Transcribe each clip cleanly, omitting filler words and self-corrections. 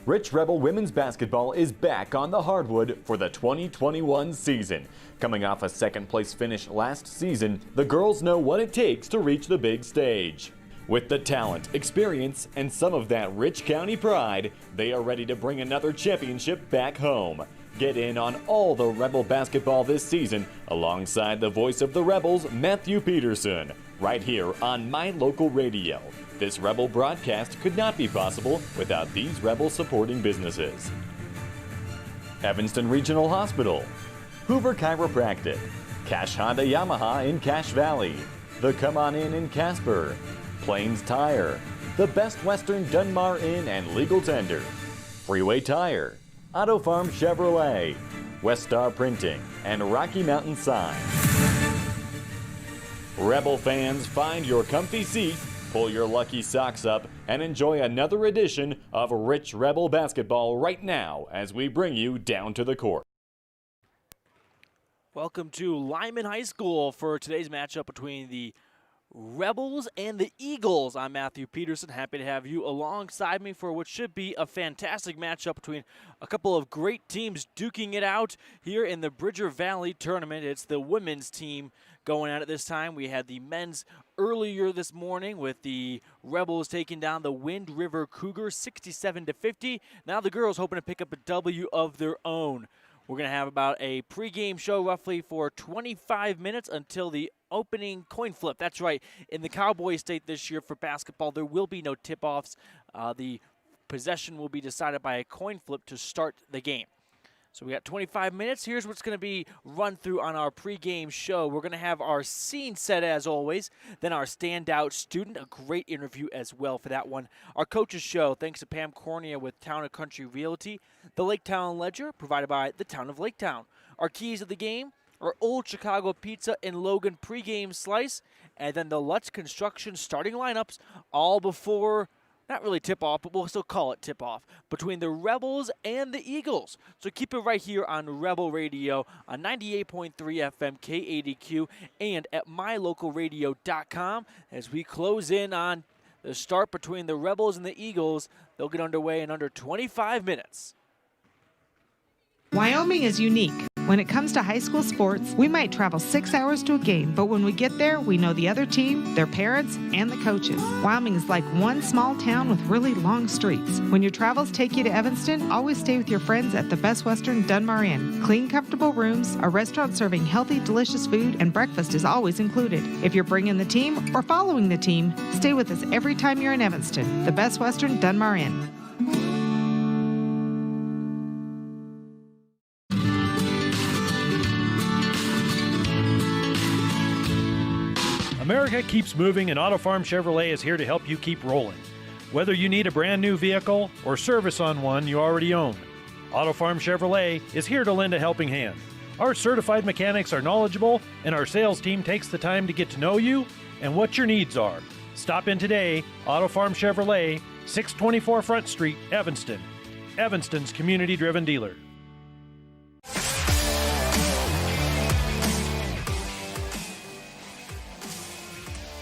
Rich Rebel women's basketball is back on the hardwood for the 2021 season. Coming off a second-place finish last season, the girls know what it takes to reach the big stage. With the talent, experience, and some of that Rich County pride, they are ready to bring another championship back home. Get in on all the Rebel basketball this season alongside the voice of the Rebels, Matthew Peterson, right here on My Local Radio. This Rebel broadcast could not be possible without these Rebel supporting businesses: Evanston Regional Hospital, Hoover Chiropractic, Cash Honda Yamaha in Cache Valley, the Come On In Casper, Plains Tire, the Best Western Dunmar Inn and Legal Tender, Freeway Tire, Auto Farm Chevrolet, West Star Printing, and Rocky Mountain Sign. Rebel fans, find your comfy seat, pull your lucky socks up, and enjoy another edition of Rich Rebel basketball right now as we bring you down to the court. Welcome to Lyman High School for today's matchup between the Rebels and the Eagles. I'm Matthew Peterson, happy to have you alongside me for what should be a fantastic matchup between a couple of great teams duking it out here in the Bridger Valley tournament. It's the women's team going at it this time. We had the men's earlier this morning with the Rebels taking down the Wind River Cougars 67-50. Now the girls hoping to pick up a W of their own. We're going to have about a pregame show roughly for 25 minutes until the opening coin flip. That's right. In the Cowboy State this year for basketball, there will be no tip-offs. The possession will be decided by a coin flip to start the game. So we got 25 minutes. Here's what's going to be run through on our pregame show. We're going to have our scene set as always, then our standout student, a great interview as well for that one. Our coach's show, thanks to Pam Cornea with Town & Country Realty. The Lake Town Ledger, provided by the Town of Lake Town. Our keys of the game, our Old Chicago Pizza and Logan pregame slice, and then the Lutz Construction starting lineups, all before, not really tip-off, but we'll still call it tip-off, between the Rebels and the Eagles. So keep it right here on Rebel Radio on 98.3 FM KADQ and at mylocalradio.com as we close in on the start between the Rebels and the Eagles. They'll get underway in under 25 minutes. Wyoming is unique. When it comes to high school sports, we might travel 6 hours to a game, but when we get there, we know the other team, their parents, and the coaches. Wyoming is like one small town with really long streets. When your travels take you to Evanston, always stay with your friends at the Best Western Dunmar Inn. Clean, comfortable rooms, a restaurant serving healthy, delicious food, and breakfast is always included. If you're bringing the team or following the team, stay with us every time you're in Evanston. The Best Western Dunmar Inn. America keeps moving, and Auto Farm Chevrolet is here to help you keep rolling. Whether you need a brand new vehicle or service on one you already own, Auto Farm Chevrolet is here to lend a helping hand. Our certified mechanics are knowledgeable, and our sales team takes the time to get to know you and what your needs are. Stop in today, Auto Farm Chevrolet, 624 Front Street, Evanston. Evanston's community-driven dealer.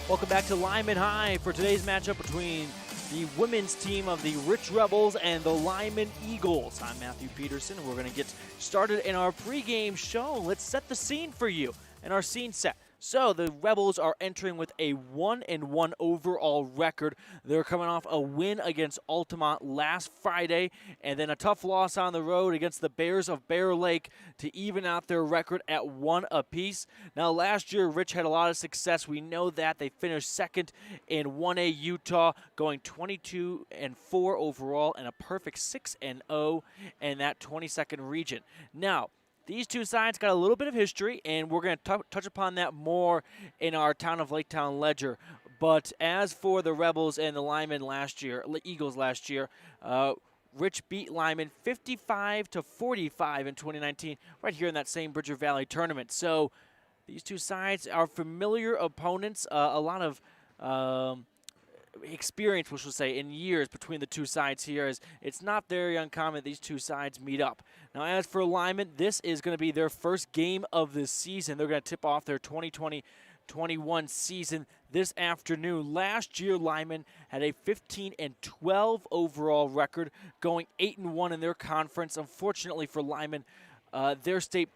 Welcome back to Lyman High for today's matchup between the women's team of the Rich Rebels and the Lyman Eagles. I'm Matthew Peterson, and we're going to get started in our pregame show. Let's set the scene for you and our scene set. So the Rebels are entering with a 1-1 overall record. They're coming off a win against Altamont last Friday and then a tough loss on the road against the Bears of Bear Lake to even out their record at 1 apiece. Now last year, Rich had a lot of success. We know that. They finished second in 1A Utah, going 22-4 overall and a perfect 6-0 in that 22nd region. Now, these two sides got a little bit of history, and we're going to touch upon that more in our Town of Lake Town Ledger. But as for the Rebels and the Lyman last year, Eagles last year, Rich beat Lyman 55-45 in 2019, right here in that same Bridger Valley tournament. So these two sides are familiar opponents. A lot of experience, we should say, in years between the two sides here, as it's not very uncommon these two sides meet up. Now, as for Lyman, this is going to be their first game of the season. They're going to tip off their 2020-21 season this afternoon. Last year, Lyman had a 15-12 overall record, going 8-1 in their conference. Unfortunately for Lyman, their state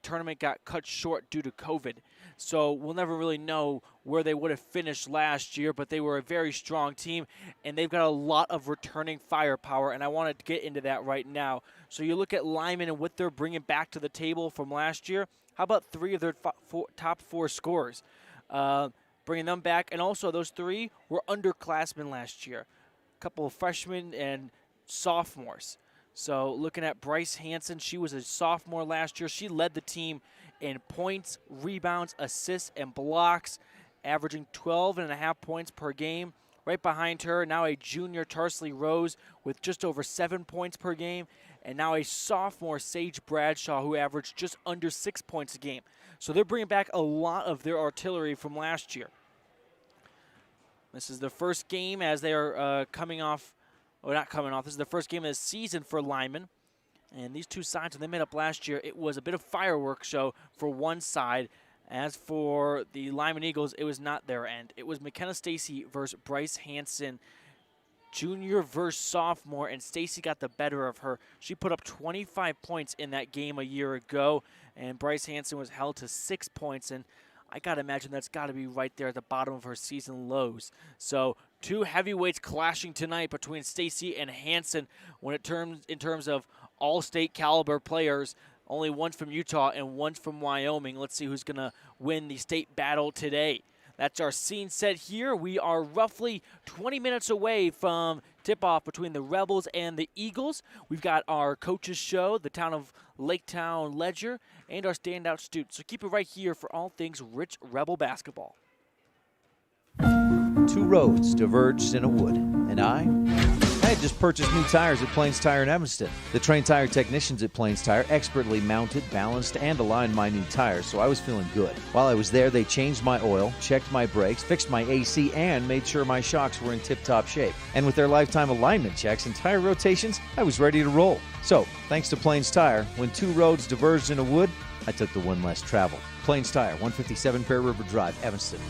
tournament got cut short due to COVID. So we'll never really know where they would have finished last year, but they were a very strong team, and they've got a lot of returning firepower, and I want to get into that right now. So you look at Lyman and what they're bringing back to the table from last year. How about three of their top four scorers? Bringing them back, and also those three were underclassmen last year. A couple of freshmen and sophomores. So looking at Bryce Hanson, she was a sophomore last year. She led the team in points, rebounds, assists, and blocks, averaging 12.5 points per game. Right behind her, now a junior, Tarsley Rose, with just over 7 points per game, and now a sophomore, Sage Bradshaw, who averaged just under 6 points a game. So they're bringing back a lot of their artillery from last year. This is the first game as they are coming off. Well, not coming off. This is the first game of the season for Lyman. And these two sides, when they met up last year, it was a bit of fireworks show for one side. As for the Lyman Eagles, it was not their end. It was McKenna Stacy versus Bryce Hanson, junior versus sophomore, and Stacy got the better of her. She put up 25 points in that game a year ago, and Bryce Hanson was held to 6 points. And I got to imagine that's got to be right there at the bottom of her season lows. So two heavyweights clashing tonight between Stacy and Hanson in terms of all-state caliber players. Only one's from Utah and one's from Wyoming. Let's see who's going to win the state battle today. That's our scene set here. We are roughly 20 minutes away from tip-off between the Rebels and the Eagles. We've got our coaches show, the town of Laketown Ledger, and our standout students. So keep it right here for all things Rich Rebel basketball. Two roads diverged in a wood, and I had just purchased new tires at Plains Tire in Evanston. The trained tire technicians at Plains Tire expertly mounted, balanced, and aligned my new tires, so I was feeling good. While I was there, they changed my oil, checked my brakes, fixed my AC, and made sure my shocks were in tip-top shape. And with their lifetime alignment checks and tire rotations, I was ready to roll. So, thanks to Plains Tire, when two roads diverged in a wood, I took the one less travel. Plains Tire, 157 Fair River Drive, Evanston.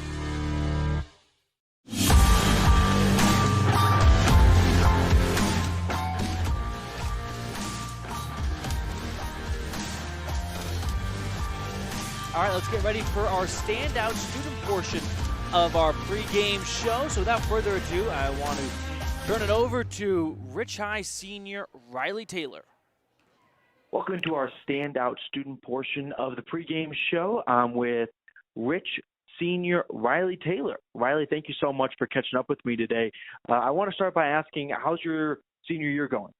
All right, let's get ready for our standout student portion of our pregame show. So without further ado, I want to turn it over to Rich High senior Riley Taylor. Welcome to our standout student portion of the pregame show. I'm with Rich senior Riley Taylor. Riley, thank you so much for catching up with me today. I want to start by asking, how's your senior year going?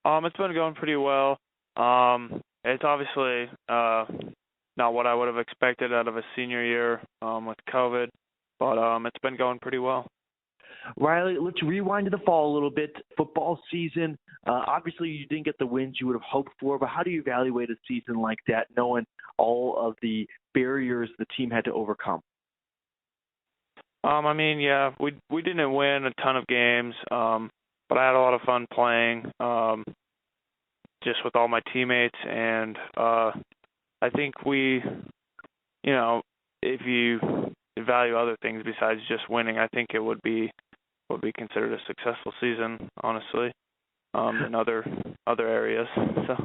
It's been going pretty well. It's obviously not what I would have expected out of a senior year with COVID, but it's been going pretty well. Riley, let's rewind to the fall a little bit. Football season, obviously you didn't get the wins you would have hoped for, but how do you evaluate a season like that, knowing all of the barriers the team had to overcome? We didn't win a ton of games, but I had a lot of fun playing just with all my teammates, and I think if you value other things besides just winning, I think it would be considered a successful season, honestly, in other areas. So,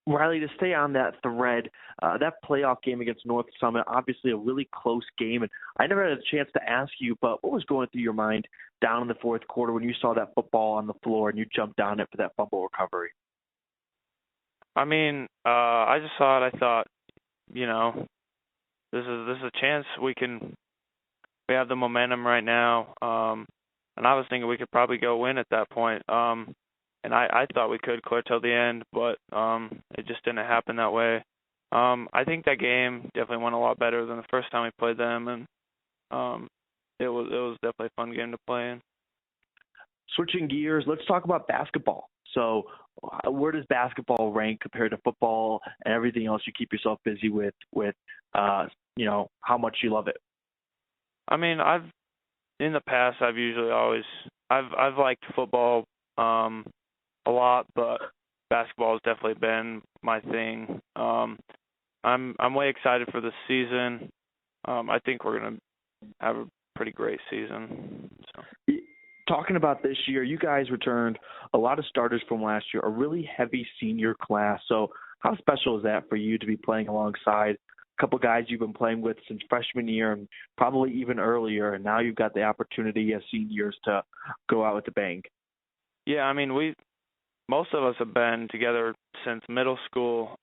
Riley, to stay on that thread, that playoff game against North Summit, obviously a really close game, and I never had a chance to ask you, but what was going through your mind down in the fourth quarter when you saw that football on the floor and you jumped down it for that fumble recovery? I just saw it. I thought, this is a chance we have the momentum right now, and I was thinking we could probably go win at that point. And I thought we could clear till the end, but it just didn't happen that way. I think that game definitely went a lot better than the first time we played them, and it was definitely a fun game to play in. switching gears, let's talk about basketball. So where does basketball rank compared to football and everything else you keep yourself busy with how much you love it? I mean, in the past, I've liked football a lot, but basketball has definitely been my thing. I'm way excited for this season. I think we're gonna have a pretty great season. So. Talking about this year, you guys returned a lot of starters from last year, a really heavy senior class. So how special is that for you to be playing alongside a couple guys you've been playing with since freshman year and probably even earlier, and now you've got the opportunity as seniors to go out with a bang? Yeah, I mean, most of us have been together since middle school,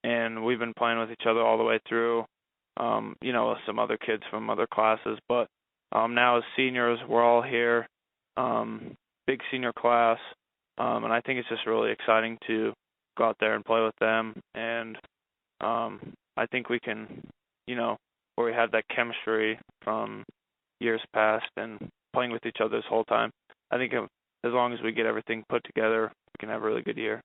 and we've been playing with each other all the way through, with some other kids from other classes. But now as seniors, we're all here, big senior class, and I think it's just really exciting to go out there and play with them. And I think we can, where we had that chemistry from years past and playing with each other this whole time, I think as long as we get everything put together, we can have a really good year.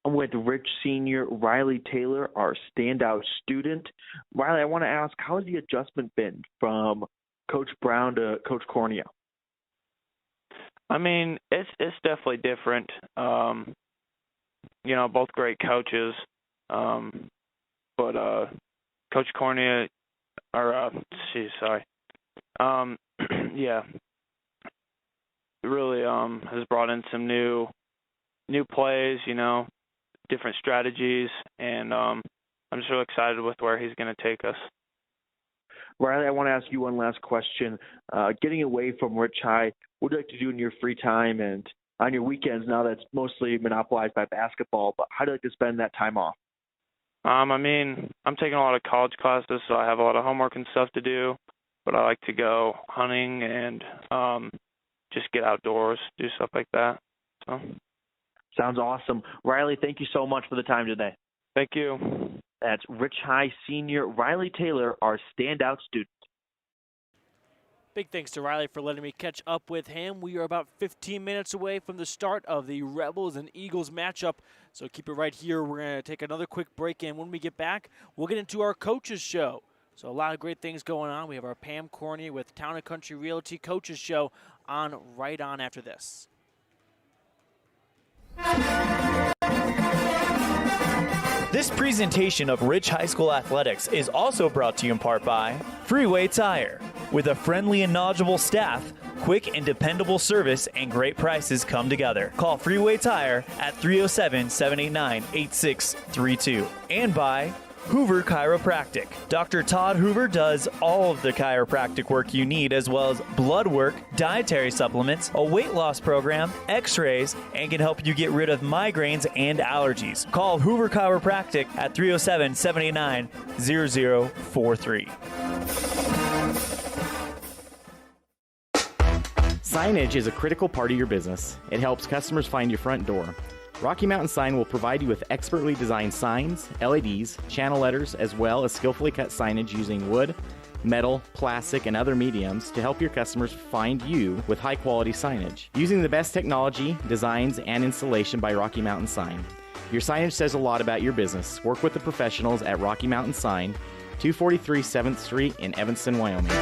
I'm with Rich Senior Riley Taylor, our standout student. Riley, I want to ask, how has the adjustment been from Coach Brown to Coach Cornea? I mean, it's definitely different. Both great coaches, but Coach Cornea, really has brought in some new plays, different strategies, and I'm just really excited with where he's going to take us. Riley, I want to ask you one last question. Getting away from Rich High, what do you like to do in your free time and on your weekends now that's mostly monopolized by basketball, but how do you like to spend that time off? I mean, I'm taking a lot of college classes, so I have a lot of homework and stuff to do, but I like to go hunting and just get outdoors, do stuff like that. So. Sounds awesome. Riley, thank you so much for the time today. Thank you. That's Rich High Senior Riley Taylor, our standout student. Big thanks to Riley for letting me catch up with him. We are about 15 minutes away from the start of the Rebels and Eagles matchup, so keep it right here. We're going to take another quick break, and when we get back, we'll get into our coaches show. So a lot of great things going on. We have our Pam Cornea with Town & Country Realty Coaches Show right on after this. This presentation of Rich High School Athletics is also brought to you in part by Freeway Tire. With a friendly and knowledgeable staff, quick and dependable service, and great prices come together. Call Freeway Tire at 307-789-8632. And by Hoover Chiropractic. Dr. Todd Hoover does all of the chiropractic work you need, as well as blood work, dietary supplements, a weight loss program, x-rays, and can help you get rid of migraines and allergies. Call Hoover Chiropractic at 307-789-0043. Signage is a critical part of your business. It helps customers find your front door. Rocky Mountain Sign will provide you with expertly designed signs, LEDs, channel letters, as well as skillfully cut signage using wood, metal, plastic, and other mediums to help your customers find you with high-quality signage. Using the best technology, designs, and installation by Rocky Mountain Sign. Your signage says a lot about your business. Work with the professionals at Rocky Mountain Sign, 243 7th Street in Evanston, Wyoming.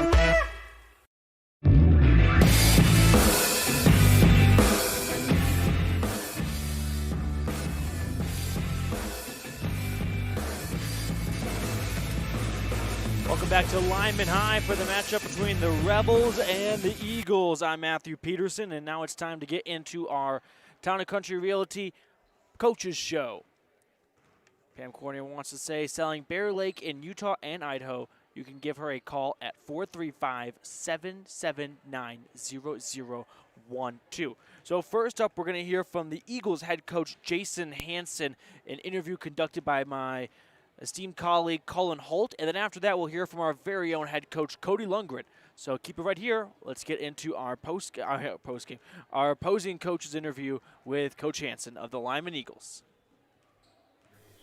Back to Lyman High for the matchup between the Rebels and the Eagles. I'm Matthew Peterson, and now it's time to get into our Town & Country Realty Coaches Show. Pam Cornea wants to say, selling Bear Lake in Utah and Idaho. You can give her a call at 435-779-0012. So first up, we're going to hear from the Eagles head coach, Jason Hanson, an interview conducted by my esteemed colleague Colin Holt, and then after that we'll hear from our very own head coach Cody Lundgren. So keep it right here. Let's get into our opposing coaches interview with Coach Hanson of the Lyman Eagles.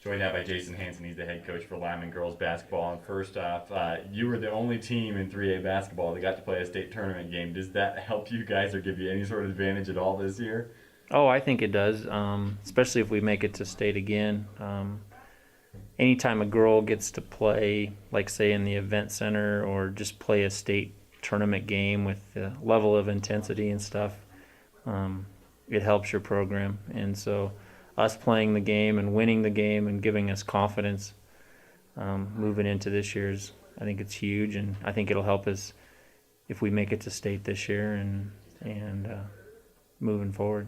Joined now by Jason Hanson. He's the head coach for Lyman girls basketball. And first off, you were the only team in 3A basketball that got to play a state tournament game. Does that help you guys or give you any sort of advantage at all this year? Oh, I think it does, especially if we make it to state again. Anytime a girl gets to play, like say in the event center, or just play a state tournament game with the level of intensity and stuff, it helps your program. And so us playing the game and winning the game and giving us confidence moving into this year's, I think it's huge, and I think it'll help us if we make it to state this year and moving forward.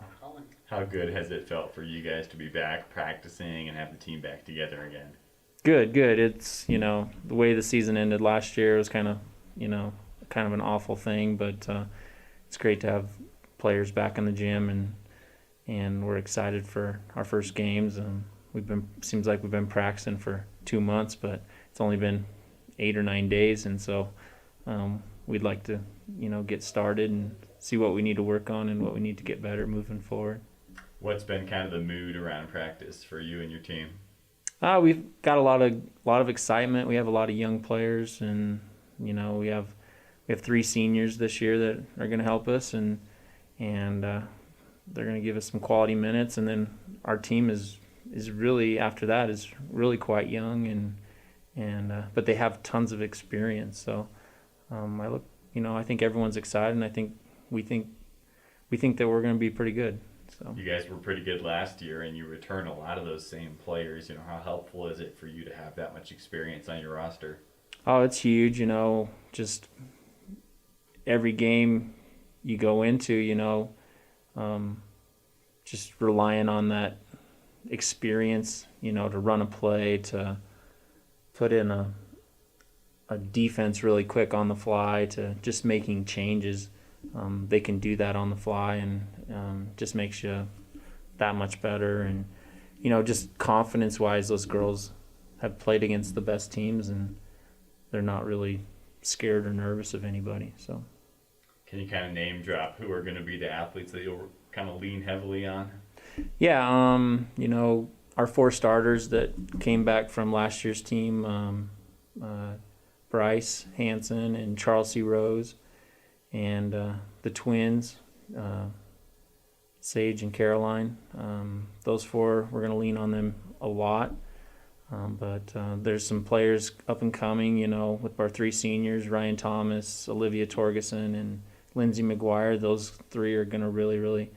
How good has it felt for you guys to be back practicing and have the team back together again? Good. It's, the way the season ended last year was kind of an awful thing, but it's great to have players back in the gym, and we're excited for our first games. And seems like we've been practicing for 2 months, but it's only been 8 or 9 days, and so we'd like to get started and see what we need to work on and what we need to get better moving forward. What's been kind of the mood around practice for you and your team? We've got a lot of excitement. We have a lot of young players, and we have 3 seniors this year that are going to help us, and they're going to give us some quality minutes. And then our team is really, after that, is really quite young, but they have tons of experience. So I think everyone's excited, and we think that we're going to be pretty good. So you guys were pretty good last year, and you return a lot of those same players. How helpful is it for you to have that much experience on your roster? Oh, it's huge. Just every game you go into, just relying on that experience, to run a play, to put in a defense really quick on the fly, to just making changes. They can do that on the fly, and just makes you that much better. And just confidence-wise, those girls have played against the best teams, and they're not really scared or nervous of anybody. So, can you kind of name drop who are going to be the athletes that you'll kind of lean heavily on? Yeah, our 4 starters that came back from last year's team, Bryce, Hanson, and Charles C. Rose. And the twins, Sage and Caroline, those 4, we're going to lean on them a lot. But there's some players up and coming, with our 3 seniors, Ryan Thomas, Olivia Torgeson, and Lindsay McGuire. Those 3 are going to really, really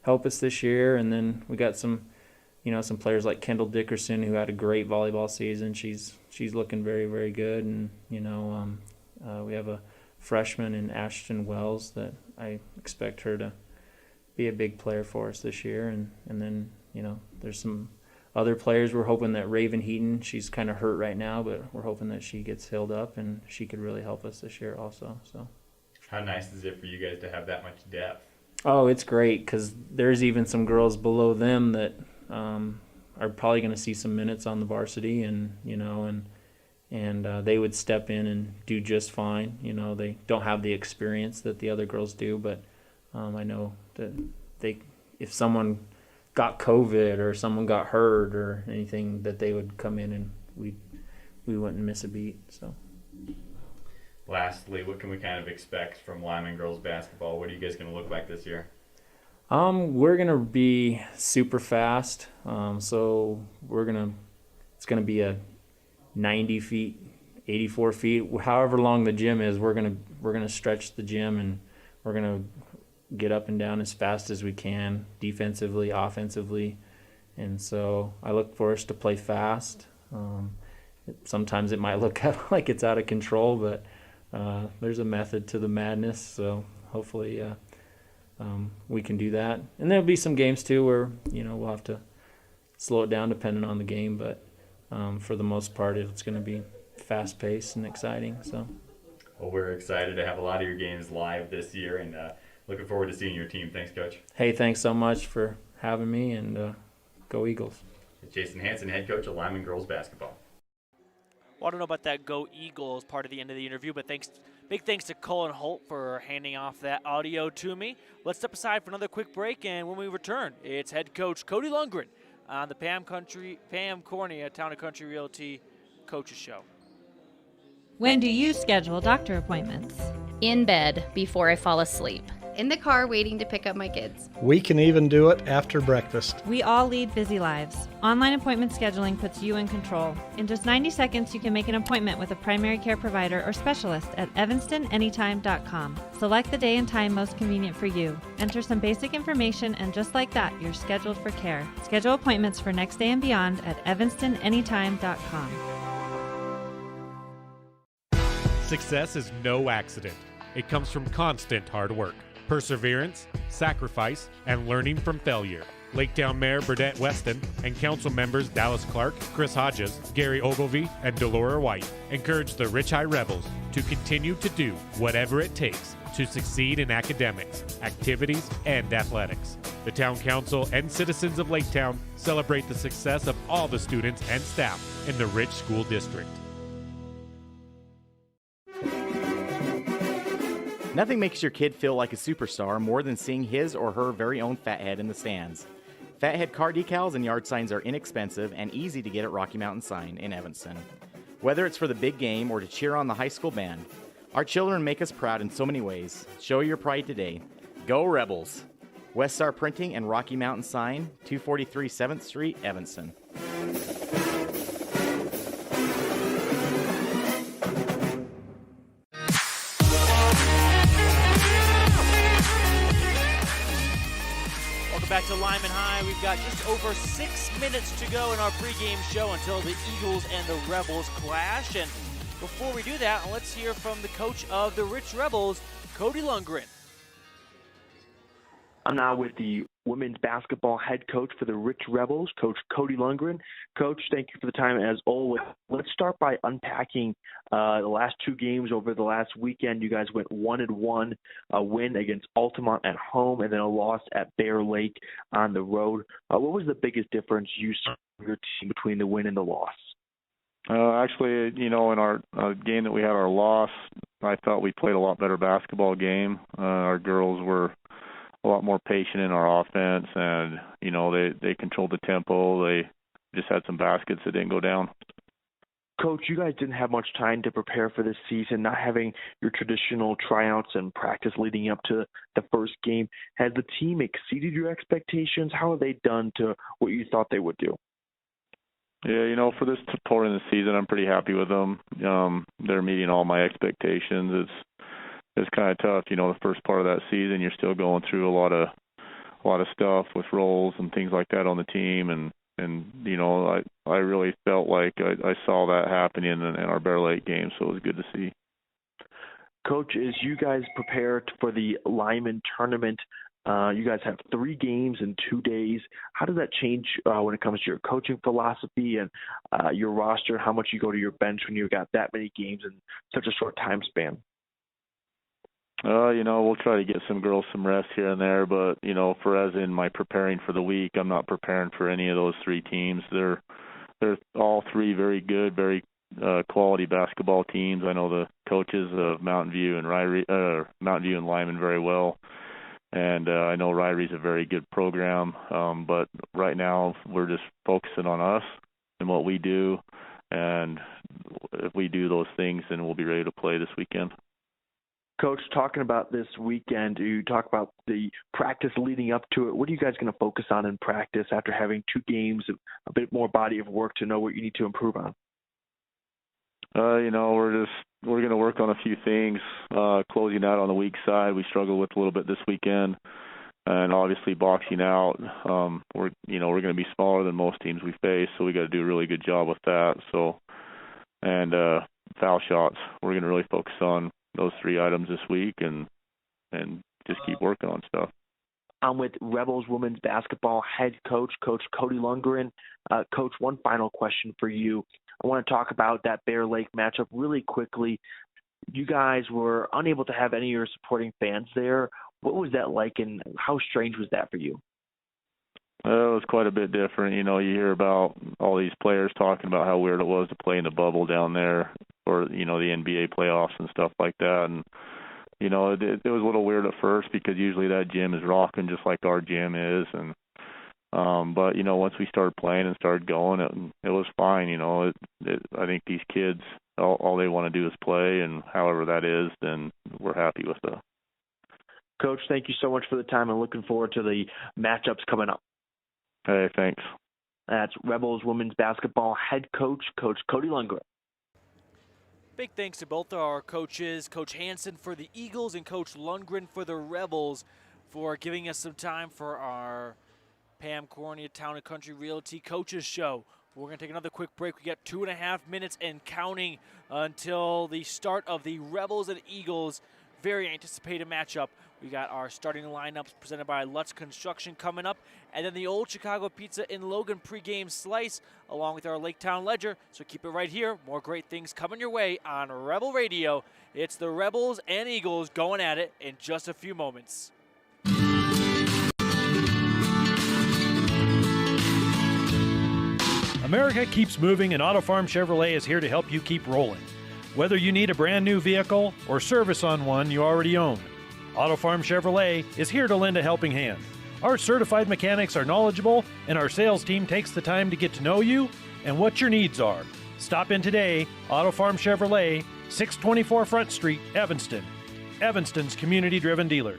help us this year. And then we got some players like Kendall Dickerson, who had a great volleyball season. She's looking very, very good. And, we have a freshman in Ashton Wells that I expect her to be a big player for us this year. And then, there's some other players. We're hoping that Raven Heaton, she's kind of hurt right now, but we're hoping that she gets healed up and she could really help us this year also. So, how nice is it for you guys to have that much depth? Oh, it's great, because there's even some girls below them that are probably going to see some minutes on the varsity, and they would step in and do just fine. They don't have the experience that the other girls do, but I know that if someone got COVID or someone got hurt or anything, that they would come in and we wouldn't miss a beat. So, lastly, what can we kind of expect from Lyman girls basketball? What are you guys going to look like this year? We're going to be super fast. So it's going to be a 90 feet, 84 feet, however long the gym is. We're gonna stretch the gym, and we're gonna get up and down as fast as we can, defensively, offensively. And so I look for us to play fast. Sometimes it might look like it's out of control, but there's a method to the madness. So hopefully we can do that. And there'll be some games too where we'll have to slow it down depending on the game, but for the most part, it's going to be fast-paced and exciting. So, well, we're excited to have a lot of your games live this year, and looking forward to seeing your team. Thanks, Coach. Hey, thanks so much for having me, and go Eagles. Jason Hanson, head coach of Lyman girls basketball. Well, I don't know about that Go Eagles part of the end of the interview, but big thanks to Colin Holt for handing off that audio to me. Let's step aside for another quick break, and when we return, it's head coach Cody Lundgren on the Pam Cornea Town and Country Realty Coaches Show. When do you schedule doctor appointments? In bed before I fall asleep. In the car waiting to pick up my kids. We can even do it after breakfast. We all lead busy lives. Online appointment scheduling puts you in control. In just 90 seconds, you can make an appointment with a primary care provider or specialist at evanstonanytime.com. Select the day and time most convenient for you. Enter some basic information, and just like that, you're scheduled for care. Schedule appointments for next day and beyond at evanstonanytime.com. Success is no accident. It comes from constant hard work, perseverance, sacrifice, and learning from failure. Laketown Mayor Burdette Weston and council members Dallas Clark, Chris Hodges, Gary Ogilvie, and Delora White encourage the Rich High Rebels to continue to do whatever it takes to succeed in academics, activities, and athletics. The town council and citizens of Laketown celebrate the success of all the students and staff in the Rich School District. Nothing makes your kid feel like a superstar more than seeing his or her very own Fathead in the stands. Fathead car decals and yard signs are inexpensive and easy to get at Rocky Mountain Sign in Evanston. Whether it's for the big game or to cheer on the high school band, our children make us proud in so many ways. Show your pride today. Go Rebels! West Star Printing and Rocky Mountain Sign, 243 7th Street, Evanston. Back to Lyman High. We've got just over 6 minutes to go in our pregame show until the Eagles and the Rebels clash. And before we do that, let's hear from the coach of the Rich Rebels, Cody Lundgren. I'm now with the women's basketball head coach for the Rich Rebels, Coach Cody Lundgren. Coach, thank you for the time as always. Let's start by unpacking the last two games over the last weekend. You guys went 1-1, a win against Altamont at home, and then a loss at Bear Lake on the road. What was the biggest difference you saw in your team between the win and the loss? Actually, in our game that we had our loss, I thought we played a lot better basketball game. Our girls were a lot more patient in our offense, and they controlled the tempo. They just had some baskets that didn't go down. Coach, you guys didn't have much time to prepare for this season, not having your traditional tryouts and practice leading up to the first game. Has the team exceeded your expectations? How have they done to what you thought they would do? Yeah, for this point in the season, I'm pretty happy with them. They're meeting all my expectations. It's kind of tough, the first part of that season. You're still going through a lot of stuff with roles and things like that on the team, and I really felt like I saw that happening in our Bear Lake game, so it was good to see. Coach, as you guys prepare for the Lyman tournament, you guys have 3 games in 2 days. How does that change when it comes to your coaching philosophy and your roster? How much you go to your bench when you've got that many games in such a short time span? We'll try to get some girls some rest here and there, but, for as in my preparing for the week, I'm not preparing for any of those 3 teams. They're all 3 very good, very quality basketball teams. I know the coaches of Mountain View and Lyman very well, and I know Ryrie's a very good program, but right now we're just focusing on us and what we do, and if we do those things, then we'll be ready to play this weekend. Coach, talking about this weekend, you talk about the practice leading up to it. What are you guys going to focus on in practice after having 2 games, a bit more body of work to know what you need to improve on? We're going to work on a few things. Closing out on the weak side, we struggled with a little bit this weekend, and obviously boxing out. We're going to be smaller than most teams we face, so we got to do a really good job with that. So, and foul shots, we're going to really focus on those 3 items this week and just keep working on stuff. I'm with Rebels women's basketball head coach, Coach Cody Lundgren. Coach, one final question for you. I want to talk about that Bear Lake matchup really quickly. You guys were unable to have any of your supporting fans there. What was that like, and how strange was that for you? It was quite a bit different. You hear about all these players talking about how weird it was to play in the bubble down there, or, the NBA playoffs and stuff like that. And, it was a little weird at first because usually that gym is rocking just like our gym is. And But, once we started playing and started going, it was fine. I think these kids, all they want to do is play, and however that is, then we're happy with that. Coach, thank you so much for the time, and looking forward to the matchups coming up. Hey, thanks. That's Rebels women's basketball head coach, Coach Cody Lundgren. Big thanks to both our coaches, Coach Hanson for the Eagles and Coach Lundgren for the Rebels, for giving us some time for our Pam Cornea Town and Country Realty Coaches Show. We're going to take another quick break. We got 2.5 minutes and counting until the start of the Rebels and Eagles. Very anticipated matchup. We got our starting lineups presented by Lutz Construction coming up, and then the Old Chicago Pizza in Logan pregame slice, along with our Lake Town Ledger. So keep it right here. More great things coming your way on Rebel Radio. It's the Rebels and Eagles going at it in just a few moments. America keeps moving, and Auto Farm Chevrolet is here to help you keep rolling. Whether you need a brand new vehicle or service on one you already own, Auto Farm Chevrolet is here to lend a helping hand. Our certified mechanics are knowledgeable, and our sales team takes the time to get to know you and what your needs are. Stop in today. Auto Farm Chevrolet, 624 Front Street, Evanston. Evanston's community-driven dealer.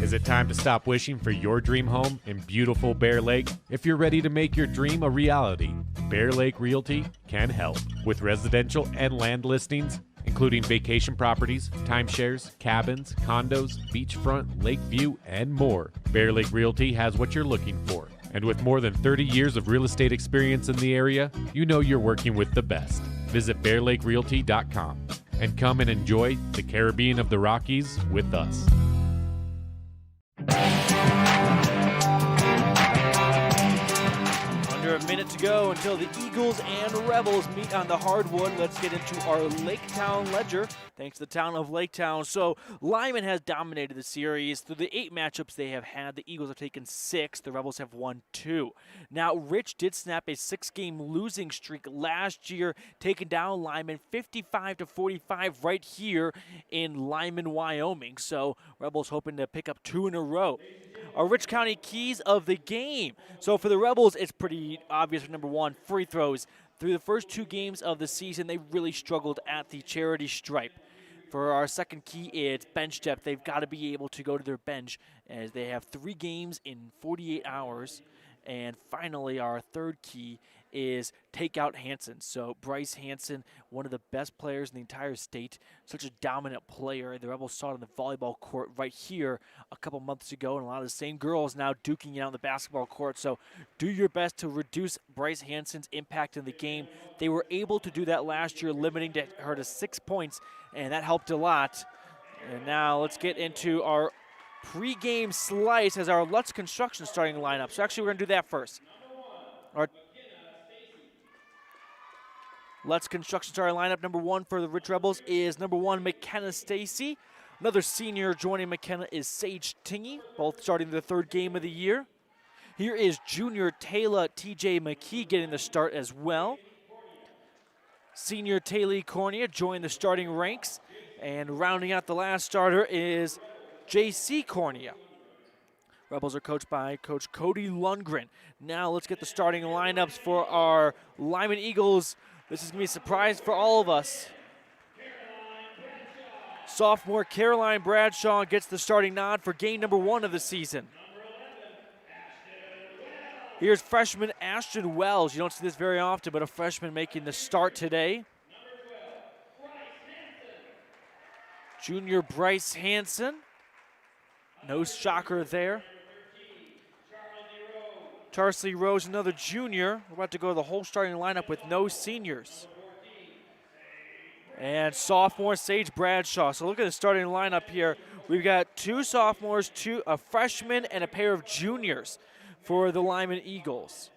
Is it time to stop wishing for your dream home in beautiful Bear Lake? If you're ready to make your dream a reality, Bear Lake Realty can help with residential and land listings, including vacation properties, timeshares, cabins, condos, beachfront, lake view, and more. Bear Lake Realty has what you're looking for. And with more than 30 years of real estate experience in the area, you know you're working with the best. Visit bearlakerealty.com and come and enjoy the Caribbean of the Rockies with us. Under a minute to go until the Eagles and Rebels meet on the hardwood. Let's get into our Lake Town Ledger, thanks to the town of Lake Town. So Lyman has dominated the series. Through the 8 matchups they have had, the Eagles have taken 6. The Rebels have won 2. Now, Rich did snap a 6-game losing streak last year, taking down Lyman 55-45 right here in Lyman, Wyoming. So Rebels hoping to pick up 2 in a row. Our Rich County keys of the game. So for the Rebels, it's pretty obvious. Number 1, free throws. Through the first 2 games of the season, they really struggled at the charity stripe. For our second key, it's bench depth. They've got to be able to go to their bench, as they have 3 games in 48 hours. And finally, our third key is take out Hanson. So Bryce Hanson, one of the best players in the entire state, such a dominant player. The Rebels saw it on the volleyball court right here a couple months ago, and a lot of the same girls now duking it out on the basketball court. So do your best to reduce Bryce Hanson's impact in the game. They were able to do that last year, limiting her to 6 points, and that helped a lot. And now let's get into our pregame slice as our Lutz Construction starting lineup. So actually we're going to do that first. Our Lutz Construction starting lineup. Number 1 for the Rich Rebels is number 1, McKenna Stacy. Another senior joining McKenna is Sage Tingy, both starting their 3rd game of the year. Here is junior Taylor TJ Mckee getting the start as well. Senior Taylor Cornea joined the starting ranks. And rounding out the last starter is JC Cornea. Rebels are coached by Coach Cody Lundgren. Now let's get the starting lineups for our Lyman Eagles. This is going to be a surprise for all of us. Sophomore Caroline Bradshaw gets the starting nod for game number 1 of the season. Here's freshman Ashton Wells. You don't see this very often, but a freshman making the start today. Junior Bryce Hanson. No shocker there. Tarsley Rose, another junior. We're about to go to the whole starting lineup with no seniors. And sophomore Sage Bradshaw. So look at the starting lineup here. We've got 2 sophomores, a freshman, and a pair of juniors for the Lyman Eagles.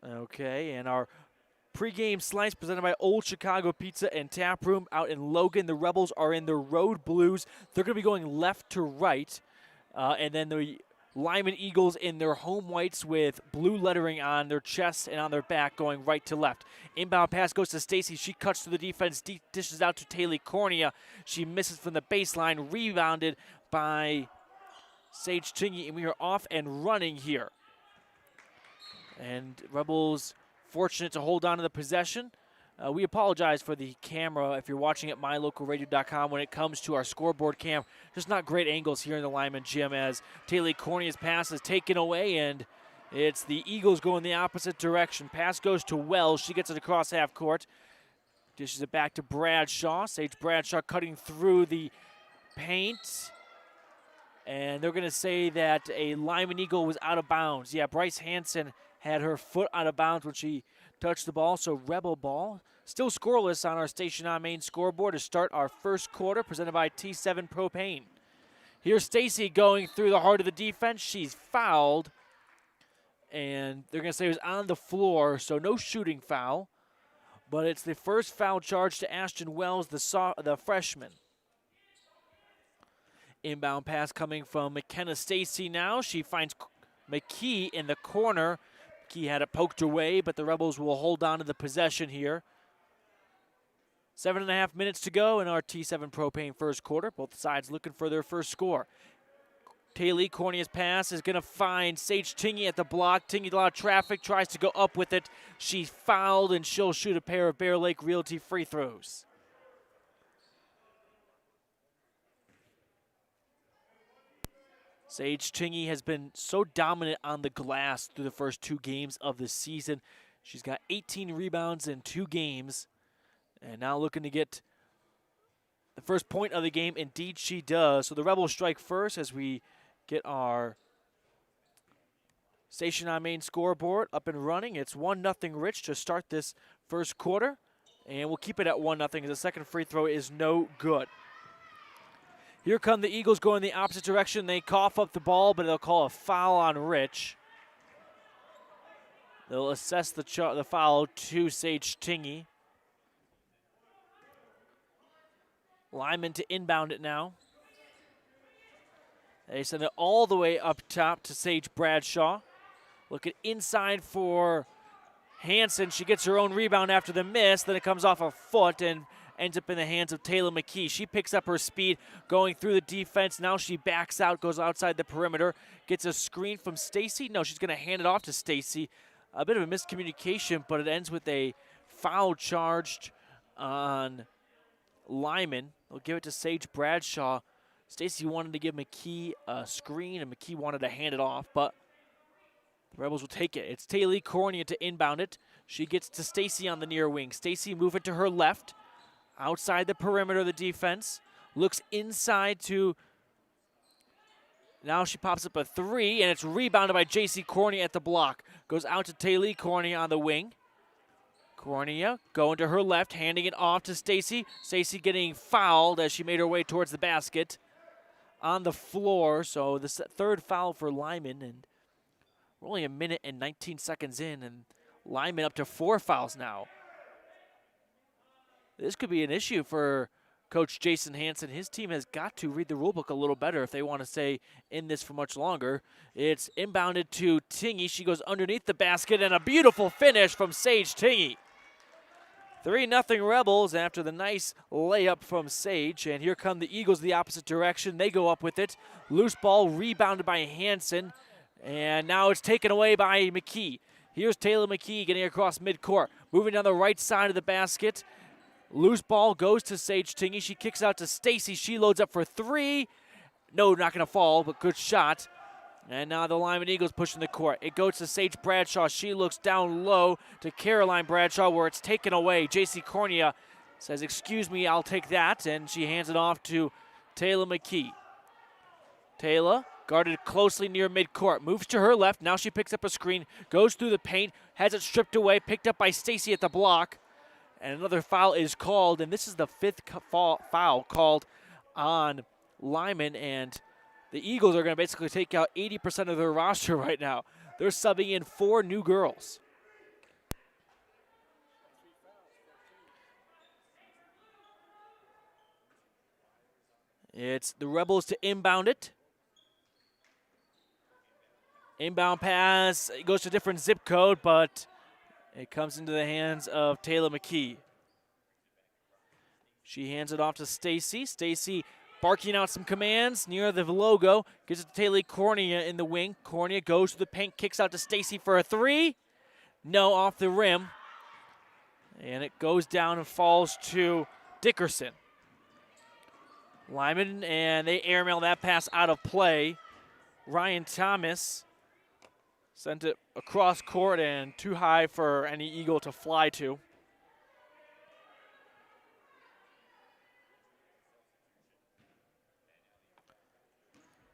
Okay, and our pregame slice presented by Old Chicago Pizza and Tap Room out in Logan. The Rebels are in the road blues. They're going to be going left to right. And then the Lyman Eagles in their home whites with blue lettering on their chest and on their back going right to left. Inbound pass goes to Stacy. She cuts through the defense, dishes out to Taylor Cornea. She misses from the baseline, rebounded by Sage Chingy, and we are off and running here. And Rebels fortunate to hold on to the possession. We apologize for the camera if you're watching at mylocalradio.com when it comes to our scoreboard cam. Just not great angles here in the Lyman gym as Taylor Cornea's pass is taken away, and it's the Eagles going the opposite direction. Pass goes to Wells. She gets it across half court. Dishes it back to Bradshaw. Sage Bradshaw cutting through the paint. And they're going to say that a Lyman Eagle was out of bounds. Yeah, Bryce Hanson had her foot out of bounds when she touched the ball, so Rebel ball. Still scoreless on our Station on Main scoreboard to start our first quarter, presented by T7 Propane. Here's Stacy going through the heart of the defense. She's fouled, and they're going to say it was on the floor, so no shooting foul. But it's the first foul charge to Ashton Wells, the freshman. Inbound pass coming from McKenna Stacy now. She finds Mckee in the corner. Mckee had it poked away, but the Rebels will hold on to the possession here. 7.5 minutes to go in our T7 Propane first quarter. Both sides looking for their first score. Taylor Cornea's pass is going to find Sage Chingy at the block. Chingy, a lot of traffic, tries to go up with it. She's fouled, and she'll shoot a pair of Bear Lake Realty free throws. Sage Chingy has been so dominant on the glass through the first 2 games of the season. She's got 18 rebounds in 2 games, and now looking to get the first point of the game. Indeed, she does. So the Rebels strike first as we get our Station on Main scoreboard up and running. It's 1-0 Rich to start this first quarter, and we'll keep it at 1-0 as the second free throw is no good. Here come the Eagles going the opposite direction. They cough up the ball, but they'll call a foul on Rich. They'll assess the foul to Sage Chingy. Lyman to inbound it now. They send it all the way up top to Sage Bradshaw. Looking inside for Hanson. She gets her own rebound after the miss. Then it comes off her foot and ends up in the hands of Taylor Mckee. She picks up her speed going through the defense. Now she backs out, goes outside the perimeter, gets a screen from Stacy. No, she's going to hand it off to Stacy. A bit of a miscommunication, but it ends with a foul charged on Lyman. They'll give it to Sage Bradshaw. Stacy wanted to give Mckee a screen, and Mckee wanted to hand it off, but the Rebels will take it. It's Taylor Cornea to inbound it. She gets to Stacy on the near wing. Stacy moving to her left. Outside the perimeter of the defense. Looks inside to... Now she pops up a 3, and it's rebounded by J.C. Cornea at the block. Goes out to Taylor Cornea on the wing. Cornea going to her left, handing it off to Stacy. Stacy getting fouled as she made her way towards the basket on the floor. So the third foul for Lyman, and we're only 1 minute and 19 seconds in, and Lyman up to 4 fouls now. This could be an issue for Coach Jason Hanson. His team has got to read the rulebook a little better if they want to stay in this for much longer. It's inbounded to Chingy. She goes underneath the basket, and a beautiful finish from Sage Chingy. 3-0 Rebels after the nice layup from Sage. And here come the Eagles the opposite direction. They go up with it. Loose ball rebounded by Hanson. And now it's taken away by Mckee. Here's Taylor Mckee getting across midcourt. Moving down the right side of the basket. Loose ball goes to Sage Chingy. She kicks out to Stacy. She loads up for 3. No, not going to fall, but good shot. And now the Lyman Eagles pushing the court. It goes to Sage Bradshaw. She looks down low to Caroline Bradshaw where it's taken away. J.C. Cornea says, "Excuse me, I'll take that." And she hands it off to Taylor Mckee. Taylor guarded closely near midcourt. Moves to her left. Now she picks up a screen. Goes through the paint. Has it stripped away. Picked up by Stacy at the block. And another foul is called, and this is the 5th foul called on Lyman, and the Eagles are going to basically take out 80% of their roster right now. They're subbing in 4 new girls. It's the Rebels to inbound it. Inbound pass, it goes to a different zip code, but it comes into the hands of Taylor Mckee. She hands it off to Stacy. Stacy barking out some commands near the logo. Gives it to Taylor Cornea in the wing. Cornea goes to the paint, kicks out to Stacy for a three. No, off the rim. And it goes down and falls to Dickerson. Lyman, and they airmail that pass out of play. Ryan Thomas sent it across court and too high for any Eagle to fly to.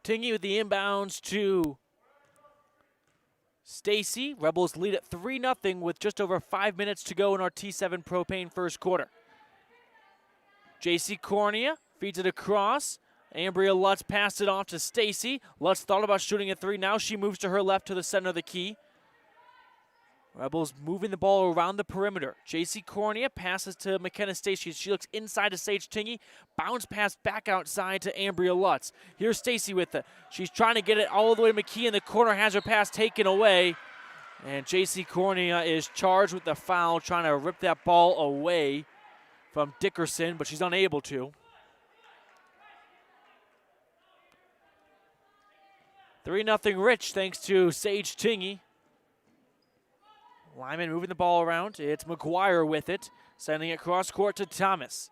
Tingy with the inbounds to Stacy. Rebels lead at 3-0 with just over 5 minutes to go in our T7 Propane first quarter. JC Cornea feeds it across. Ambria Lutz passed it off to Stacy. Lutz thought about shooting a three. Now she moves to her left to the center of the key. Rebels moving the ball around the perimeter. JC Cornea passes to McKenna Stacy. She looks inside to Sage Tingy. Bounce pass back outside to Ambria Lutz. Here's Stacy with it. She's trying to get it all the way to McKee in the corner. Has her pass taken away. And JC Cornea is charged with the foul, trying to rip that ball away from Dickerson, but she's unable to. 3-0 Rich thanks to Sage Tingy. Lyman moving the ball around. It's McGuire with it, sending it cross court to Thomas.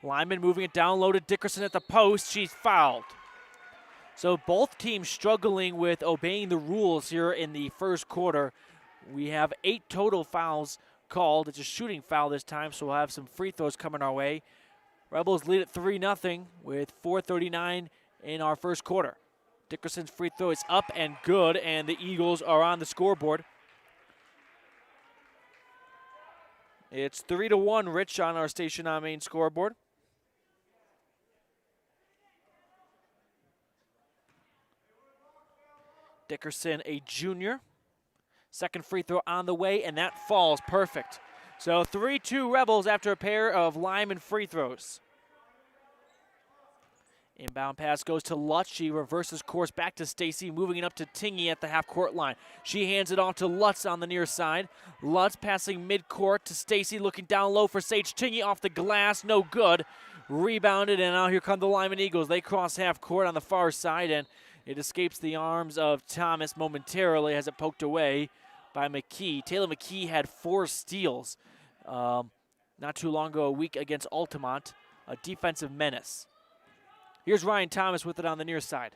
Lyman moving it down low to Dickerson at the post. She's fouled. So both teams struggling with obeying the rules here in the first quarter. We have 8 total fouls called. It's a shooting foul this time, so we'll have some free throws coming our way. Rebels lead at 3-0 with 4:39 in our first quarter. Dickerson's free throw is up and good, and the Eagles are on the scoreboard. It's 3-1, Rich, on our station on main scoreboard. Dickerson, a junior. Second free throw on the way, and that falls perfect. So 3-2 Rebels after a pair of Lyman free throws. Inbound pass goes to Lutz. She reverses course back to Stacy, moving it up to Tingy at the half-court line. She hands it off to Lutz on the near side. Lutz passing mid-court to Stacy, looking down low for Sage Tingy off the glass. No good. Rebounded, and now here come the Lyman Eagles. They cross half-court on the far side, and it escapes the arms of Thomas momentarily as it poked away by Mckee. Taylor Mckee had 4 steals not too long ago, a week against Altamont, a defensive menace. Here's Ryan Thomas with it on the near side.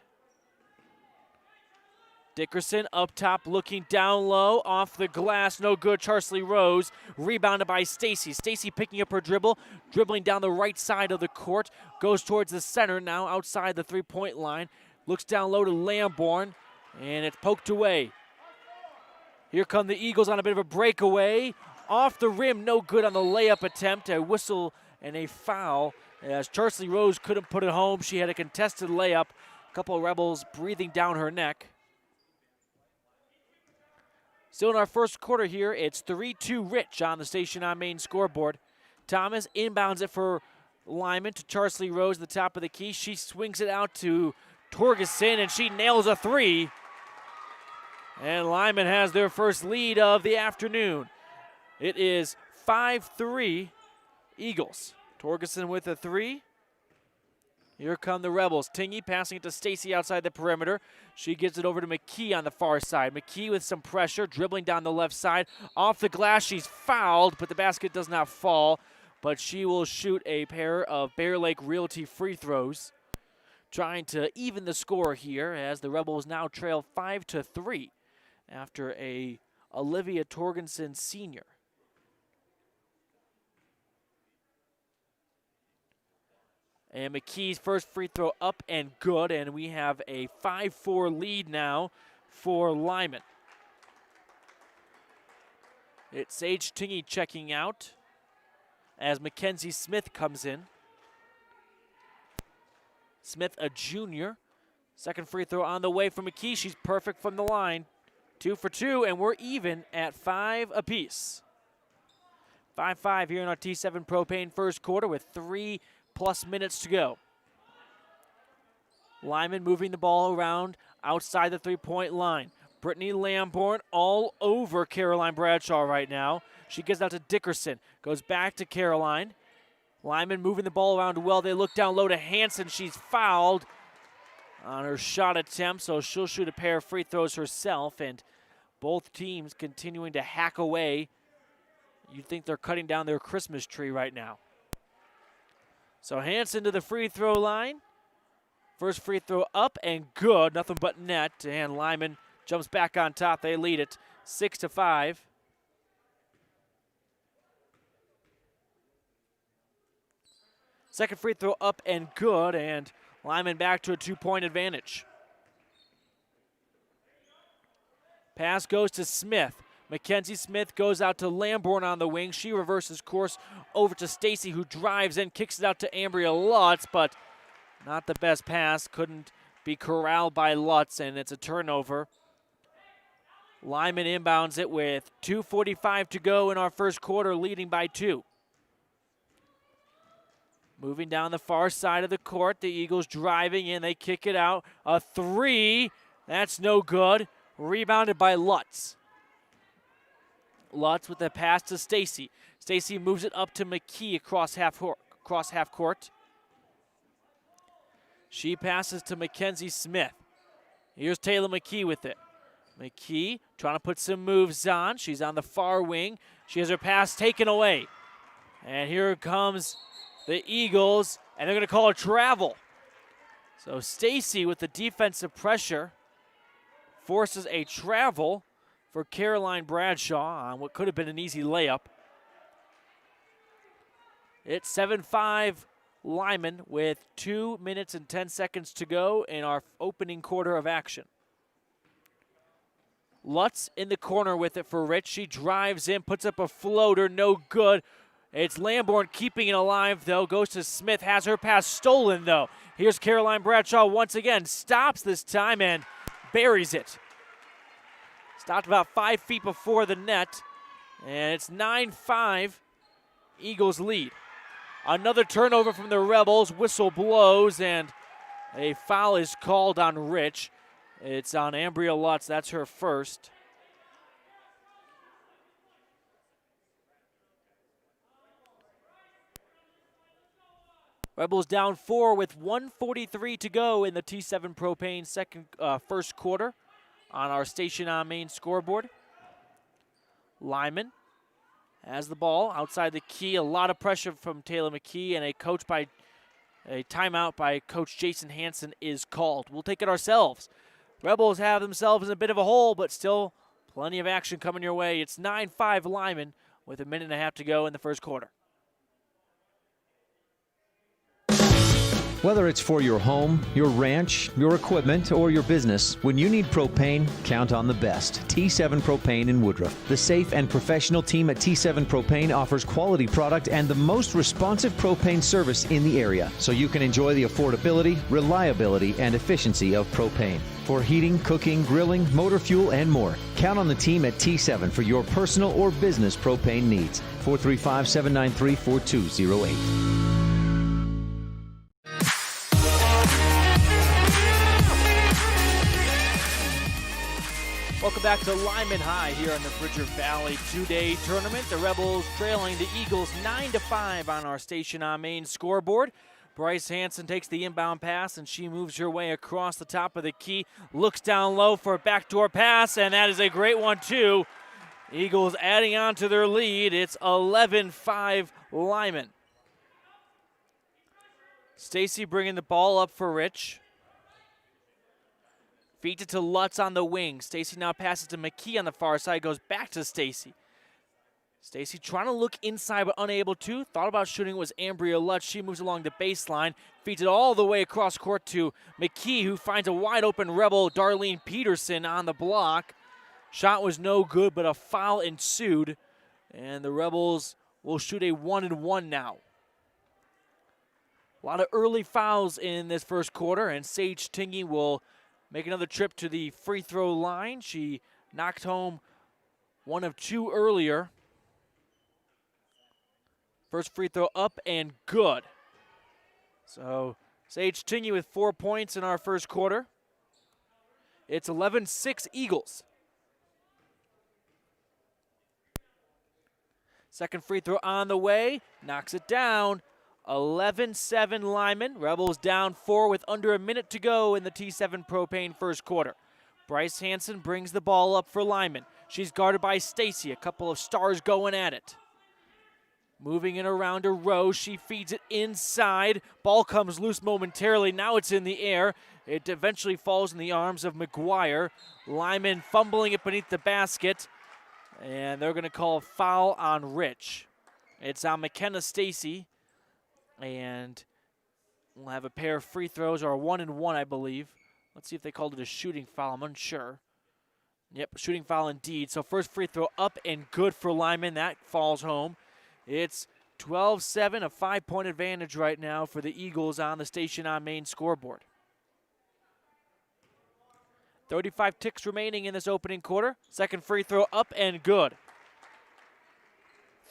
Dickerson up top looking down low, off the glass, no good. Charsley Rose rebounded by Stacy. Stacy picking up her dribble, dribbling down the right side of the court, goes towards the center now outside the three-point line, looks down low to Lamborn, and it's poked away. Here come the Eagles on a bit of a breakaway. Off the rim, no good on the layup attempt. A whistle and a foul as Charsley Rose couldn't put it home. She had a contested layup. A couple of Rebels breathing down her neck. Still in our first quarter here, it's 3-2 Rich on the station on main scoreboard. Thomas inbounds it for Lyman to Charsley Rose at the top of the key. She swings it out to Torgerson, and she nails a three. And Lyman has their first lead of the afternoon. It is 5-3 Eagles. Torgerson with a three. Here come the Rebels. Tingy passing it to Stacy outside the perimeter. She gets it over to Mckee on the far side. Mckee with some pressure, dribbling down the left side. Off the glass, she's fouled, but the basket does not fall. But she will shoot a pair of Bear Lake Realty free throws, trying to even the score here as the Rebels now trail 5-3 after a Olivia Torgensen senior. And McKee's first free throw up and good, and we have a 5-4 lead now for Lyman. It's Sage Tingy checking out as Mackenzie Smith comes in. Smith, a junior. Second free throw on the way for Mckee. She's perfect from the line. 2 for 2, and we're even at 5 apiece. 5-5 here in our T7 Propane first quarter with 3+ minutes to go. Lyman moving the ball around outside the three-point line. Brittany Lamborn all over Caroline Bradshaw right now. She gets out to Dickerson, goes back to Caroline. Lyman moving the ball around well. They look down low to Hanson. She's fouled on her shot attempt, so she'll shoot a pair of free throws herself, and both teams continuing to hack away. You'd think they're cutting down their Christmas tree right now. So Hanson to the free throw line. First free throw up and good, nothing but net, and Lyman jumps back on top. They lead it 6-5. Second free throw up and good, and Lyman back to a 2-point advantage. Pass goes to Smith. Mackenzie Smith goes out to Lamborn on the wing. She reverses course over to Stacy, who drives in, kicks it out to Ambria Lutz, but not the best pass. Couldn't be corralled by Lutz, and it's a turnover. Lyman inbounds it with 2:45 to go in our first quarter, leading by 2. Moving down the far side of the court, the Eagles driving in. They kick it out. A 3. That's no good. Rebounded by Lutz. Lutz with the pass to Stacy. Stacy moves it up to Mckee across half court. She passes to Mackenzie Smith. Here's Taylor Mckee with it. Mckee trying to put some moves on. She's on the far wing. She has her pass taken away. And here comes the Eagles, and they're going to call a travel. So Stacy with the defensive pressure forces a travel for Caroline Bradshaw on what could have been an easy layup. It's 7-5 Lyman with 2 minutes and 10 seconds to go in our opening quarter of action. Lutz in the corner with it for Rich. She drives in, puts up a floater, no good. It's Lamborn keeping it alive, though. Goes to Smith, has her pass stolen, though. Here's Caroline Bradshaw once again. Stops this time and buries it. Stopped about 5 feet before the net. And it's 9-5. Eagles lead. Another turnover from the Rebels. Whistle blows, and a foul is called on Rich. It's on Ambria Lutz. That's her first. Rebels down 4 with 1:43 to go in the T7 Propane first quarter on our Station on Main scoreboard. Lyman has the ball outside the key. A lot of pressure from Taylor Mckee, and a timeout by Coach Jason Hanson is called. We'll take it ourselves. Rebels have themselves in a bit of a hole, but still plenty of action coming your way. It's 9-5 Lyman with a minute and a half to go in the first quarter. Whether it's for your home, your ranch, your equipment, or your business, when you need propane, count on the best. T7 Propane in Woodruff. The safe and professional team at T7 Propane offers quality product and the most responsive propane service in the area, so you can enjoy the affordability, reliability, and efficiency of propane. For heating, cooking, grilling, motor fuel, and more, count on the team at T7 for your personal or business propane needs. 435-793-4208. Welcome back to Lyman High here in the Bridger Valley two-day tournament. The Rebels trailing the Eagles 9-5 on our Station on Main scoreboard. Bryce Hanson takes the inbound pass, and she moves her way across the top of the key, looks down low for a backdoor pass, and that is a great one too. Eagles adding on to their lead. It's 11-5 Lyman. Stacy bringing the ball up for Rich. Feeds it to Lutz on the wing. Stacy now passes to Mckee on the far side. Goes back to Stacy. Stacy trying to look inside but unable to. Thought about shooting. It was Ambria Lutz. She moves along the baseline. Feeds it all the way across court to Mckee, who finds a wide open Rebel, Darlene Peterson, on the block. Shot was no good, but a foul ensued. And the Rebels will shoot a 1-and-1 now. A lot of early fouls in this first quarter, and Sage Tingy will make another trip to the free throw line. She knocked home one of 2 earlier. First free throw up and good. So Sage Tingy with 4 points in our first quarter. It's 11-6 Eagles. Second free throw on the way. Knocks it down. 11-7 Lyman. Rebels down 4 with under a minute to go in the T7 Propane first quarter. Bryce Hanson brings the ball up for Lyman. She's guarded by Stacy. A couple of stars going at it. Moving it around to Rose. She feeds it inside. Ball comes loose momentarily. Now it's in the air. It eventually falls in the arms of McGuire. Lyman fumbling it beneath the basket. And they're going to call a foul on Rich. It's on McKenna Stacy. And we'll have a pair of free throws, or a 1-and-1, I believe. Let's see if they called it a shooting foul. I'm unsure. Yep, shooting foul indeed. So first free throw up and good for Lyman. That falls home. It's 12-7, a 5-point advantage right now for the Eagles on the Station on Main scoreboard. 35 ticks remaining in this opening quarter. Second free throw up and good.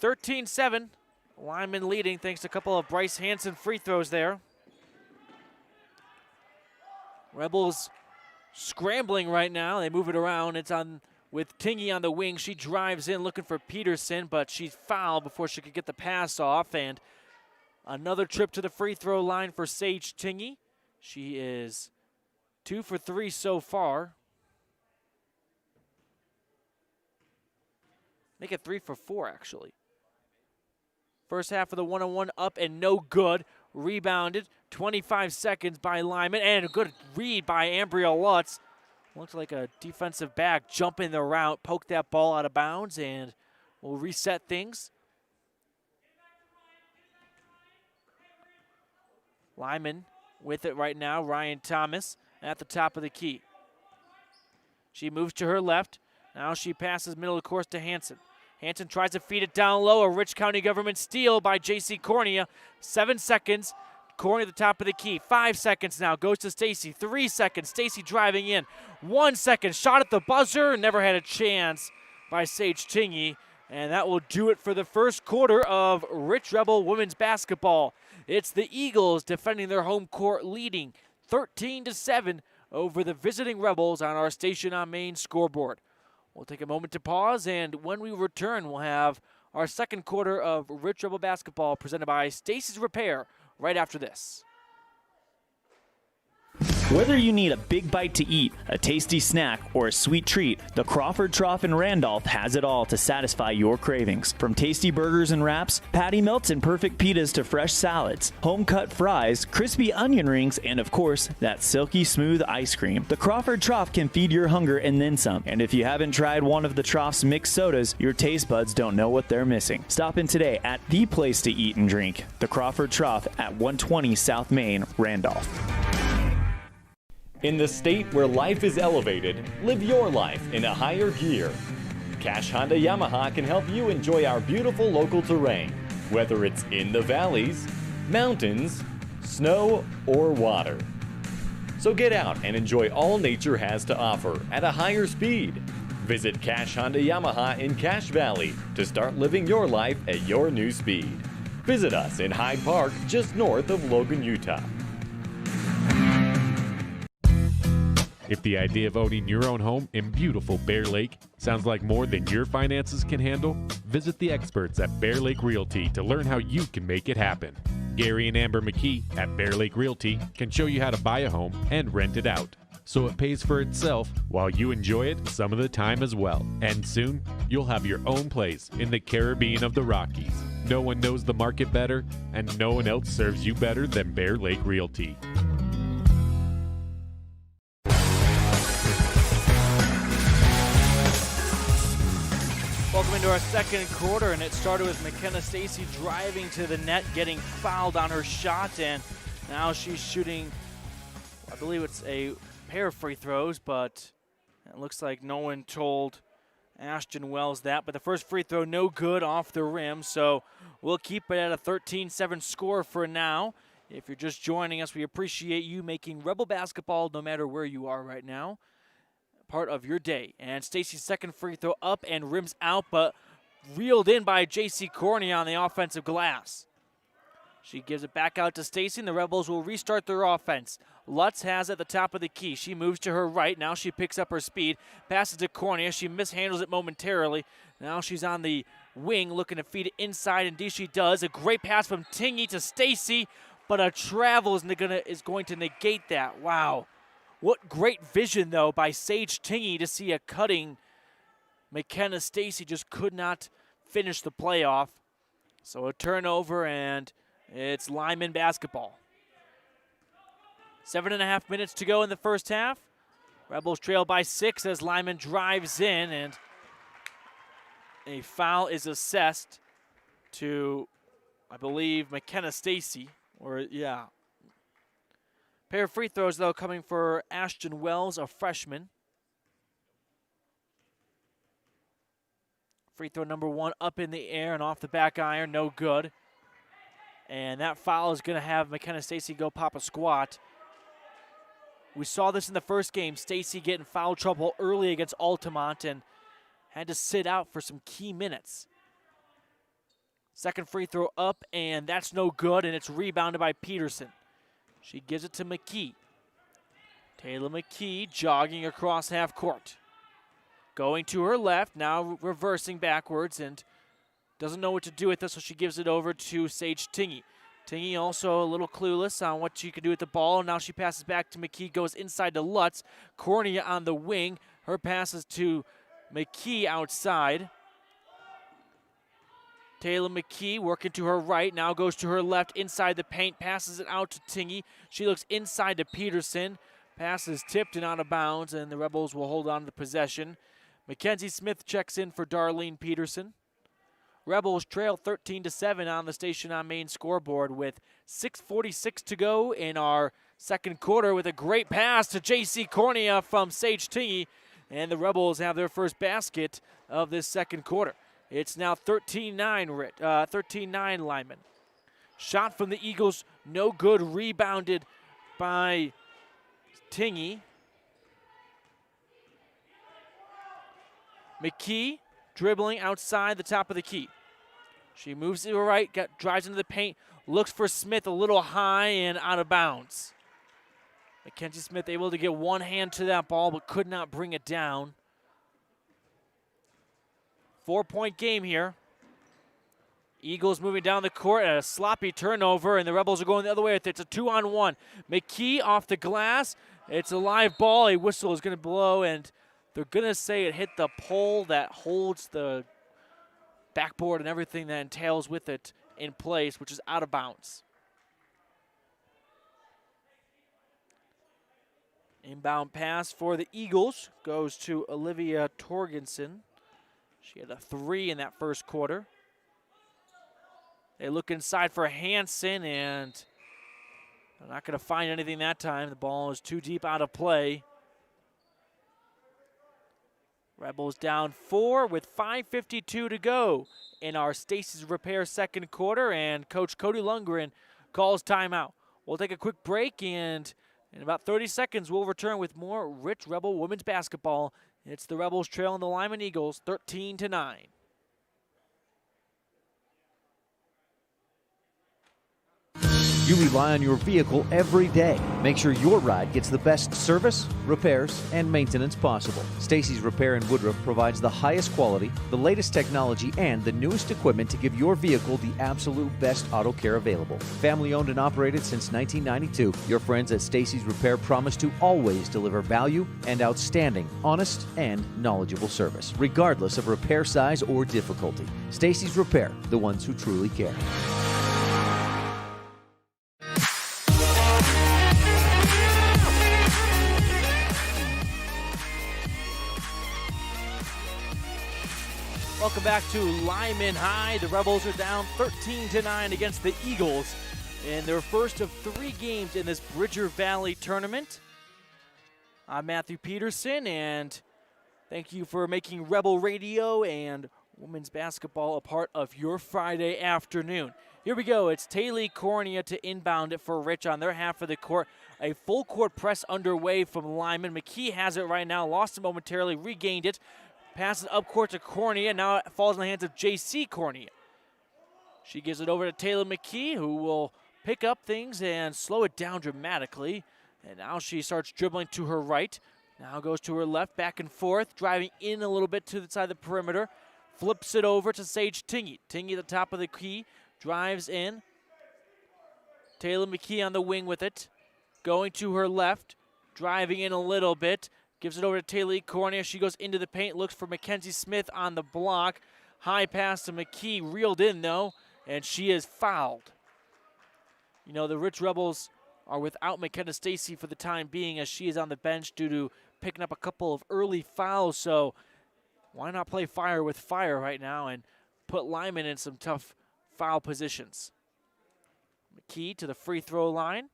13-7. Lyman leading thanks to a couple of Bryce Hanson free throws there. Rebels scrambling right now. They move it around. It's on with Tingy on the wing. She drives in looking for Peterson, but she's fouled before she could get the pass off. And another trip to the free throw line for Sage Tingy. She is 2 for 3 so far. Make it 3 for 4, actually. First half of the 1-on-1 up and no good. Rebounded, 25 seconds by Lyman, and a good read by Ambria Lutz. Looks like a defensive back jumping the route, poked that ball out of bounds, and will reset things. Lyman with it right now. Ryan Thomas at the top of the key. She moves to her left. Now she passes middle of the course to Hanson. Hanson tries to feed it down low. A Rich County government steal by J.C. Cornea. 7 seconds. Cornea at the top of the key. 5 seconds now. Goes to Stacy. 3 seconds. Stacy driving in. 1 second. Shot at the buzzer. Never had a chance by Sage Tingy. And that will do it for the first quarter of Rich Rebel women's basketball. It's the Eagles defending their home court, leading 13-7 over the visiting Rebels on our Station on Main scoreboard. We'll take a moment to pause, and when we return, we'll have our second quarter of Rich Rebel basketball presented by Stacy's Repair right after this. Whether you need a big bite to eat, a tasty snack, or a sweet treat, the Crawford Trough in Randolph has it all to satisfy your cravings. From tasty burgers and wraps, patty melts and perfect pitas to fresh salads, home-cut fries, crispy onion rings, and of course, that silky smooth ice cream. The Crawford Trough can feed your hunger and then some. And if you haven't tried one of the Trough's mixed sodas, your taste buds don't know what they're missing. Stop in today at the place to eat and drink, the Crawford Trough at 120 South Main, Randolph. In the state where life is elevated, live your life in a higher gear. Cash Honda Yamaha can help you enjoy our beautiful local terrain, whether it's in the valleys, mountains, snow, or water. So get out and enjoy all nature has to offer at a higher speed. Visit Cash Honda Yamaha in Cache Valley to start living your life at your new speed. Visit us in Hyde Park, just north of Logan, Utah. If the idea of owning your own home in beautiful Bear Lake sounds like more than your finances can handle, visit the experts at Bear Lake Realty to learn how you can make it happen. Gary and Amber Mckee at Bear Lake Realty can show you how to buy a home and rent it out, so it pays for itself while you enjoy it some of the time as well. And soon, you'll have your own place in the Caribbean of the Rockies. No one knows the market better, and no one else serves you better than Bear Lake Realty. Welcome into our second quarter, and it started with McKenna Stacy driving to the net, getting fouled on her shot, and now she's shooting, I believe it's a pair of free throws, but it looks like no one told Ashton Wells that. But the first free throw, no good off the rim, so we'll keep it at a 13-7 score for now. If you're just joining us, we appreciate you making Rebel basketball, no matter where you are right now, part of your day. And Stacy's second free throw up and rims out, but reeled in by J.C. Cornea on the offensive glass. She gives it back out to Stacy, and the Rebels will restart their offense. Lutz has at the top of the key. She moves to her right. Now she picks up her speed. Passes to Cornea. She mishandles it momentarily. Now she's on the wing looking to feed it inside. Indeed she does. A great pass from Tingy to Stacy, but a travel is going to negate that. Wow. What great vision, though, by Sage Tingy to see a cutting McKenna Stacy just could not finish the playoff. So a turnover, and it's Lyman basketball. 7.5 minutes to go in the first half. Rebels trail by 6 as Lyman drives in, and a foul is assessed to, I believe, McKenna Stacy. Pair of free throws, though, coming for Ashton Wells, a freshman. Free throw number 1 up in the air and off the back iron, no good. And that foul is going to have McKenna Stacy go pop a squat. We saw this in the first game. Stacy getting foul trouble early against Altamont and had to sit out for some key minutes. Second free throw up, and that's no good, and it's rebounded by Peterson. She gives it to Mckee. Taylor Mckee jogging across half court. Going to her left, now reversing backwards, and doesn't know what to do with this, so she gives it over to Sage Tingy. Tingy also a little clueless on what she can do with the ball. Now she passes back to Mckee, goes inside to Lutz. Cornea on the wing. Her passes to Mckee outside. Taylor Mckee working to her right, now goes to her left inside the paint, passes it out to Tingy. She looks inside to Peterson. Pass is tipped and out of bounds, and the Rebels will hold on to the possession. Mackenzie Smith checks in for Darlene Peterson. Rebels trail 13-7 on the Station on Main scoreboard with 6:46 to go in our second quarter with a great pass to J.C. Cornea from Sage Tingy, and the Rebels have their first basket of this second quarter. It's now 13-9 Lyman. Shot from the Eagles, no good, rebounded by Tingy. Mckee dribbling outside the top of the key. She moves to her right, drives into the paint, looks for Smith a little high and out of bounds. Mackenzie Smith able to get one hand to that ball but could not bring it down. 4-point game here. Eagles moving down the court at a sloppy turnover, and the Rebels are going the other way with it. It's a 2-on-1. Mckee off the glass. It's a live ball. A whistle is going to blow, and they're going to say it hit the pole that holds the backboard and everything that entails with it in place, which is out of bounds. Inbound pass for the Eagles goes to Olivia Torgensen. She had a 3 in that first quarter. They look inside for Hanson, and they're not going to find anything that time. The ball is too deep out of play. Rebels down 4 with 5:52 to go in our Stacy's Repair second quarter, and Coach Cody Lundgren calls timeout. We'll take a quick break, and in about 30 seconds, we'll return with more rich Rebel women's basketball. It's the Rebels trailing the Lyman Eagles 13-9. You rely on your vehicle every day. Make sure your ride gets the best service, repairs, and maintenance possible. Stacy's Repair in Woodruff provides the highest quality, the latest technology, and the newest equipment to give your vehicle the absolute best auto care available. Family owned and operated since 1992, your friends at Stacy's Repair promise to always deliver value and outstanding, honest, and knowledgeable service, regardless of repair size or difficulty. Stacy's Repair, the ones who truly care. Welcome back to Lyman High. The Rebels are down 13-9 against the Eagles in their first of 3 games in this Bridger Valley tournament. I'm Matthew Peterson, and thank you for making Rebel Radio and women's basketball a part of your Friday afternoon. Here we go. It's Taylor Cornea to inbound it for Rich on their half of the court. A full court press underway from Lyman. Mckee has it right now, lost it momentarily, regained it. Passes up court to Cornea. Now it falls in the hands of J.C. Cornea. She gives it over to Taylor Mckee, who will pick up things and slow it down dramatically. And now she starts dribbling to her right. Now goes to her left, back and forth, driving in a little bit to the side of the perimeter. Flips it over to Sage Tingey. Tingey at the top of the key, drives in. Taylor Mckee on the wing with it. Going to her left, driving in a little bit. Gives it over to Taylor Cornea. She goes into the paint, looks for Mackenzie Smith on the block. High pass to Mckee, reeled in though, and she is fouled. You know, the Rich Rebels are without McKenna Stacy for the time being, as she is on the bench due to picking up a couple of early fouls. So why not play fire with fire right now and put Lyman in some tough foul positions? Mckee to the free throw line.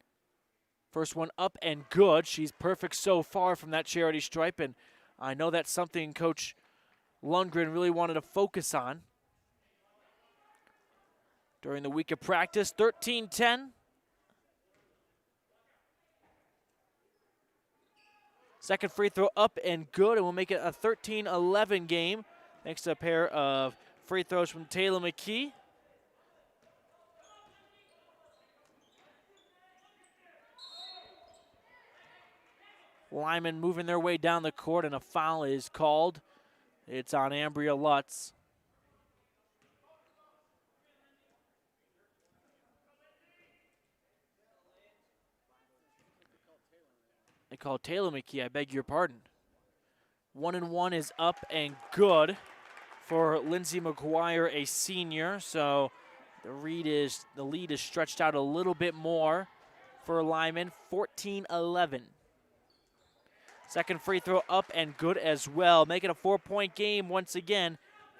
First one up and good. She's perfect so far from that charity stripe, and I know that's something Coach Lundgren really wanted to focus on during the week of practice. 13-10. Second free throw up and good, and we'll make it a 13-11 game thanks to a pair of free throws from Taylor Mckee. Lyman moving their way down the court, and a foul is called. It's on Ambria Lutz. They call Taylor Mckee, I beg your pardon. 1-1 is up and good for Lindsay McGuire, a senior. So the lead is stretched out a little bit more for Lyman, 14-11. Second free throw up and good as well. Make it a 4-point game once again.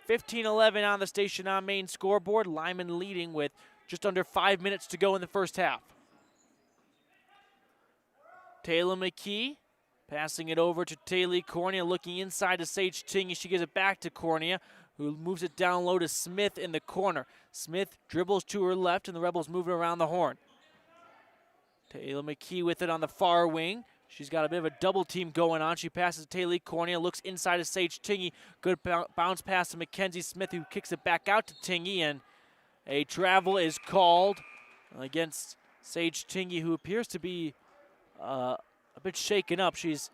15-11 on the Station on Main scoreboard. Lyman leading with just under 5 minutes to go in the first half. Taylor Mckee passing it over to Taylor Cornea, looking inside to Sage Tingey. She gives it back to Cornea, who moves it down low to Smith in the corner. Smith dribbles to her left, and the Rebels moving around the horn. Taylor Mckee with it on the far wing. She's got a bit of a double team going on. She passes to Taylor Cornea, looks inside to Sage Tingey. Good bounce pass to Mackenzie Smith, who kicks it back out to Tingey, and a travel is called against Sage Tingey, who appears to be a bit shaken up. She's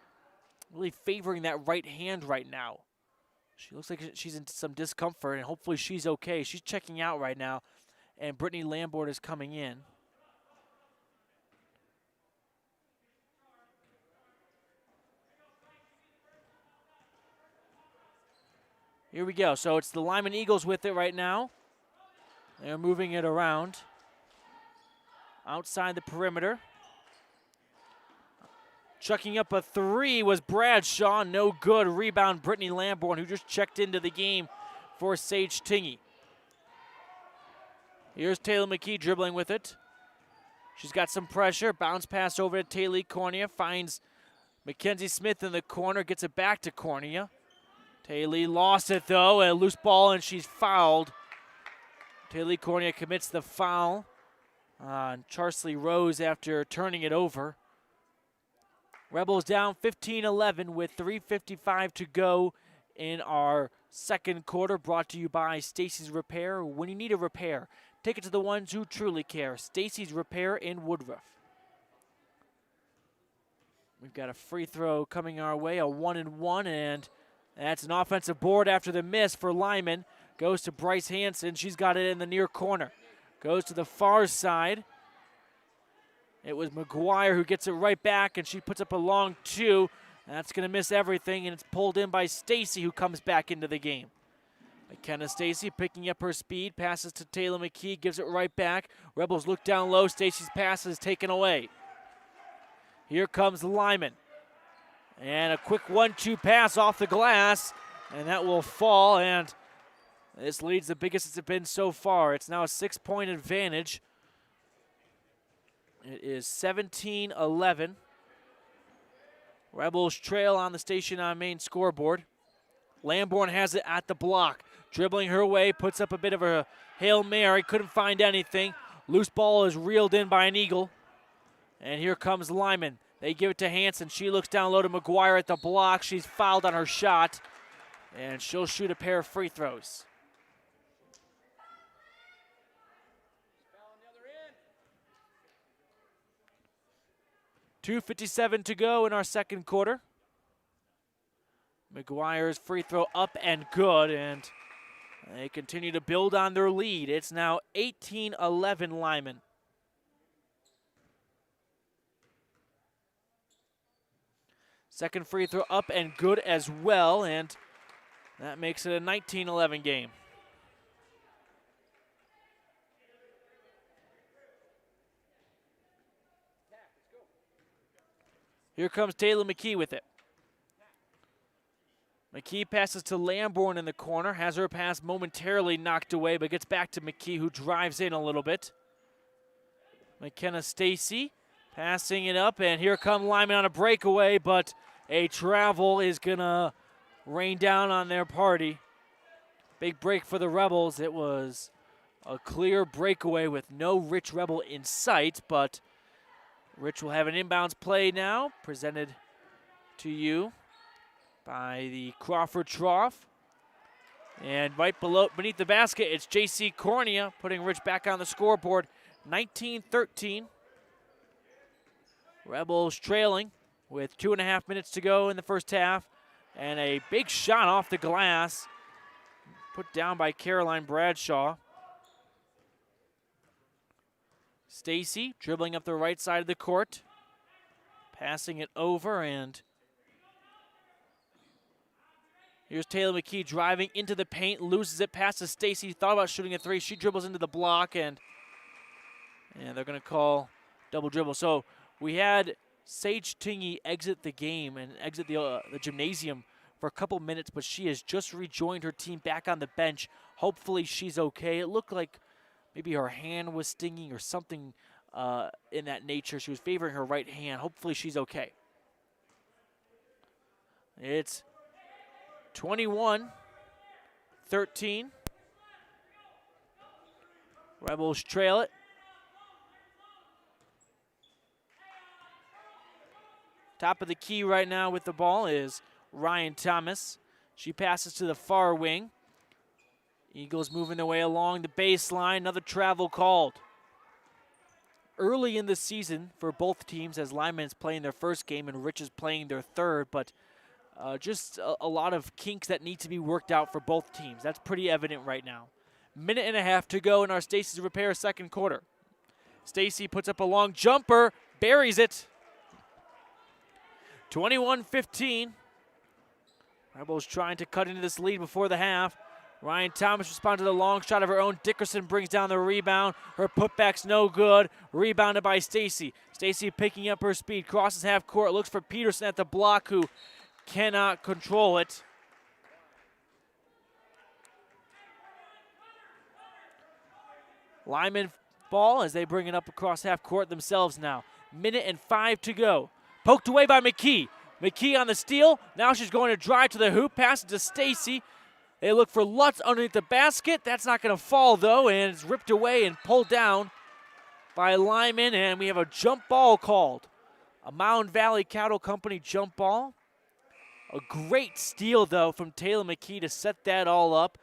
really favoring that right hand right now. She looks like she's in some discomfort, and hopefully she's okay. She's checking out right now, and Brittany Lambert is coming in. Here we go. So it's the Lyman Eagles with it right now. They're moving it around outside the perimeter. Chucking up a three was Bradshaw. No good. Rebound, Brittany Lamborn, who just checked into the game for Sage Tingey. Here's Taylor Mckee dribbling with it. She's got some pressure. Bounce pass over to Taylor Cornea. Finds Mackenzie Smith in the corner. Gets it back to Cornea. Taylor lost it, though. A loose ball, and she's fouled. Taylor Cornea commits the foul on Charsley Rose after turning it over. Rebels down 15-11 with 3:55 to go in our second quarter, brought to you by Stacy's Repair. When you need a repair, take it to the ones who truly care. Stacy's Repair in Woodruff. We've got a free throw coming our way, a 1-and-1, and that's an offensive board after the miss for Lyman. Goes to Bryce Hanson. She's got it in the near corner. Goes to the far side. It was McGuire who gets it right back, and she puts up a long two. That's going to miss everything, and it's pulled in by Stacy, who comes back into the game. McKenna Stacy picking up her speed, passes to Taylor Mckee, gives it right back. Rebels look down low. Stacy's pass is taken away. Here comes Lyman. And a quick 1-2 pass off the glass, and that will fall, and this lead's the biggest it's been so far. It's now a 6-point advantage. It is 17-11. Rebels trail on the Station on Main scoreboard. Lamborn has it at the block. Dribbling her way, puts up a bit of a Hail Mary. Couldn't find anything. Loose ball is reeled in by an Eagle. And here comes Lyman. They give it to Hanson. She looks down low to McGuire at the block. She's fouled on her shot. And she'll shoot a pair of free throws. 2:57 to go in our second quarter. McGuire's free throw up and good, and they continue to build on their lead. It's now 18-11 Lyman. Second free throw up and good as well, and that makes it a 19-11 game. Here comes Taylor Mckee with it. Mckee passes to Lamborn in the corner, has her pass momentarily knocked away, but gets back to Mckee, who drives in a little bit. McKenna Stacy passing it up, and here come Lyman on a breakaway, but a travel is going to rain down on their party. Big break for the Rebels. It was a clear breakaway with no Rich Rebel in sight, but Rich will have an inbounds play now, presented to you by the Crawford Trough. And right beneath the basket, it's J.C. Cornea putting Rich back on the scoreboard, 19-13. Rebels trailing with 2.5 minutes to go in the first half. And a big shot off the glass, put down by Caroline Bradshaw. Stacy dribbling up the right side of the court, passing it over, and here's Taylor Mckee driving into the paint, loses it, passes Stacy, thought about shooting a three. She dribbles into the block, and they're going to call double dribble. So we had Sage Tingy exit the game and exit the gymnasium for a couple minutes, but she has just rejoined her team back on the bench. Hopefully she's okay. It looked like maybe her hand was stinging or something in that nature. She was favoring her right hand. Hopefully she's okay. It's 21-13. Rebels trail it. Top of the key right now with the ball is Ryan Thomas. She passes to the far wing. Eagles moving their way along the baseline. Another travel called. Early in the season for both teams, as Lyman is playing their first game and Rich is playing their third, but just a lot of kinks that need to be worked out for both teams. That's pretty evident right now. Minute and a half to go in our Stacy's Repair second quarter. Stacy puts up a long jumper, buries it. 21-15. Rebels trying to cut into this lead before the half. Ryan Thomas responds to the long shot of her own. Dickerson brings down the rebound. Her putback's no good. Rebounded by Stacy. Stacy picking up her speed. Crosses half court. Looks for Peterson at the block, who cannot control it. Lyman ball as they bring it up across half court themselves now. Minute and 5 to go. Poked away by Mckee. Mckee on the steal. Now she's going to drive to the hoop. Pass it to Stacy. They look for Lutz underneath the basket. That's not going to fall, though, and it's ripped away and pulled down by Lyman, and we have a jump ball called. A Mound Valley Cattle Company jump ball. A great steal, though, from Taylor Mckee to set that all up.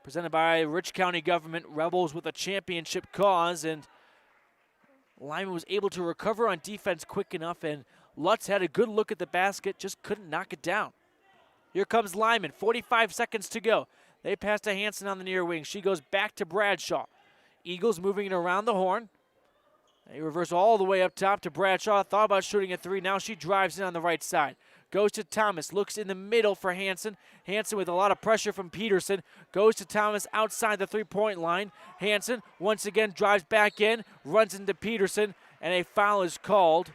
Presented by Rich County Government. Rebels with a championship cause, and Lyman was able to recover on defense quick enough, and Lutz had a good look at the basket, just couldn't knock it down. Here comes Lyman, 45 seconds to go. They pass to Hanson on the near wing. She goes back to Bradshaw. Eagles moving it around the horn. They reverse all the way up top to Bradshaw. Thought about shooting a three. Now she drives in on the right side. Goes to Thomas. Looks in the middle for Hanson. Hanson with a lot of pressure from Peterson. Goes to Thomas outside the three-point line. Hanson once again drives back in. Runs into Peterson. And a foul is called.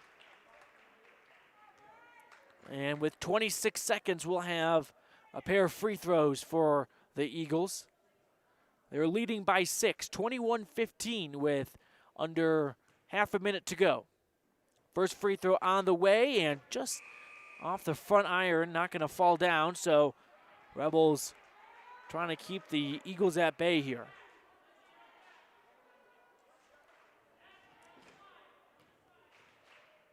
And with 26 seconds, we'll have a pair of free throws for the Eagles. They're leading by 6, 21-15 with under half a minute to go. First free throw on the way and just off the front iron, not going to fall down. So Rebels trying to keep the Eagles at bay here.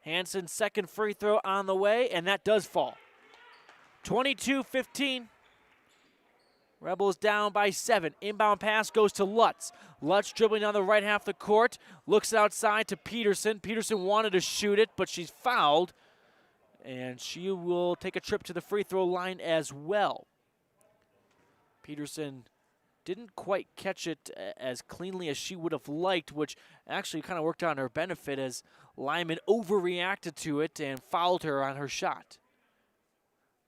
Hanson's second free throw on the way, and that does fall. 22-15. Rebels down by 7. Inbound pass goes to Lutz. Lutz dribbling down the right half of the court. Looks outside to Peterson. Peterson wanted to shoot it, but she's fouled. And she will take a trip to the free throw line as well. Peterson didn't quite catch it as cleanly as she would have liked, which actually kind of worked out in her benefit as Lyman overreacted to it and fouled her on her shot.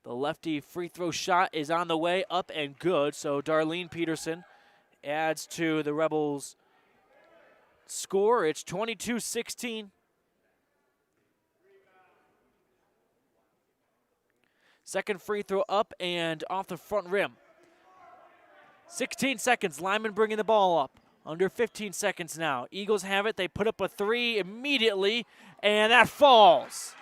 The lefty free throw shot is on the way, up and good. So Darlene Peterson adds to the Rebels' score. It's 22-16. Second free throw up and off the front rim. 16 seconds, Lyman bringing the ball up. Under 15 seconds now. Eagles have it. They put up a 3 immediately, and that falls.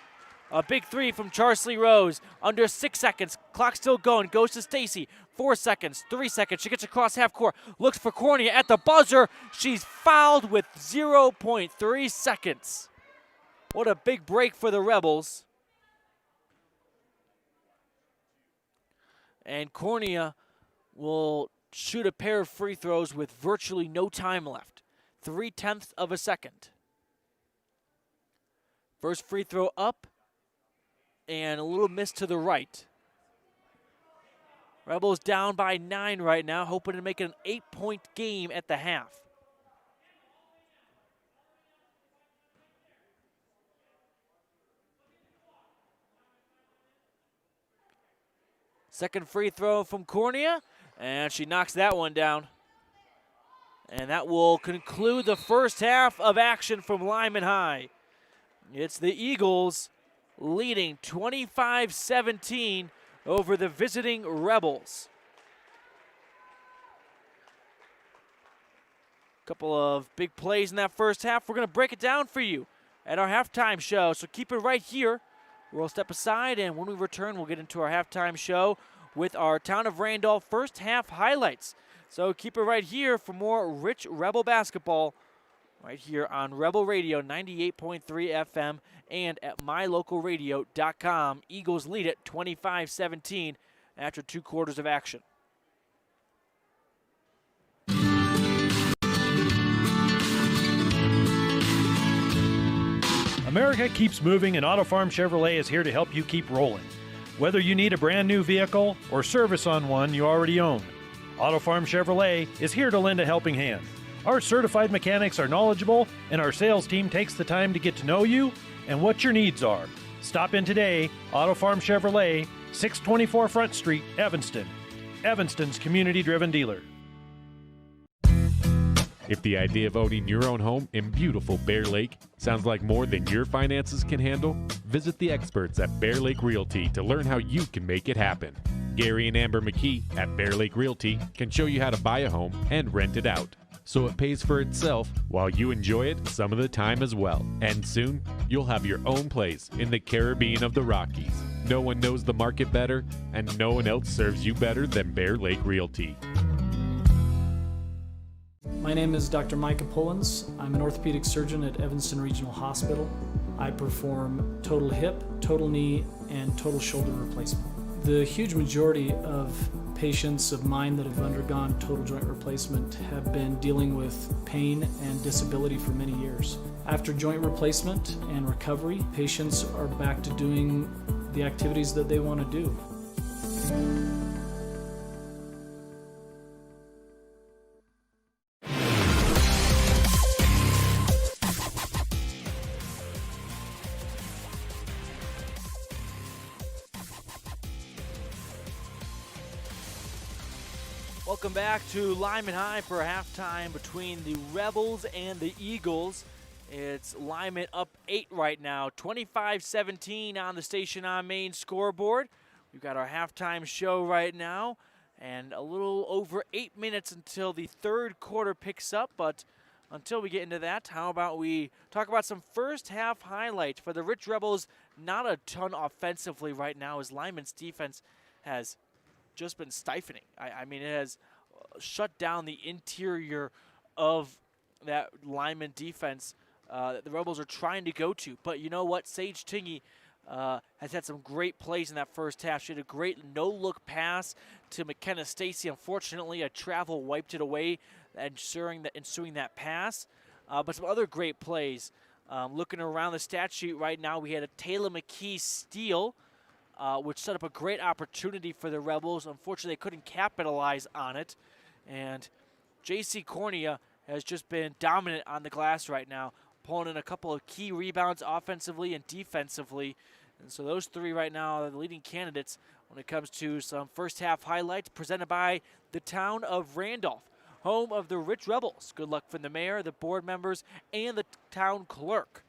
A big 3 from Charsley Rose. Under 6 seconds. Clock still going. Goes to Stacy. 4 seconds. 3 seconds. She gets across half court. Looks for Cornea at the buzzer. She's fouled with 0.3 seconds. What a big break for the Rebels. And Cornea will shoot a pair of free throws with virtually no time left. 0.3 of a second. First free throw up. And a little miss to the right. Rebels down by 9 right now, hoping to make it an 8-point game at the half. Second free throw from Cornea, and she knocks that one down. And that will conclude the first half of action from Lyman High. It's the Eagles leading 25-17 over the visiting Rebels. Couple of big plays in that first half. We're going to break it down for you at our halftime show, so keep it right here. We'll step aside, and when we return, we'll get into our halftime show with our Town of Randolph first half highlights. So keep it right here for more rich Rebel basketball right here on Rebel Radio 98.3 FM and at mylocalradio.com. Eagles lead it 25-17 after 2 quarters of action. America keeps moving, and Auto Farm Chevrolet is here to help you keep rolling. Whether you need a brand new vehicle or service on one you already own, Auto Farm Chevrolet is here to lend a helping hand. Our certified mechanics are knowledgeable, and our sales team takes the time to get to know you and what your needs are. Stop in today, Auto Farm Chevrolet, 624 Front Street, Evanston. Evanston's community-driven dealer. If the idea of owning your own home in beautiful Bear Lake sounds like more than your finances can handle, visit the experts at Bear Lake Realty to learn how you can make it happen. Gary and Amber Mckee at Bear Lake Realty can show you how to buy a home and rent it out, so it pays for itself while you enjoy it some of the time as well. And soon, you'll have your own place in the Caribbean of the Rockies. No one knows the market better, and no one else serves you better than Bear Lake Realty. My name is Dr. Micah Pullins. I'm an orthopedic surgeon at Evanston Regional Hospital. I perform total hip, total knee, and total shoulder replacement. The huge majority of patients of mine that have undergone total joint replacement have been dealing with pain and disability for many years. After joint replacement and recovery, patients are back to doing the activities that they want to do. Welcome back to Lyman High for halftime between the Rebels and the Eagles. It's Lyman up 8 right now, 25-17 on the Station on Main scoreboard. We've got our halftime show right now, and a little over 8 minutes until the third quarter picks up. But until we get into that, how about we talk about some first half highlights for the Rich Rebels? Not a ton offensively right now, as Lyman's defense has just been stifling. I mean, it has shut down the interior of that Lyman defense that the Rebels are trying to go to. But you know what? Sage Tingey has had some great plays in that first half. She had a great no-look pass to McKenna Stacy. Unfortunately, a travel wiped it away ensuing that pass. But some other great plays. Looking around the stat sheet right now, we had a Taylor Mckee steal, which set up a great opportunity for the Rebels. Unfortunately, they couldn't capitalize on it. And J.C. Cornea has just been dominant on the glass right now, pulling in a couple of key rebounds offensively and defensively. And so those three right now are the leading candidates when it comes to some first half highlights presented by the town of Randolph, home of the Rich Rebels. Good luck from the mayor, the board members, and the town clerk.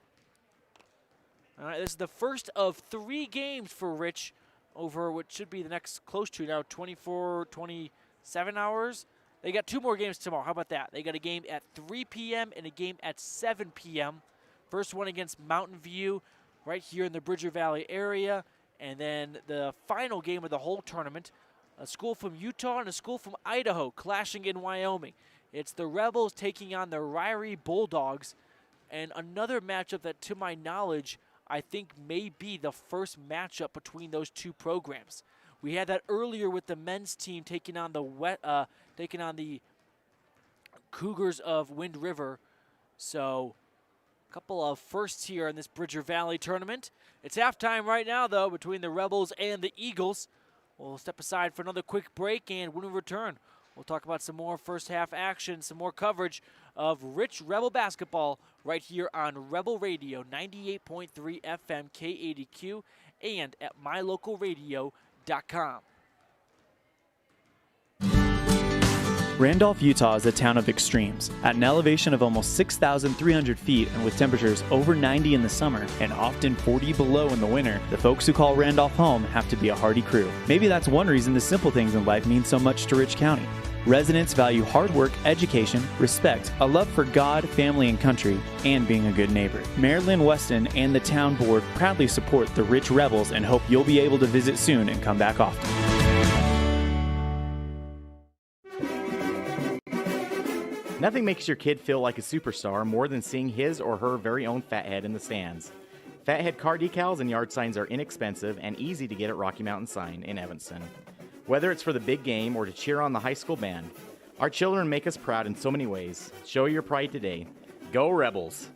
All right, this is the first of 3 games for Rich over what should be the next close to now 24, 27 hours. They got 2 more games tomorrow. How about that? They got a game at 3 p.m. and a game at 7 p.m. First one against Mountain View right here in the Bridger Valley area. And then the final game of the whole tournament, a school from Utah and a school from Idaho clashing in Wyoming. It's the Rebels taking on the Ryrie Bulldogs. And another matchup that, to my knowledge, I think may be the first matchup between those 2 programs. We had that earlier with the men's team taking on the Cougars of Wind River. So a couple of firsts here in this Bridger Valley tournament. It's halftime right now, though, between the Rebels and the Eagles. We'll step aside for another quick break, and when we return, we'll talk about some more first half action, some more coverage of Rich Rebel basketball right here on Rebel Radio 98.3 FM K80Q and at mylocalradio.com. Randolph, Utah is a town of extremes. At an elevation of almost 6,300 feet and with temperatures over 90 in the summer and often 40 below in the winter, the folks who call Randolph home have to be a hardy crew. Maybe that's one reason the simple things in life mean so much to Rich County. Residents value hard work, education, respect, a love for God, family, and country, and being a good neighbor. Mayor Lynn Weston and the town board proudly support the Rich Rebels and hope you'll be able to visit soon and come back often. Nothing makes your kid feel like a superstar more than seeing his or her very own Fathead in the stands. Fathead car decals and yard signs are inexpensive and easy to get at Rocky Mountain Sign in Evanston. Whether it's for the big game or to cheer on the high school band, our children make us proud in so many ways. Show your pride today. Go Rebels!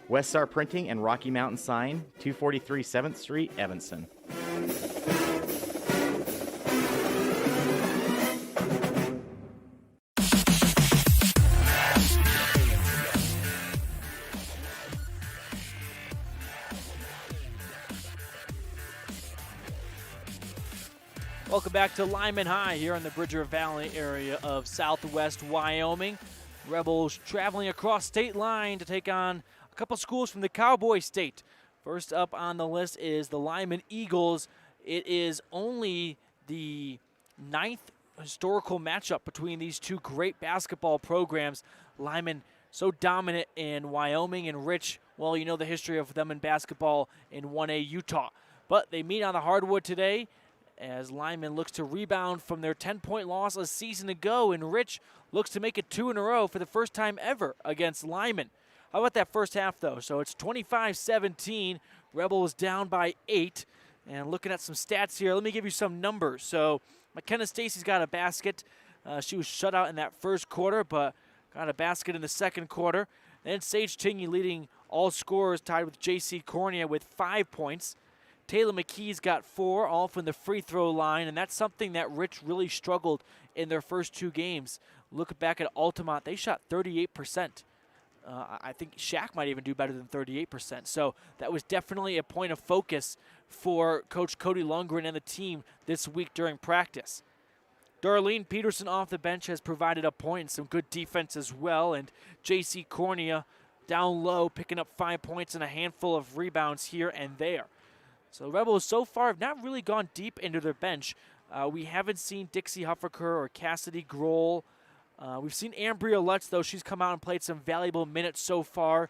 West Star Printing and Rocky Mountain Sign, 243 7th Street, Evanston. Welcome back to Lyman High here in the Bridger Valley area of southwest Wyoming. Rebels traveling across state line to take on a couple schools from the Cowboy State. First up on the list is the Lyman Eagles. It is only the 9th historical matchup between these 2 great basketball programs. Lyman so dominant in Wyoming, and Rich, well, you know the history of them in basketball in 1A Utah. But they meet on the hardwood today as Lyman looks to rebound from their 10-point loss a season ago, and Rich looks to make it 2 in a row for the first time ever against Lyman. How about that first half, though? So it's 25-17. Rebels down by 8. And looking at some stats here, let me give you some numbers. So McKenna Stacy's got a basket. She was shut out in that first quarter, but got a basket in the second quarter. Then Sage Tingy leading all scorers, tied with J.C. Cornea with 5 points. Taylor McKee's got 4, all from the free throw line, and that's something that Rich really struggled in their first 2 games. Look back at Altamont, they shot 38%. I think Shaq might even do better than 38%. So that was definitely a point of focus for Coach Cody Lundgren and the team this week during practice. Darlene Peterson off the bench has provided a point and some good defense as well, and J.C. Cornea down low, picking up 5 points and a handful of rebounds here and there. So the Rebels so far have not really gone deep into their bench. We haven't seen Dixie Huffaker or Cassidy Grohl. We've seen Ambria Lutz, though. She's come out and played some valuable minutes so far.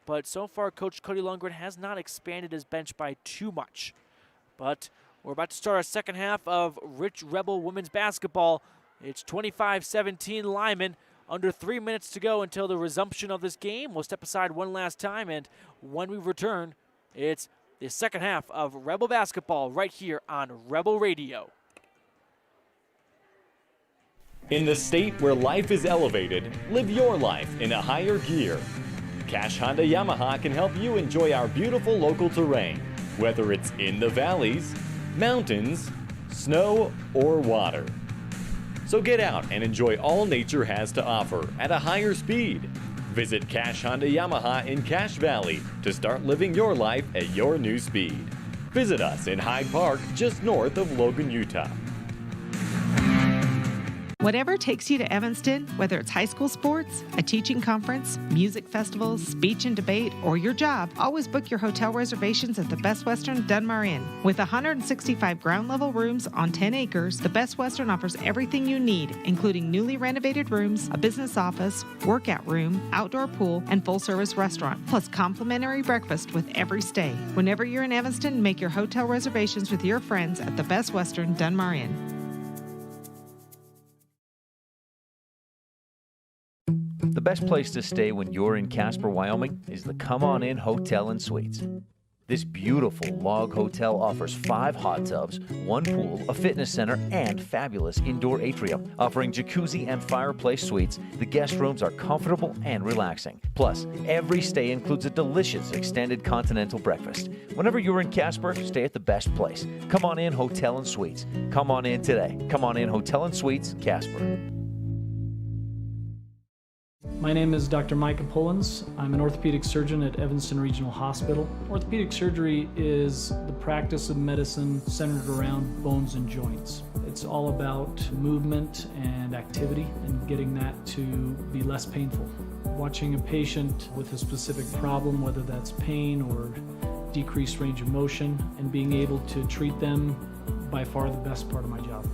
But so far, Coach Cody Lundgren has not expanded his bench by too much. But we're about to start our second half of Rich Rebel women's basketball. It's 25-17 Lyman. Under 3 minutes to go until the resumption of this game. We'll step aside one last time, and when we return, it's the second half of Rebel basketball right here on Rebel Radio. In the state where life is elevated, live your life in a higher gear. Cash Honda Yamaha can help you enjoy our beautiful local terrain, whether it's in the valleys, mountains, snow, or water. So get out and enjoy all nature has to offer at a higher speed. Visit Cash Honda Yamaha in Cache Valley to start living your life at your new speed. Visit us in Hyde Park, just north of Logan, Utah. Whatever takes you to Evanston, whether it's high school sports, a teaching conference, music festivals, speech and debate, or your job, always book your hotel reservations at the Best Western Dunmar Inn. With 165 ground-level rooms on 10 acres, the Best Western offers everything you need, including newly renovated rooms, a business office, workout room, outdoor pool, and full-service restaurant, plus complimentary breakfast with every stay. Whenever you're in Evanston, make your hotel reservations with your friends at the Best Western Dunmar Inn. The best place to stay when you're in Casper, Wyoming is the Come On In Hotel and Suites. This beautiful log hotel offers 5 hot tubs, 1 pool, a fitness center, and fabulous indoor atrium. Offering jacuzzi and fireplace suites, the guest rooms are comfortable and relaxing. Plus, every stay includes a delicious extended continental breakfast. Whenever you're in Casper, stay at the best place. Come On In Hotel and Suites. Come on in today. Come On In Hotel and Suites, Casper. My name is Dr. Micah Pullins. I'm an orthopedic surgeon at Evanston Regional Hospital. Orthopedic surgery is the practice of medicine centered around bones and joints. It's all about movement and activity and getting that to be less painful. Watching a patient with a specific problem, whether that's pain or decreased range of motion, and being able to treat them, by far the best part of my job.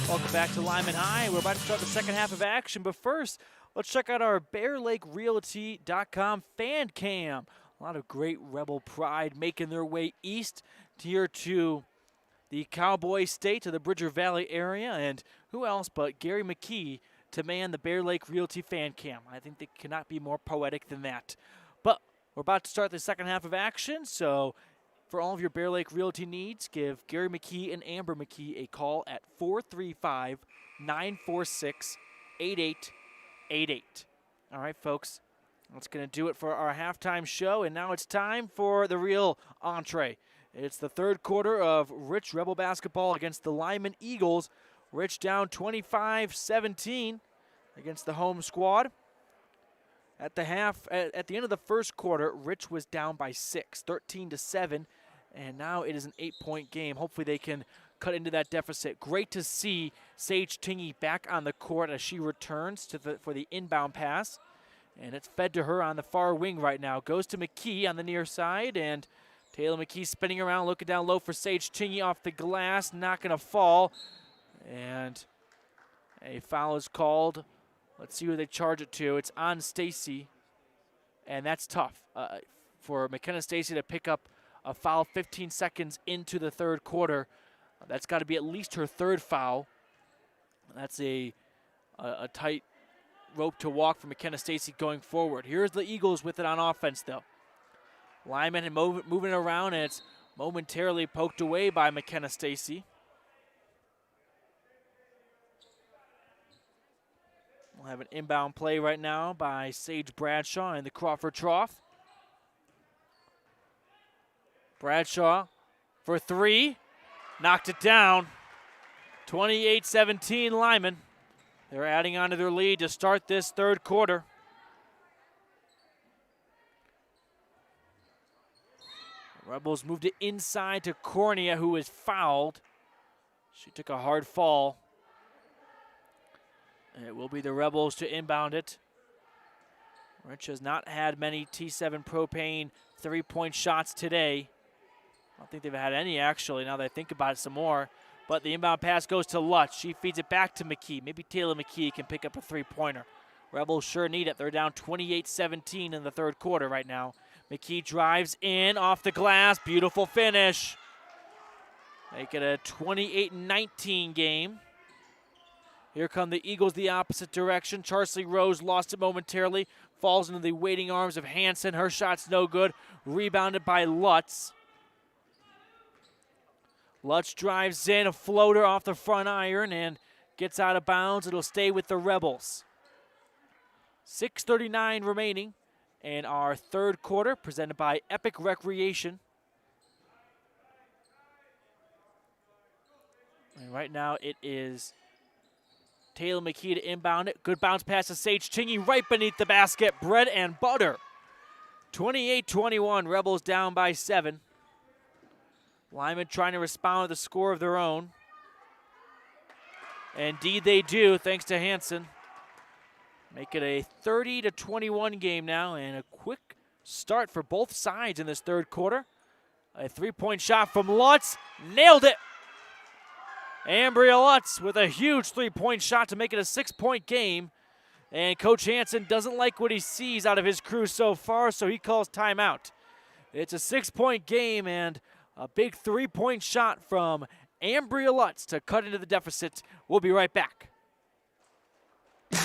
Welcome back to Lyman High. We're about to start the second half of action, but first, let's check out our BearLakeRealty.com fan cam. A lot of great Rebel pride making their way east here to the Cowboy State, to the Bridger Valley area, and who else but Gary Mckee to man the Bear Lake Realty fan cam. I think they cannot be more poetic than that. But we're about to start the second half of action, so for all of your Bear Lake Realty needs, give Gary Mckee and Amber Mckee a call at 435-946-8888. All right, folks, that's going to do it for our halftime show, and now it's time for the real entree. It's the third quarter of Rich Rebel basketball against the Lyman Eagles. Rich down 25-17 against the home squad. At the end of the first quarter, Rich was down by 6, 13-7. And now it is an 8-point game. Hopefully they can cut into that deficit. Great to see Sage Tingey back on the court as she returns for the inbound pass. And it's fed to her on the far wing right now. Goes to Mckee on the near side. And Taylor Mckee spinning around, looking down low for Sage Tingey off the glass. Not going to fall. And a foul is called. Let's see who they charge it to. It's on Stacy. And that's tough for McKenna Stacy to pick up a foul 15 seconds into the third quarter. That's got to be at least her third foul. That's a tight rope to walk for McKenna Stacy going forward. Here's the Eagles with it on offense, though. Lyman and moving around, and it's momentarily poked away by McKenna Stacy. We'll have an inbound play right now by Sage Bradshaw in the Crawford Trough. Bradshaw for 3, knocked it down. 28-17 Lyman. They're adding on to their lead to start this third quarter. Rebels moved it inside to Cornea, who was fouled. She took a hard fall. And it will be the Rebels to inbound it. Rich has not had many T7 propane three-point shots today. I don't think they've had any, actually, now that I think about it some more. But the inbound pass goes to Lutz. She feeds it back to Mckee. Maybe Taylor Mckee can pick up a three-pointer. Rebels sure need it. They're down 28-17 in the third quarter right now. Mckee drives in off the glass. Beautiful finish. Make it a 28-19 game. Here come the Eagles the opposite direction. Charsley Rose lost it momentarily. Falls into the waiting arms of Hanson. Her shot's no good. Rebounded by Lutz. Lutz drives in, a floater off the front iron and gets out of bounds. It'll stay with the Rebels. 6:39 remaining in our third quarter, presented by Epic Recreation. And right now it is Taylor Mckee to inbound it. Good bounce pass to Sage Chingy right beneath the basket. Bread and butter. 28-21, Rebels down by 7. Lyman trying to respond with a score of their own. Indeed they do, thanks to Hanson. Make it a 30-21 game now, and a quick start for both sides in this third quarter. A three-point shot from Lutz, nailed it. Ambria Lutz with a huge three-point shot to make it a 6-point game. And Coach Hanson doesn't like what he sees out of his crew so far, so he calls timeout. It's a 6-point game and a big three-point shot from Ambria Lutz to cut into the deficit. We'll be right back.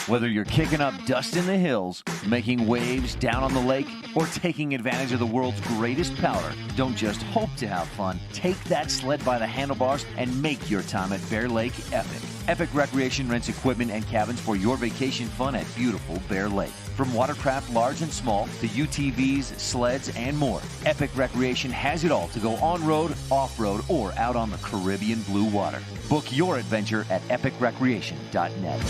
Whether you're kicking up dust in the hills, making waves down on the lake, or taking advantage of the world's greatest powder, don't just hope to have fun. Take that sled by the handlebars and make your time at Bear Lake epic. Epic Recreation rents equipment and cabins for your vacation fun at beautiful Bear Lake. From watercraft large and small to UTVs, sleds, and more, Epic Recreation has it all to go on-road, off-road, or out on the Caribbean blue water. Book your adventure at epicrecreation.net.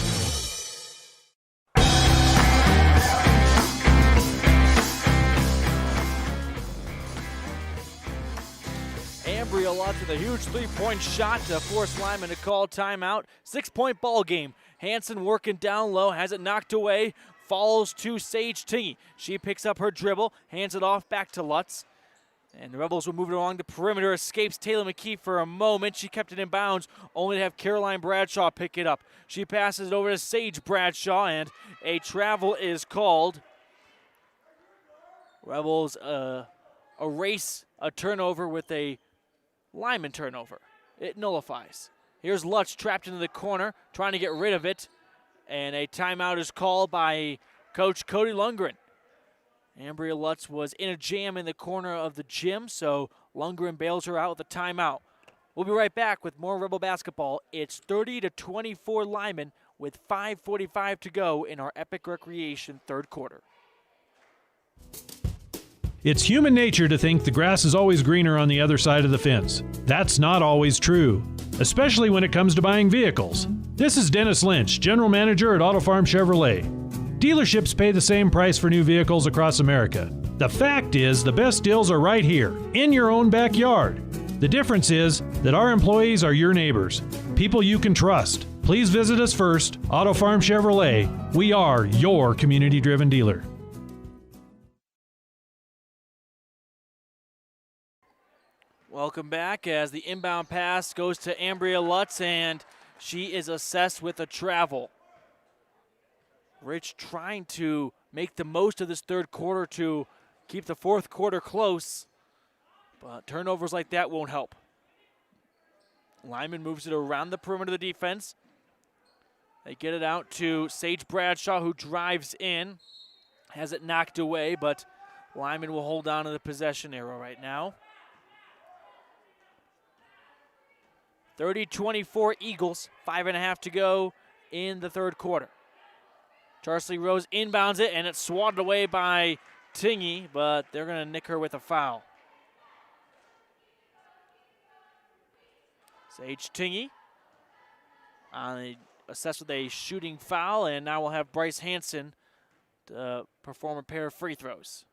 Ambria Lutz with a huge three-point shot to force Lyman to call timeout. 6-point ball game. Hanson working down low, has it knocked away, falls to Sage Tingy. She picks up her dribble, hands it off back to Lutz. And the Rebels will move it along the perimeter, escapes Taylor Mckee for a moment. She kept it in bounds, only to have Caroline Bradshaw pick it up. She passes it over to Sage Bradshaw, and a travel is called. Rebels erase a turnover with a Lyman turnover. It nullifies. Here's Lutz trapped into the corner, trying to get rid of it. And a timeout is called by Coach Cody Lundgren. Ambria Lutz was in a jam in the corner of the gym, so Lundgren bails her out with a timeout. We'll be right back with more Rebel basketball. It's 30-24 Lyman with 5:45 to go in our Epic Recreation third quarter. It's human nature to think the grass is always greener on the other side of the fence. That's not always true, especially when it comes to buying vehicles. This is Dennis Lynch, General Manager at Auto Farm Chevrolet. Dealerships pay the same price for new vehicles across America. The fact is, the best deals are right here, in your own backyard. The difference is that our employees are your neighbors, people you can trust. Please visit us first, Auto Farm Chevrolet. We are your community-driven dealer. Welcome back as the inbound pass goes to Ambria Lutz, and she is assessed with a travel. Rich trying to make the most of this third quarter to keep the fourth quarter close, but turnovers like that won't help. Lyman moves it around the perimeter of the defense. They get it out to Sage Bradshaw, who drives in, has it knocked away, but Lyman will hold on to the possession arrow right now. 30-24 Eagles, 5.5 to go in the third quarter. Charsley Rose inbounds it, and it's swatted away by Tingy, but they're going to nick her with a foul. Sage Tingy assessed with a shooting foul, and now we'll have Bryce Hanson to perform a pair of free throws.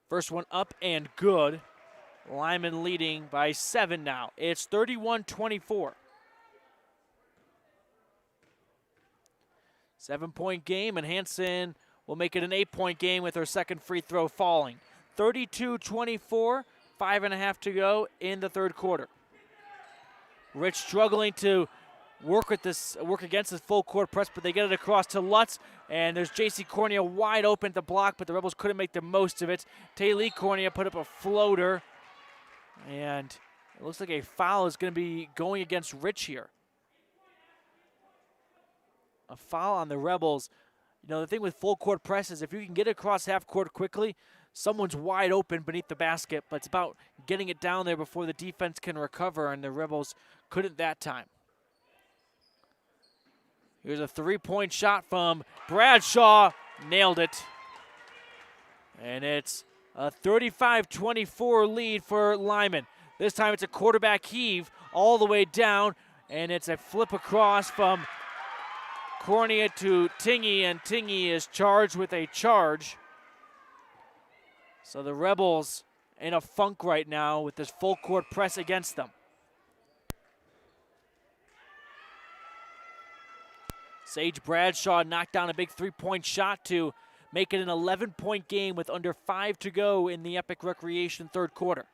First one up and good. Lyman leading by 7 now. It's 31-24. 7-point game, and Hanson will make it an 8-point game with her second free throw falling. 32-24, 5.5 to go in the third quarter. Rich struggling to work against this full court press, but they get it across to Lutz, and there's J.C. Cornea wide open at the block, but the Rebels couldn't make the most of it. Taylor Cornea put up a floater, and it looks like a foul is going to be going against Rich here. a foul on the Rebels. You know, the thing with full court press is if you can get it across half court quickly, someone's wide open beneath the basket, but it's about getting it down there before the defense can recover, and the Rebels couldn't that time. Here's a three-point shot from Bradshaw. Nailed it. And it's a 35-24 lead for Lyman. This time it's a quarterback heave all the way down, and it's a flip across from Cornea to Tingey, and Tingey is charged with a charge. So the Rebels in a funk right now with this full court press against them. Sage Bradshaw knocked down a big three-point shot to make it an 11-point game with under 5 to go in the Epic Recreation third quarter.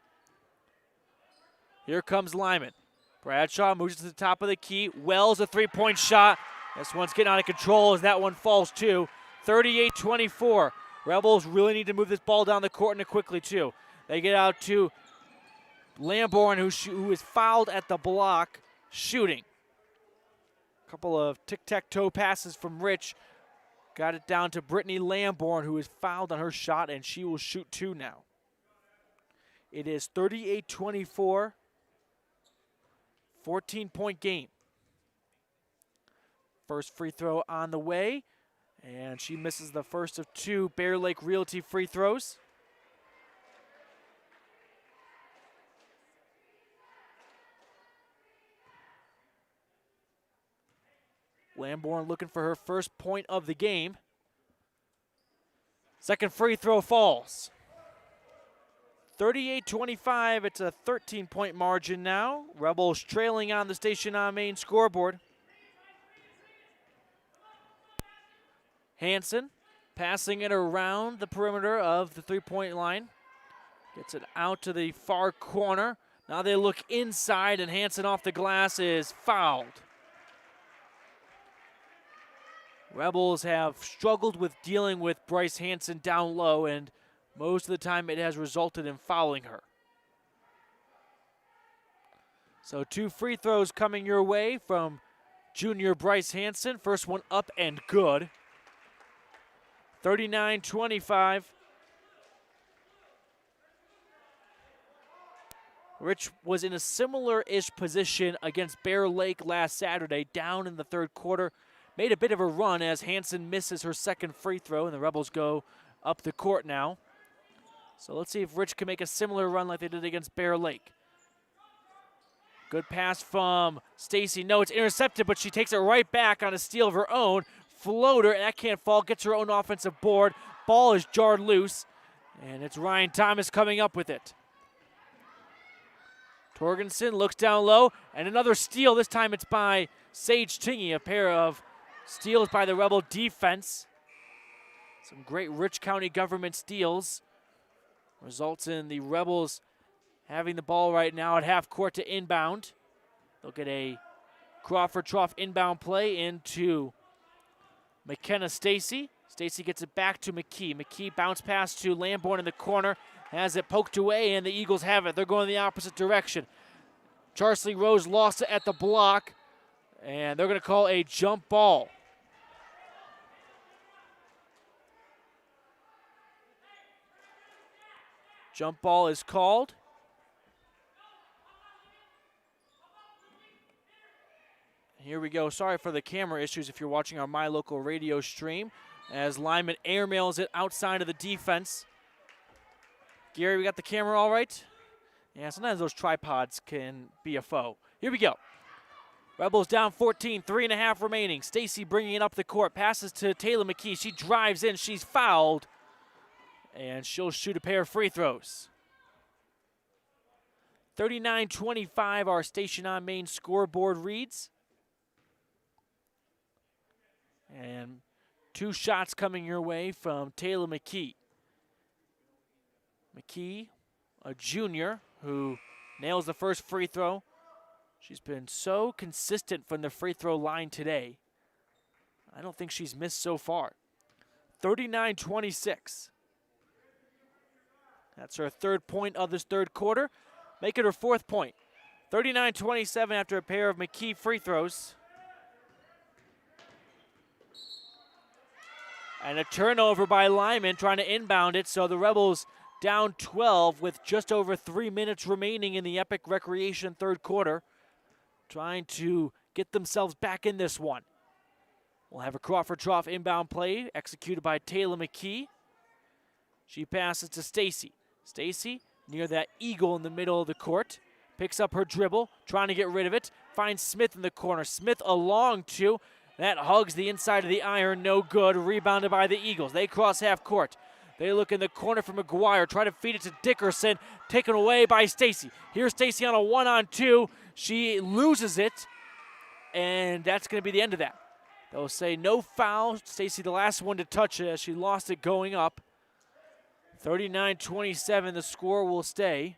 Here comes Lyman. Bradshaw moves to the top of the key. Wells, a three-point shot. This one's getting out of control as that one falls too. 38-24. Rebels really need to move this ball down the court and quickly too. They get out to Lamborn, who is fouled at the block, shooting. A couple of tic-tac-toe passes from Rich. Got it down to Brittany Lamborn, who is fouled on her shot, and she will shoot 2 now. It is 38-24, 14-point game. First free throw on the way, and she misses the first of 2 Bear Lake Realty free throws. Lamborn looking for her first point of the game. Second free throw falls. 38-25, it's a 13-point margin now. Rebels trailing on the Station on Main scoreboard. Hanson passing it around the perimeter of the three-point line. Gets it out to the far corner. Now they look inside, and Hanson off the glass is fouled. Rebels have struggled with dealing with Bryce Hanson down low, and most of the time it has resulted in fouling her. So 2 free throws coming your way from junior Bryce Hanson. First one up and good. 39-25. Rich was in a similar-ish position against Bear Lake last Saturday, down in the third quarter. Made a bit of a run as Hanson misses her second free throw, and the Rebels go up the court now. So let's see if Rich can make a similar run like they did against Bear Lake. Good pass from Stacy. No, it's intercepted, but she takes it right back on a steal of her own. Floater, and that can't fall, gets her own offensive board. Ball is jarred loose, and it's Ryan Thomas coming up with it. Torgensen looks down low, and another steal. This time it's by Sage Tingey, a pair of steals by the Rebel defense. Some great Rich County government steals. Results in the Rebels having the ball right now at half court to inbound. They'll get a Crawford Trough inbound play into McKenna Stacy. Stacy gets it back to Mckee. Mckee bounce pass to Lamborn in the corner. Has it poked away, and the Eagles have it. They're going the opposite direction. Charsley Rose lost it at the block, and they're going to call a jump ball. Jump ball is called. Here we go. Sorry for the camera issues if you're watching our My Local Radio stream, as Lyman airmails it outside of the defense. Gary, we got the camera all right? Yeah, sometimes those tripods can be a foe. Here we go. Rebels down 14, 3.5 remaining. Stacy bringing it up the court. Passes to Taylor Mckee. She drives in. She's fouled. And she'll shoot a pair of free throws. 39-25, our Station on Main scoreboard reads. And 2 shots coming your way from Taylor Mckee. Mckee, a junior who nails the first free throw. She's been so consistent from the free throw line today. I don't think she's missed so far. 39-26. That's her third point of this third quarter. Make it her fourth point. 39-27 after a pair of Mckee free throws. And a turnover by Lyman trying to inbound it, so the Rebels down 12 with just over 3 minutes remaining in the Epic Recreation third quarter, trying to get themselves back in this one. We'll have a Crawford Trough inbound play executed by Taylor Mckee. She passes to Stacy. Stacy near that eagle in the middle of the court. Picks up her dribble, trying to get rid of it. Finds Smith in the corner. Smith a long two. That hugs the inside of the iron, no good. Rebounded by the Eagles. They cross half court. They look in the corner for McGuire. Try to feed it to Dickerson. Taken away by Stacy. Here's Stacy on a 1-on-2. She loses it. And that's going to be the end of that. They'll say no foul. Stacy the last one to touch it as she lost it going up. 39-27, the score will stay.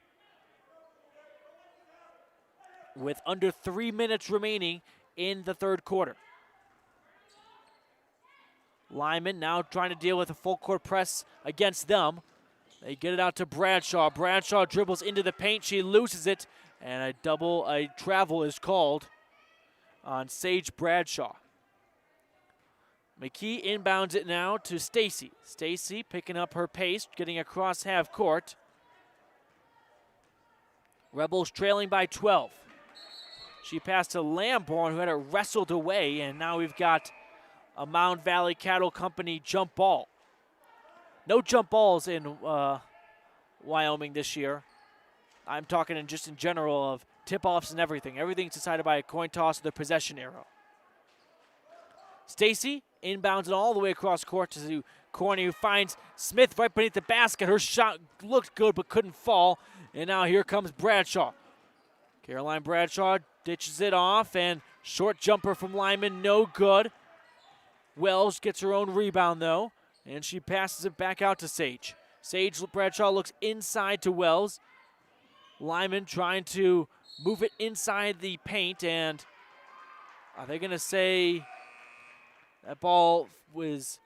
With under 3 minutes remaining in the third quarter. Lyman now trying to deal with a full court press against them. They get it out to Bradshaw. Bradshaw dribbles into the paint. She loses it. And a travel is called on Sage Bradshaw. Mckee inbounds it now to Stacy. Stacy picking up her pace, getting across half court. Rebels trailing by 12. She passed to Lamborn, who had it wrestled away, and now we've got a Mound Valley Cattle Company jump ball. No jump balls in Wyoming this year. I'm talking just in general of tip-offs and everything. Everything's decided by a coin toss or the possession arrow. Stacy inbounds it all the way across court to Corny, who finds Smith right beneath the basket. Her shot looked good but couldn't fall. And now here comes Bradshaw. Caroline Bradshaw ditches it off, and short jumper from Lyman, no good. Wells gets her own rebound, though, and she passes it back out to Sage. Sage Bradshaw looks inside to Wells. Lyman trying to move it inside the paint, and are they going to say that ball was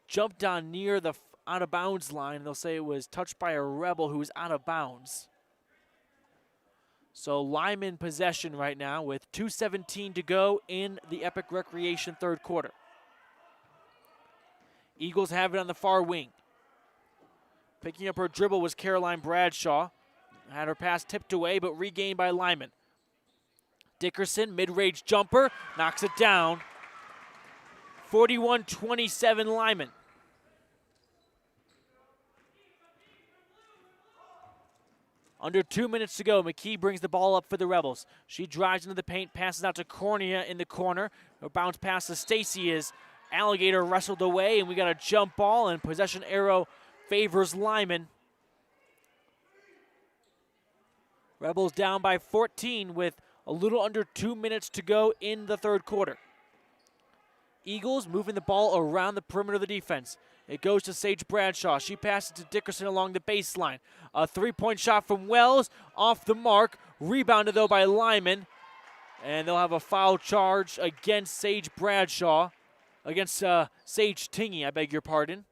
jumped on near the out-of-bounds line? They'll say it was touched by a Rebel who was out of bounds. So Lyman possession right now with 2:17 to go in the Epic Recreation third quarter. Eagles have it on the far wing. Picking up her dribble was Caroline Bradshaw. Had her pass tipped away, but regained by Lyman. Dickerson, mid-range jumper, knocks it down. 41-27 Lyman. Under 2 minutes to go, Mckee brings the ball up for the Rebels. She drives into the paint, passes out to Cornea in the corner. Her bounce pass to Stacy is Alligator wrestled away, and we got a jump ball, and possession arrow favors Lyman. Rebels down by 14 with a little under 2 minutes to go in the third quarter. Eagles moving the ball around the perimeter of the defense. It goes to Sage Bradshaw. She passes to Dickerson along the baseline. A three-point shot from Wells, off the mark. Rebounded, though, by Lyman. And they'll have a foul charge against Sage Bradshaw. Against Sage Tingey, I beg your pardon.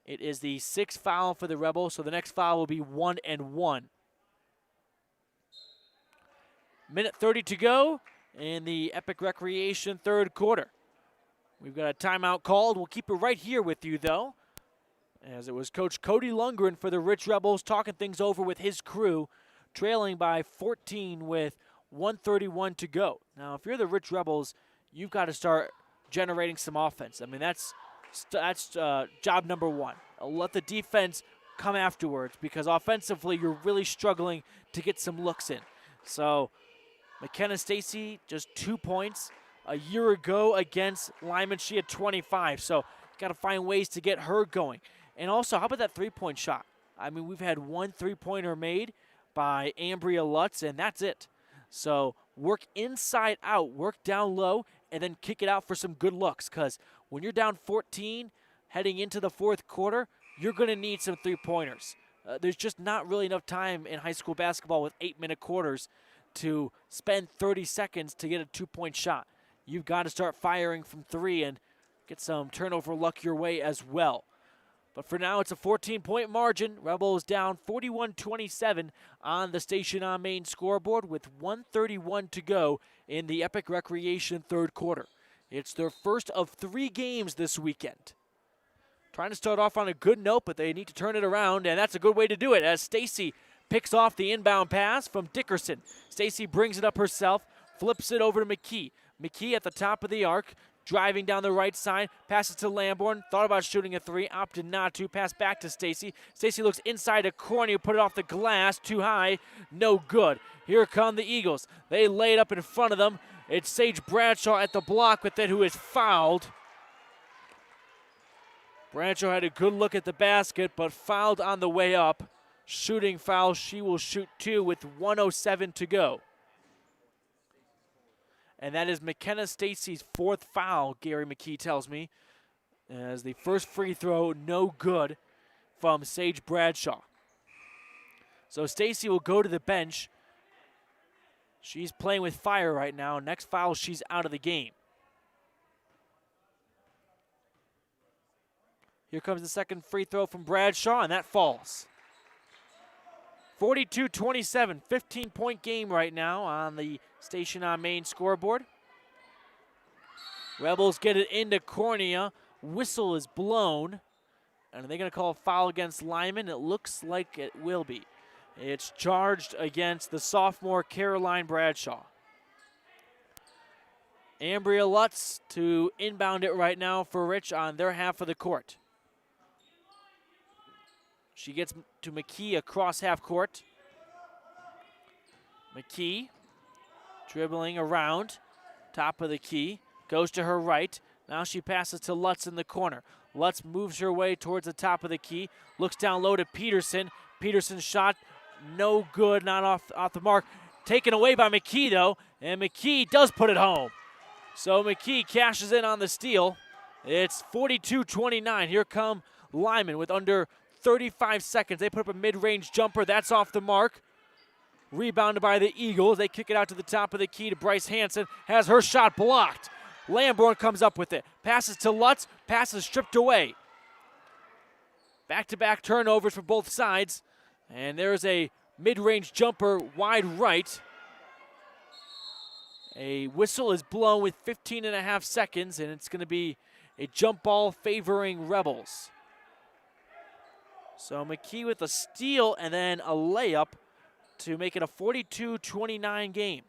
It is the sixth foul for the Rebels, so the next foul will be 1-1. Minute 30 to go in the Epic Recreation third quarter. We've got a timeout called. We'll keep it right here with you, though, as it was Coach Cody Lundgren for the Rich Rebels talking things over with his crew, trailing by 14 with 1:31 to go. Now, if you're the Rich Rebels, you've got to start generating some offense. I mean, that's job number one. Let the defense come afterwards, because offensively you're really struggling to get some looks in. So McKenna Stacy, just 2 points. A year ago against Lyman, she had 25. So got to find ways to get her going. And also, how about that three-point shot? I mean, we've had one three-pointer made by Ambria Lutz, and that's it. So work inside out, work down low, and then kick it out for some good looks, because when you're down 14 heading into the fourth quarter, you're going to need some three-pointers. There's just not really enough time in high school basketball with 8-minute quarters to spend 30 seconds to get a two-point shot. You've got to start firing from three and get some turnover luck your way as well. But for now, it's a 14-point margin. Rebels down 41-27 on the Station on Main scoreboard with 1:31 to go in the Epic Recreation third quarter. It's their first of 3 games this weekend. Trying to start off on a good note, but they need to turn it around, and that's a good way to do it as Stacy picks off the inbound pass from Dickerson. Stacy brings it up herself, flips it over to Mckee. Mckee at the top of the arc, driving down the right side, passes to Lamborn, thought about shooting a 3, opted not to, pass back to Stacy. Stacy looks inside a corner, put it off the glass, too high, no good. Here come the Eagles. They lay it up in front of them. It's Sage Bradshaw at the block with it, who is fouled. Bradshaw had a good look at the basket, but fouled on the way up. Shooting foul, she will shoot 2 with 1:07 to go. And that is McKenna Stacy's 4th foul, Gary Mckee tells me, as the first free throw no good from Sage Bradshaw. So Stacy will go to the bench. She's playing with fire right now. Next foul, she's out of the game. Here comes the second free throw from Bradshaw, and that falls. 42-27, 15-point game right now on the Station on Main scoreboard. Rebels get it into Cornea. Whistle is blown. And are they going to call a foul against Lyman? It looks like it will be. It's charged against the sophomore Caroline Bradshaw. Ambria Lutz to inbound it right now for Rich on their half of the court. She gets to Mckee across half court. Mckee dribbling around, top of the key, goes to her right. Now she passes to Lutz in the corner. Lutz moves her way towards the top of the key, looks down low to Peterson. Peterson's shot, no good, not off the mark. Taken away by Mckee though, and Mckee does put it home. So Mckee cashes in on the steal. It's 42-29. Here come Lyman with under 35 seconds. They put up a mid-range jumper. That's off the mark. Rebounded by the Eagles. They kick it out to the top of the key to Bryce Hanson. Has her shot blocked. Lamborn comes up with it. Passes to Lutz. Passes stripped away. Back-to-back turnovers for both sides. And there's a mid-range jumper wide right. A whistle is blown with 15.5 seconds, and it's going to be a jump ball favoring Rebels. So Mckee with a steal and then a layup to make it a 42-29 game.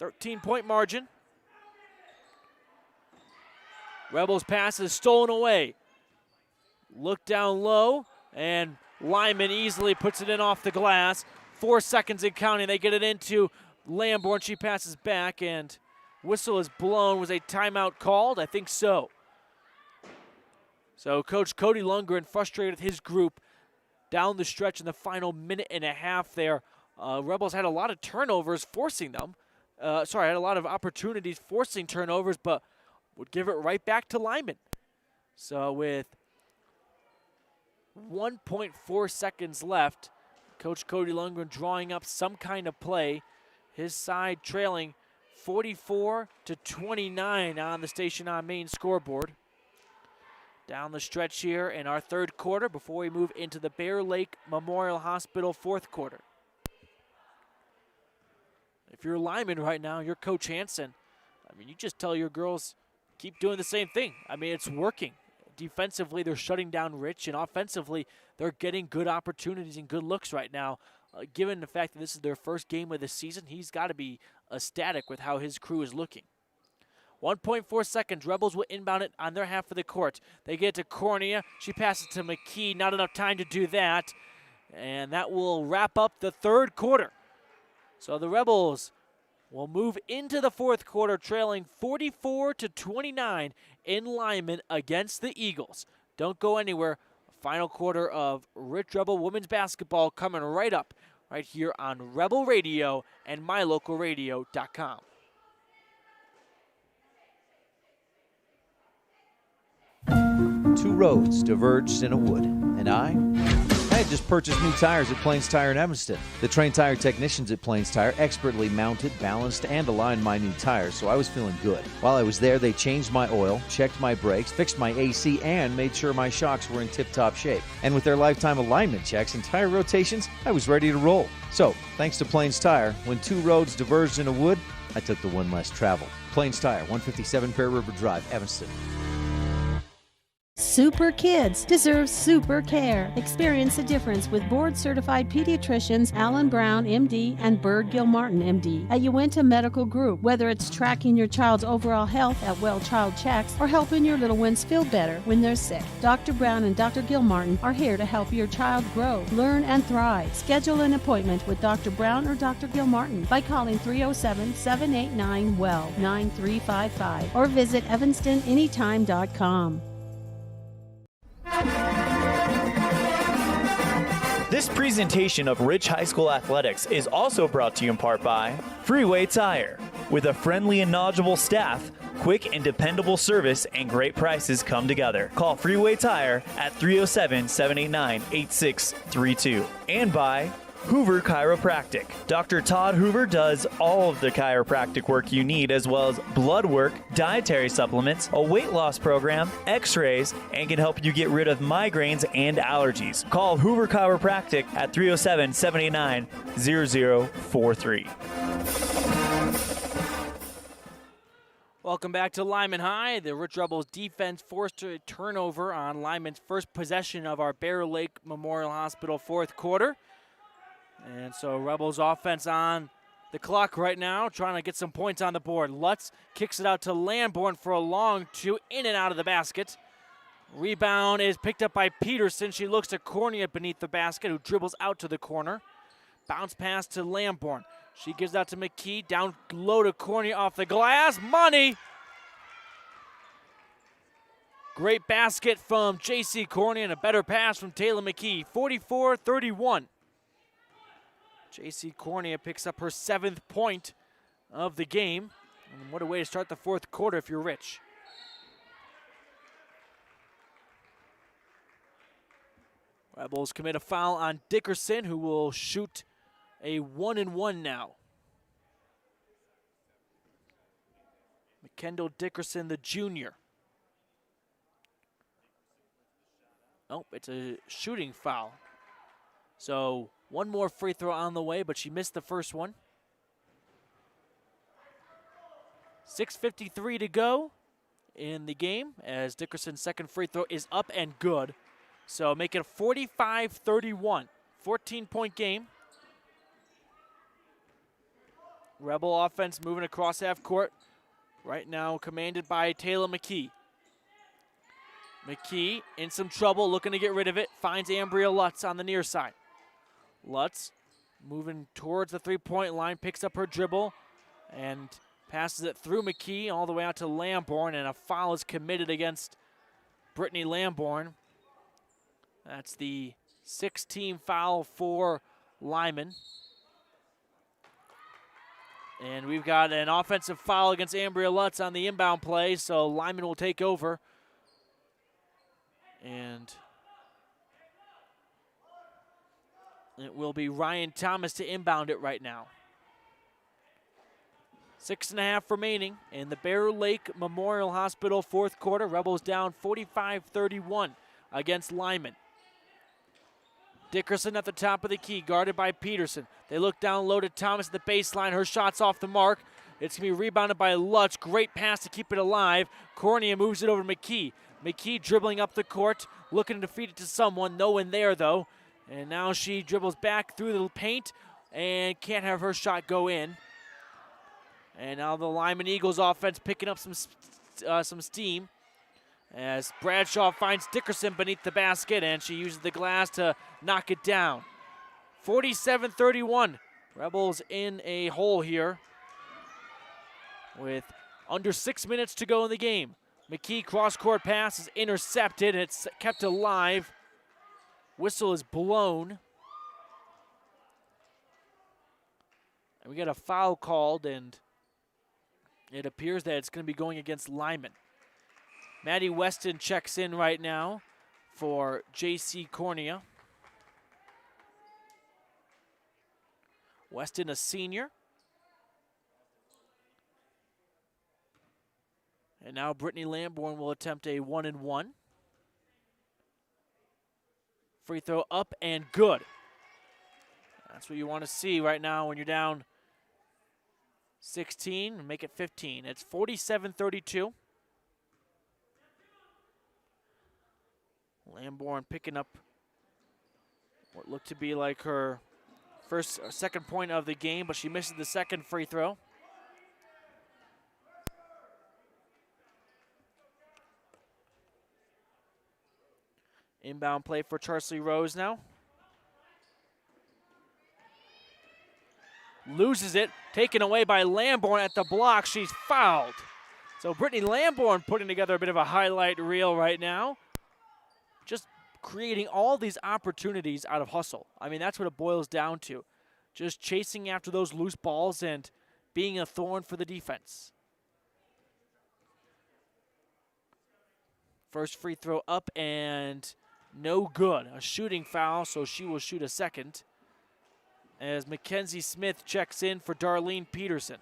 13-point margin. Rebels pass is stolen away. Look down low, and Lyman easily puts it in off the glass. 4 seconds and counting. They get it into Lamborn. She passes back, and whistle is blown. Was a timeout called? I think so. So Coach Cody Lundgren frustrated with his group down the stretch in the final minute and a half there. Rebels had a lot of turnovers forcing them. Had a lot of opportunities forcing turnovers, but would give it right back to Lyman. So with 1.4 seconds left, Coach Cody Lundgren drawing up some kind of play. His side trailing 44-29 on the Station on Main scoreboard. Down the stretch here in our third quarter before we move into the Bear Lake Memorial Hospital fourth quarter. If you're Lyman right now, you're Coach Hanson. You just tell your girls, keep doing the same thing. It's working. Defensively, they're shutting down Rich, and offensively, they're getting good opportunities and good looks right now. Given the fact that this is their first game of the season, he's got to be ecstatic with how his crew is looking. 1.4 seconds. Rebels will inbound it on their half of the court. They get to Cornea. She passes to Mckee. Not enough time to do that. And that will wrap up the third quarter. So the Rebels will move into the fourth quarter trailing 44-29 in Lyman against the Eagles. Don't go anywhere. Final quarter of Rich Rebel women's basketball coming right up right here on Rebel Radio and mylocalradio.com. Two roads diverged in a wood, and I had just purchased new tires at Plains Tire in Evanston. The trained tire technicians at Plains Tire expertly mounted, balanced, and aligned my new tires, so I was feeling good. While I was there, they changed my oil, checked my brakes, fixed my AC, and made sure my shocks were in tip-top shape. And with their lifetime alignment checks and tire rotations, I was ready to roll. So, thanks to Plains Tire, when 2 roads diverged in a wood, I took the one less traveled. Plains Tire, 157 Fair River Drive, Evanston. Super kids deserve super care. Experience the difference with board-certified pediatricians Alan Brown, MD, and Bird Gilmartin, MD, at Uinta Medical Group. Whether it's tracking your child's overall health at Well Child Checks or helping your little ones feel better when they're sick, Dr. Brown and Dr. Gilmartin are here to help your child grow, learn, and thrive. Schedule an appointment with Dr. Brown or Dr. Gilmartin by calling 307-789-WELL 9355 or visit evanstonanytime.com. This presentation of Rich High School Athletics is also brought to you in part by Freeway Tire. With a friendly and knowledgeable staff, quick and dependable service, and great prices come together. Call Freeway Tire at 307-789-8632. And by Hoover Chiropractic. Dr. Todd Hoover does all of the chiropractic work you need, as well as blood work, dietary supplements, a weight loss program, x-rays, and can help you get rid of migraines and allergies. Call Hoover Chiropractic at 307-789-0043. Welcome back to Lyman High. The Rich Rebels defense forced a turnover on Lyman's first possession of our Bear Lake Memorial Hospital fourth quarter. And so Rebels offense on the clock right now, trying to get some points on the board. Lutz kicks it out to Lamborn for a long two, in and out of the basket. Rebound is picked up by Peterson. She looks to Cornea beneath the basket, who dribbles out to the corner. Bounce pass to Lamborn. She gives out to Mckee, down low to Cornea off the glass. Money! Great basket from J.C. Cornea and a better pass from Taylor Mckee, 44-31. J.C. Cornea picks up her 7th point of the game. And what a way to start the fourth quarter if you're Rich. Rebels commit a foul on Dickerson, who will shoot a 1-and-1 now. McKendall Dickerson, the junior. Oh, it's a shooting foul. So one more free throw on the way, but she missed the first one. 6:53 to go in the game as Dickerson's second free throw is up and good. So make it a 45-31, 14-point game. Rebel offense moving across half court. Right now commanded by Taylor Mckee. Mckee in some trouble, looking to get rid of it. Finds Ambria Lutz on the near side. Lutz moving towards the three-point line, picks up her dribble and passes it through Mckee all the way out to Lamborn, and a foul is committed against Brittany Lamborn. That's the 6th-team foul for Lyman. And we've got an offensive foul against Ambria Lutz on the inbound play, so Lyman will take over. And it will be Ryan Thomas to inbound it right now. 6.5 remaining in the Bear Lake Memorial Hospital fourth quarter. Rebels down 45-31 against Lyman. Dickerson at the top of the key, guarded by Peterson. They look down low to Thomas at the baseline. Her shot's off the mark. It's going to be rebounded by Lutz. Great pass to keep it alive. Cornea moves it over to Mckee. Mckee dribbling up the court, looking to feed it to someone. No one there, though. And now she dribbles back through the paint and can't have her shot go in. And now the Lyman Eagles offense picking up some steam as Bradshaw finds Dickerson beneath the basket, and she uses the glass to knock it down. 47-31. Rebels in a hole here with under 6 minutes to go in the game. Mckee cross-court pass is intercepted, and it's kept alive. Whistle is blown. And we got a foul called, and it appears that it's going to be going against Lyman. Maddie Weston checks in right now for J.C. Cornea. Weston, a senior. And now Brittany Lamborn will attempt a 1-and-1. Free throw up and good. That's what you want to see right now when you're down 16 and make it 15. It's 47-32. Lamborn picking up what looked to be like her second point of the game, but she misses the second free throw. Inbound play for Charsley Rose now. Loses it, taken away by Lamborn at the block. She's fouled. So Brittany Lamborn putting together a bit of a highlight reel right now. Just creating all these opportunities out of hustle. I mean, that's what it boils down to. Just chasing after those loose balls and being a thorn for the defense. First free throw up and no good. A shooting foul, so she will shoot a second. As Mackenzie Smith checks in for Darlene Peterson.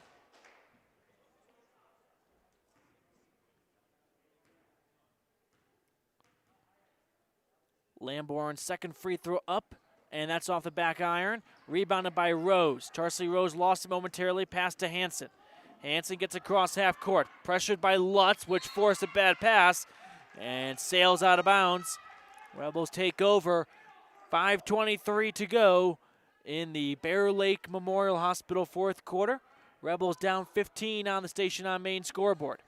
Lamborn, second free throw up, and that's off the back iron. Rebounded by Rose. Charsley Rose lost it momentarily, pass to Hanson. Hanson gets across half court, pressured by Lutz, which forced a bad pass, and sails out of bounds. Rebels take over. 5:23 to go in the Bear Lake Memorial Hospital fourth quarter. Rebels down 15 on the Station on Main scoreboard.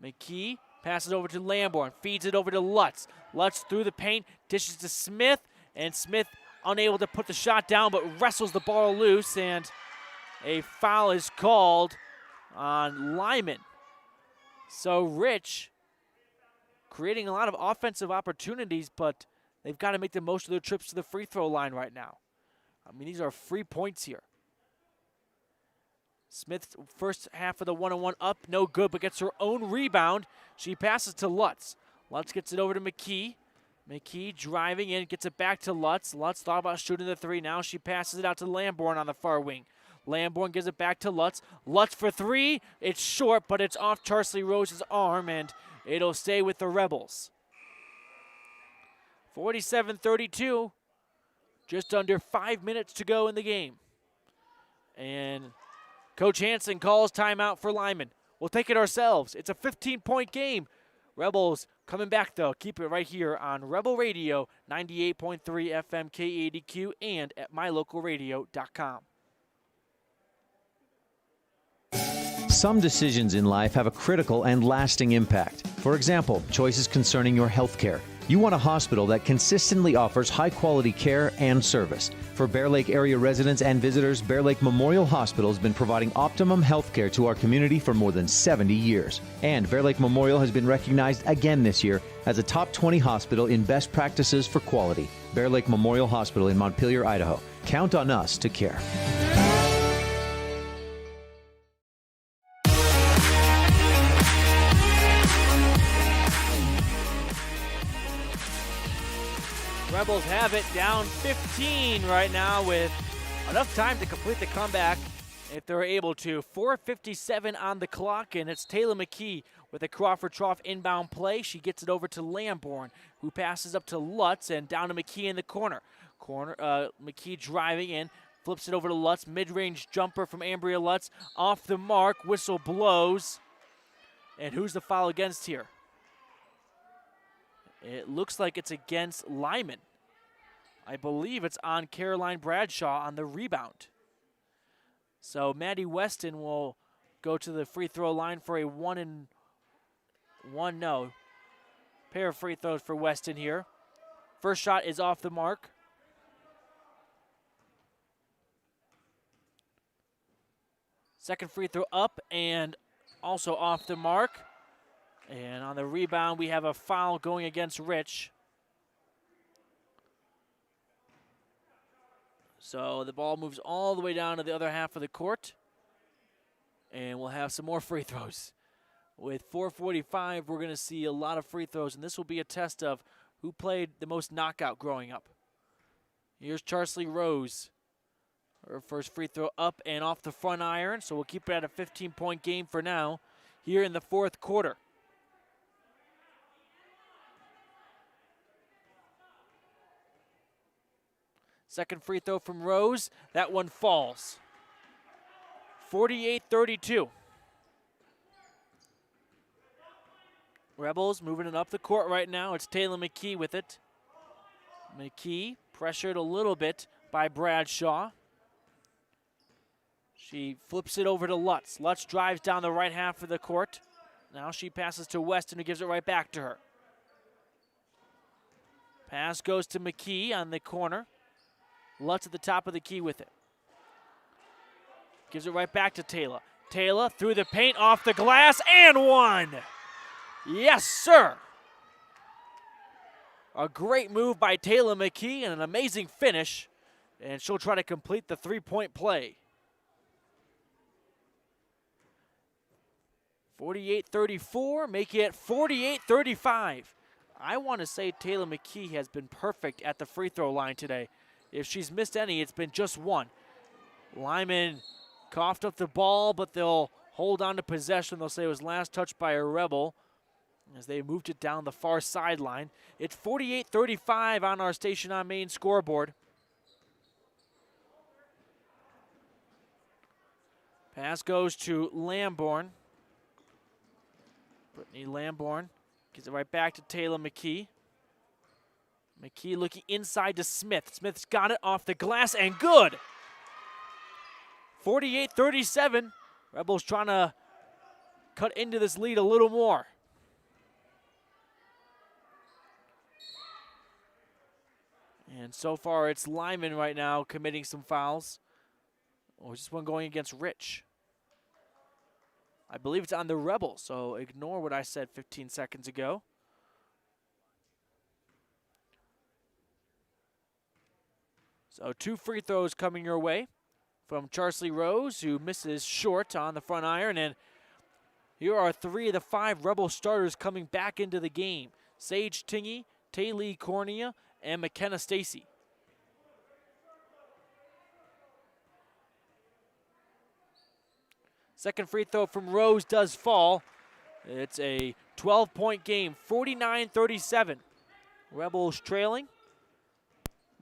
Mckee passes over to Lamborn, feeds it over to Lutz. Lutz through the paint, dishes to Smith, and Smith unable to put the shot down, but wrestles the ball loose, and a foul is called on Lyman. So Rich creating a lot of offensive opportunities, but they've got to make the most of their trips to the free throw line right now. I mean, these are free points here. Smith, first half of the 1-on-1 up, no good, but gets her own rebound. She passes to Lutz. Lutz gets it over to Mckee. Mckee driving in, gets it back to Lutz. Lutz thought about shooting the three. Now she passes it out to Lamborn on the far wing. Lamborn gives it back to Lutz. Lutz for three. It's short, but it's off Charsley Rose's arm, and it'll stay with the Rebels. 47-32. Just under 5 minutes to go in the game. And Coach Hanson calls timeout for Lyman. We'll take it ourselves. It's a 15-point game. Rebels coming back, though. Keep it right here on Rebel Radio, 98.3 FM KADQ, and at mylocalradio.com. Some decisions in life have a critical and lasting impact. For example, choices concerning your health care. You want a hospital that consistently offers high-quality care and service. For Bear Lake area residents and visitors, Bear Lake Memorial Hospital has been providing optimum health care to our community for more than 70 years. And Bear Lake Memorial has been recognized again this year as a top 20 hospital in best practices for quality. Bear Lake Memorial Hospital in Montpelier, Idaho. Count on us to care. Rebels have it down 15 right now with enough time to complete the comeback if they're able to. 4:57 on the clock, and it's Taylor Mckee with a Crawford Trough inbound play. She gets it over to Lamborn, who passes up to Lutz and down to Mckee in the corner. Mckee driving in, flips it over to Lutz. Mid-range jumper from Ambria Lutz. Off the mark, whistle blows. And who's the foul against here? It looks like it's against Lyman. I believe it's on Caroline Bradshaw on the rebound. So Maddie Weston will go to the free throw line for a 1-and-1. No. Pair of free throws for Weston here. First shot is off the mark. Second free throw up and also off the mark. And on the rebound, we have a foul going against Rich. So the ball moves all the way down to the other half of the court. And we'll have some more free throws. With 4:45, we're going to see a lot of free throws, and this will be a test of who played the most knockout growing up. Here's Charsley Rose. Her first free throw up and off the front iron, so we'll keep it at a 15-point game for now here in the fourth quarter. Second free throw from Rose. That one falls. 48-32. Rebels moving it up the court right now. It's Taylor Mckee with it. Mckee pressured a little bit by Bradshaw. She flips it over to Lutz. Lutz drives down the right half of the court. Now she passes to Weston, who gives it right back to her. Pass goes to Mckee on the corner. Lutz at the top of the key with it. Gives it right back to Taylor. Taylor through the paint, off the glass, and one! Yes, sir! A great move by Taylor Mckee and an amazing finish. And she'll try to complete the three-point play. 48-34, making it 48-35. I want to say Taylor Mckee has been perfect at the free throw line today. If she's missed any, it's been just one. Lyman coughed up the ball, but they'll hold on to possession. They'll say it was last touched by a Rebel as they moved it down the far sideline. It's 48-35 on our Station on Main scoreboard. Pass goes to Lamborn. Brittany Lamborn gives it right back to Taylor Mckee. Mckee looking inside to Smith. Smith's got it off the glass and good. 48-37. Rebels trying to cut into this lead a little more. And so far it's Lyman right now committing some fouls. Oh, just one going against Rich. I believe it's on the Rebels, so ignore what I said 15 seconds ago. So 2 free throws coming your way from Charsley Rose, who misses short on the front iron. And here are 3 of the 5 Rebel starters coming back into the game. Sage Tingy, Taylee Cornea, and McKenna Stacy. Second free throw from Rose does fall. It's a 12-point game, 49-37. Rebels trailing.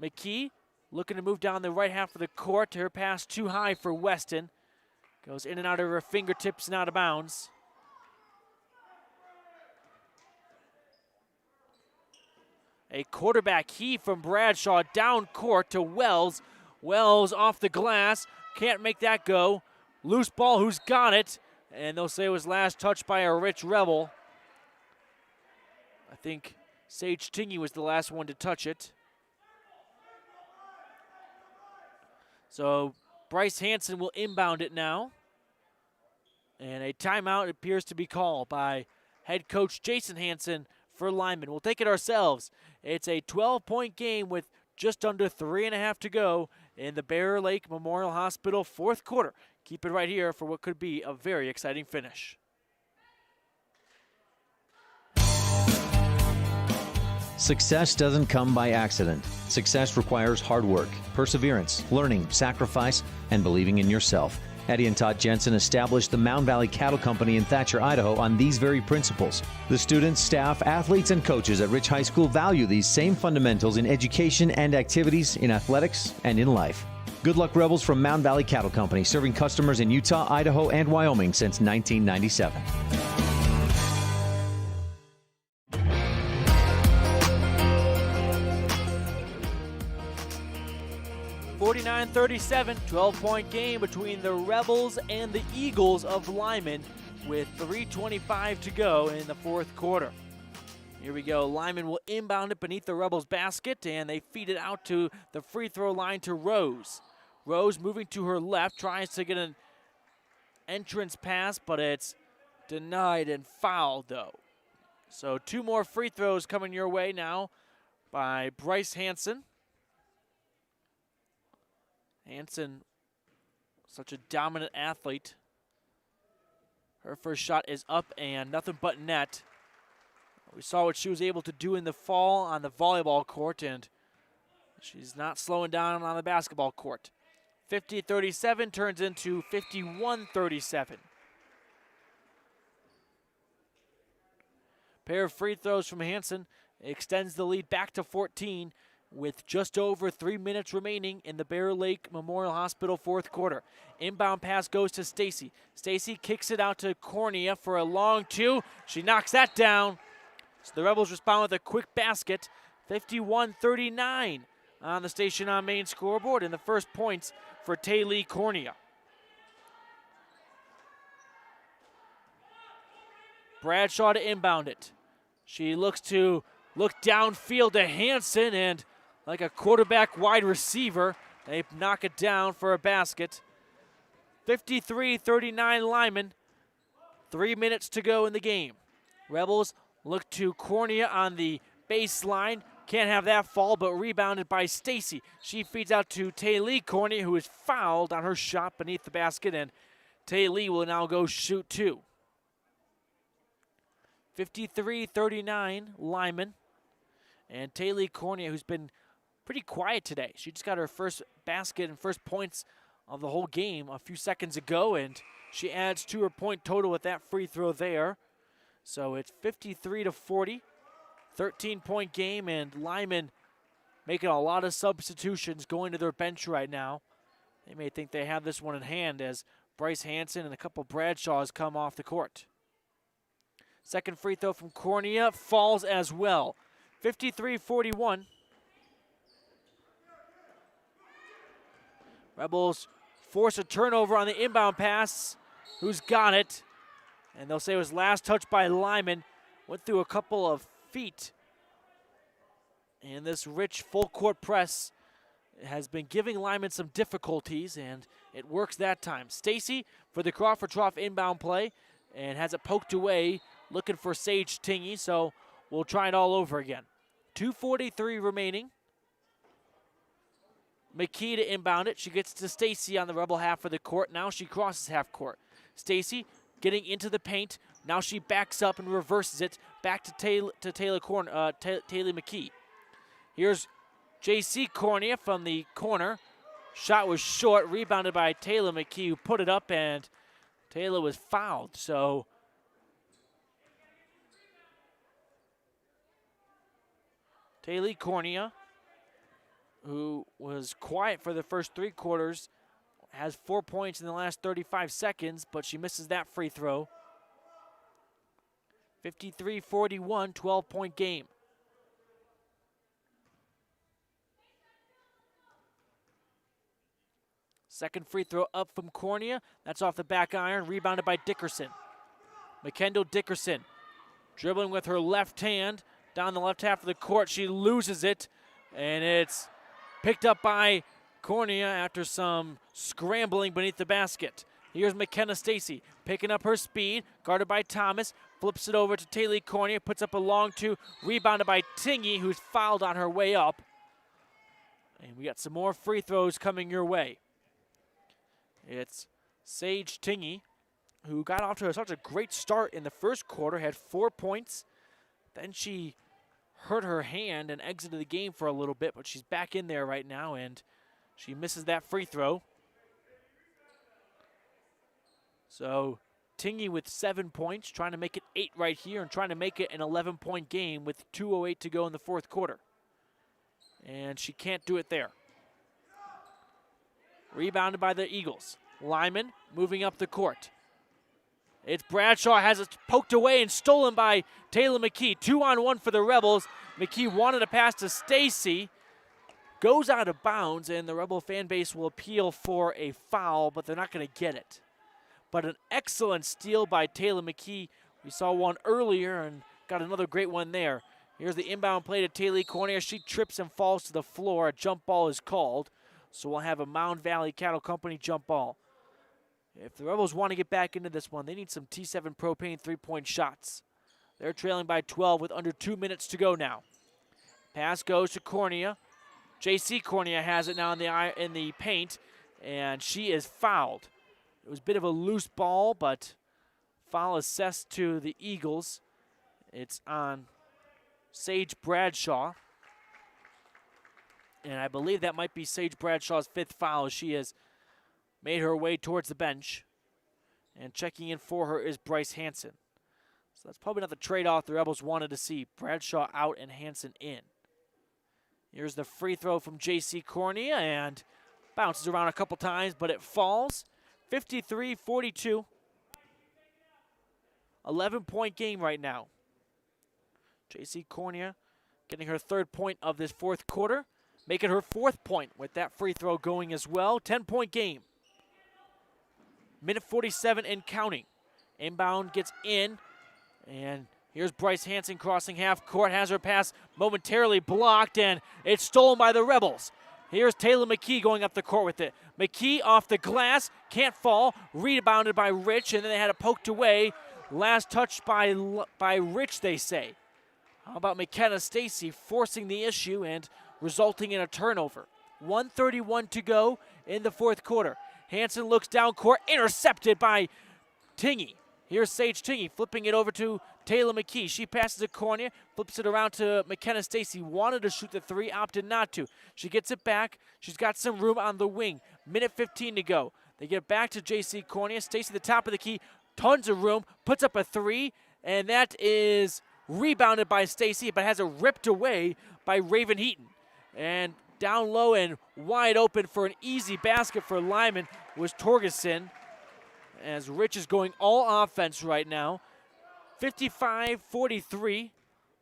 Mckee looking to move down the right half of the court. Her pass too high for Weston. Goes in and out of her fingertips and out of bounds. A quarterback heave from Bradshaw down court to Wells. Wells off the glass. Can't make that go. Loose ball, who's got it? And they'll say it was last touched by a Rich Rebel. I think Sage Tingy was the last one to touch it. So Bryce Hanson will inbound it now. And a timeout appears to be called by head coach Jason Hanson for Lyman. We'll take it ourselves. It's a 12-point game with just under 3.5 to go in the Bear Lake Memorial Hospital fourth quarter. Keep it right here for what could be a very exciting finish. Success doesn't come by accident. Success requires hard work, perseverance, learning, sacrifice, and believing in yourself. Eddie and Todd Jensen established the Mound Valley Cattle Company in Thatcher, Idaho on these very principles. The students, staff, athletes, and coaches at Rich High School value these same fundamentals in education and activities, in athletics, and in life. Good luck, Rebels, from Mound Valley Cattle Company, serving customers in Utah, Idaho, and Wyoming since 1997. (49-37), 12-point game between the Rebels and the Eagles of Lyman with 3:25 to go in the fourth quarter. Here we go. Lyman will inbound it beneath the Rebels' basket, and they feed it out to the free throw line to Rose. Rose moving to her left, tries to get an entrance pass, but it's denied and fouled, though. So 2 more free throws coming your way now by Bryce Hanson. Hanson, such a dominant athlete. Her first shot is up and nothing but net. We saw what she was able to do in the fall on the volleyball court, and she's not slowing down on the basketball court. 50-37 turns into 51-37. Pair of free throws from Hanson extends the lead back to 14 with just over 3 minutes remaining in the Bear Lake Memorial Hospital fourth quarter. Inbound pass goes to Stacy. Stacy kicks it out to Cornea for a long two. She knocks that down. So the Rebels respond with a quick basket. 51-39 on the Station on Main scoreboard, and the first points for Taylor Cornea. Bradshaw to inbound it. She looks to look downfield to Hanson, and like a quarterback wide receiver, they knock it down for a basket. 53-39 Lyman. 3 minutes to go in the game. Rebels look to Cornea on the baseline. Can't have that fall, but rebounded by Stacy. She feeds out to Taylor Cornea, who is fouled on her shot beneath the basket, and Taylor will now go shoot two. 53-39 Lyman. And Taylor Cornea, who's been pretty quiet today. She just got her first basket and first points of the whole game a few seconds ago, and she adds to her point total with that free throw there. So it's 53-40, 13-point game, and Lyman making a lot of substitutions going to their bench right now. They may think they have this one in hand as Bryce Hanson and a couple Bradshaws come off the court. Second free throw from Cornea falls as well. 53-41. Rebels force a turnover on the inbound pass. Who's got it? And they'll say it was last touched by Lyman. Went through a couple of feet. And this rich full court press has been giving Lyman some difficulties, and it works that time. Stacy for the Crawford Trough inbound play and has it poked away, looking for Sage Tingy, so we'll try it all over again. 2:43 remaining. Mckee to inbound it. She gets to Stacy on the Rebel half of the court. Now she crosses half court. Stacy getting into the paint. Now she backs up and reverses it back to Taylor Mckee. Here's J.C. Cornea from the corner. Shot was short, rebounded by Taylor Mckee, who put it up, and Taylor was fouled. So Taylor Cornea, who was quiet for the first three quarters, has 4 points in the last 35 seconds, but she misses that free throw. 53-41, 12-point game. Second free throw up from Cornea. That's off the back iron, rebounded by Dickerson. McKendall Dickerson dribbling with her left hand down the left half of the court. She loses it, and it's picked up by Cornea after some scrambling beneath the basket. Here's McKenna Stacy picking up her speed, guarded by Thomas, flips it over to Taylor Cornea, puts up a long two, rebounded by Tingy, who's fouled on her way up. And we got some more free throws coming your way. It's Sage Tingy, who got off to such a great start in the first quarter, had 4 points. Then she hurt her hand and exited the game for a little bit, but she's back in there right now, and she misses that free throw. So Tingy with 7 points, trying to make it 8 right here and trying to make it an 11-point game with 2:08 to go in the fourth quarter. And she can't do it there. Rebounded by the Eagles. Lyman moving up the court. It's Bradshaw, has it poked away and stolen by Taylor Mckee. 2-on-1 for the Rebels. Mckee wanted a pass to Stacy. Goes out of bounds, and the Rebel fan base will appeal for a foul, but they're not going to get it. But an excellent steal by Taylor Mckee. We saw one earlier and got another great one there. Here's the inbound play to Taylor Cornea. She trips and falls to the floor. A jump ball is called. So we'll have a Mound Valley Cattle Company jump ball. If the Rebels want to get back into this one, they need some T7 propane three-point shots. They're trailing by 12 with under 2 minutes to go now. Pass goes to Cornea. J.C. Cornea has it now in the paint, and she is fouled. It was a bit of a loose ball, but foul assessed to the Eagles. It's on Sage Bradshaw. And I believe that might be Sage Bradshaw's 5th foul. She has made her way towards the bench. And checking in for her is Bryce Hanson. So that's probably not the trade-off the Rebels wanted to see. Bradshaw out and Hanson in. Here's the free throw from J.C. Cornea, and bounces around a couple times, but it falls. 53-42. 11-point game right now. J.C. Cornea getting her 3rd point of this 4th quarter, making her 4th point with that free throw going as well. 10-point game. Minute 47 and counting. Inbound gets in, and here's Bryce Hanson crossing half court, has her pass momentarily blocked, and it's stolen by the Rebels. Here's Taylor Mckee going up the court with it. Mckee off the glass, can't fall, rebounded by Rich, and then they had it poked away. Last touch by Rich, they say. How about McKenna Stacy forcing the issue and resulting in a turnover? 1:31 to go in the 4th quarter. Hanson looks down court, intercepted by Tingey. Here's Sage Tingey flipping it over to Taylor Mckee. She passes a corner, flips it around to McKenna Stacy. Wanted to shoot the 3, opted not to. She gets it back. She's got some room on the wing. Minute 15 to go. They get back to J.C. Cornea. Stacy at the top of the key. Tons of room. Puts up a 3, and that is rebounded by Stacy, but has it ripped away by Raven Heaton. And down low and wide open for an easy basket for Lyman was Torgerson, as Rich is going all offense right now. 55-43.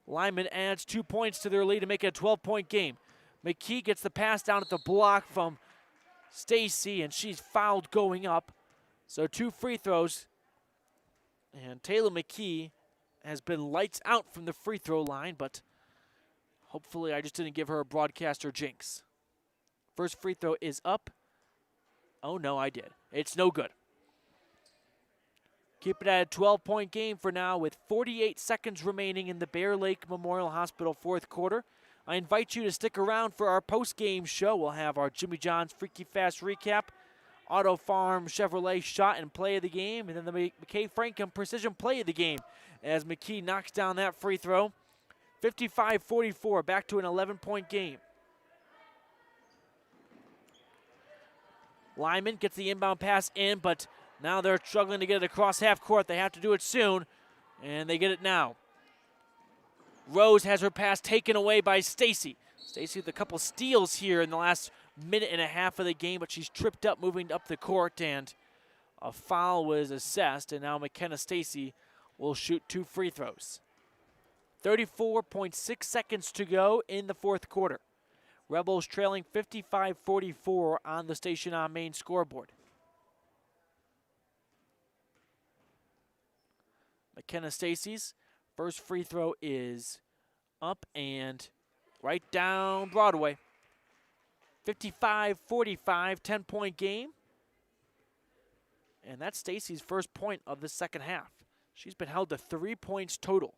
Lyman adds 2 points to their lead to make it a 12-point game. Mckee gets the pass down at the block from Stacy, and she's fouled going up. So 2 free throws. And Taylor Mckee has been lights out from the free throw line, but hopefully I just didn't give her a broadcaster jinx. First free throw is up. Oh, no, I did. It's no good. Keep it at a 12-point game for now with 48 seconds remaining in the Bear Lake Memorial Hospital 4th quarter. I invite you to stick around for our post-game show. We'll have our Jimmy John's Freaky Fast recap, Auto Farm Chevrolet shot and play of the game, and then the McKay Frankham precision play of the game as Mckee knocks down that free throw. 55-44, back to an 11-point game. Lyman gets the inbound pass in, but now they're struggling to get it across half court. They have to do it soon, and they get it now. Rose has her pass taken away by Stacy. Stacy with a couple steals here in the last minute and a half of the game, but she's tripped up moving up the court, and a foul was assessed, and now McKenna Stacy will shoot 2 free throws. 34.6 seconds to go in the 4th quarter. Rebels trailing 55-44 on the Station on Main scoreboard. McKenna Stacy's first free throw is up and right down Broadway. 55-45, 10-point game. And that's Stacy's first point of the second half. She's been held to 3 points total.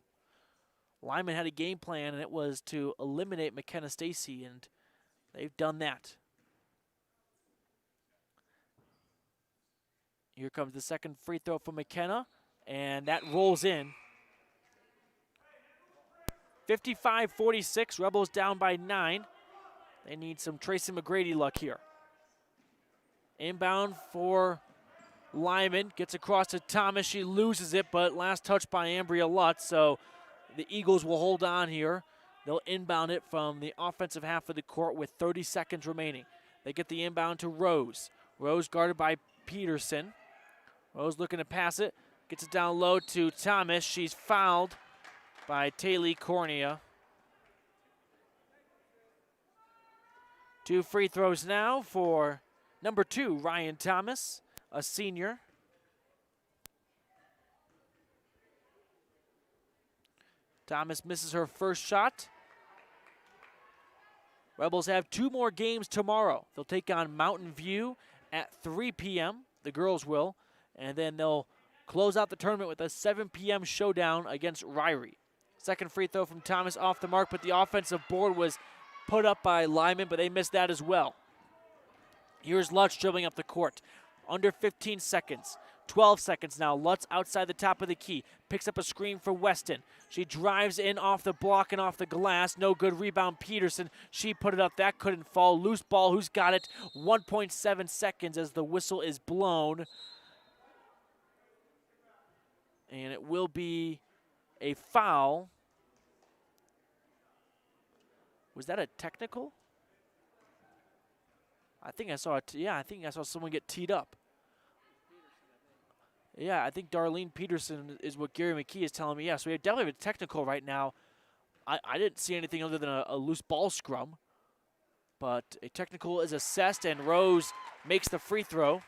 Lyman had a game plan, and it was to eliminate McKenna Stacy, and they've done that. Here comes the second free throw from McKenna, and that rolls in. 55-46, Rebels down by 9. They need some Tracy McGrady luck here. Inbound for Lyman, gets across to Thomas. She loses it, but last touch by Ambria Lutz, so the Eagles will hold on here. They'll inbound it from the offensive half of the court with 30 seconds remaining. They get the inbound to Rose. Rose guarded by Peterson. Rose looking to pass it. Gets it down low to Thomas. She's fouled by Taylor Cornea. 2 free throws now for number 2, Ryan Thomas, a senior. Thomas misses her first shot. Rebels have 2 more games tomorrow. They'll take on Mountain View at 3 p.m., the girls will, and then they'll close out the tournament with a 7 p.m. showdown against Ryrie. Second free throw from Thomas off the mark, but the offensive board was put up by Lyman, but they missed that as well. Here's Lutz dribbling up the court. Under 15 seconds. 12 seconds now. Lutz outside the top of the key. Picks up a screen for Weston. She drives in off the block and off the glass. No good rebound, Peterson. She put it up. That couldn't fall. Loose ball. Who's got it? 1.7 seconds as the whistle is blown. And it will be a foul. Was that a technical? I think I saw it. Yeah, I think I saw someone get teed up. Yeah, I think Darlene Peterson is what Gary Mckee is telling me. Yeah, so we definitely have a technical right now. I didn't see anything other than a loose ball scrum. But a technical is assessed, and Rose makes the free throw,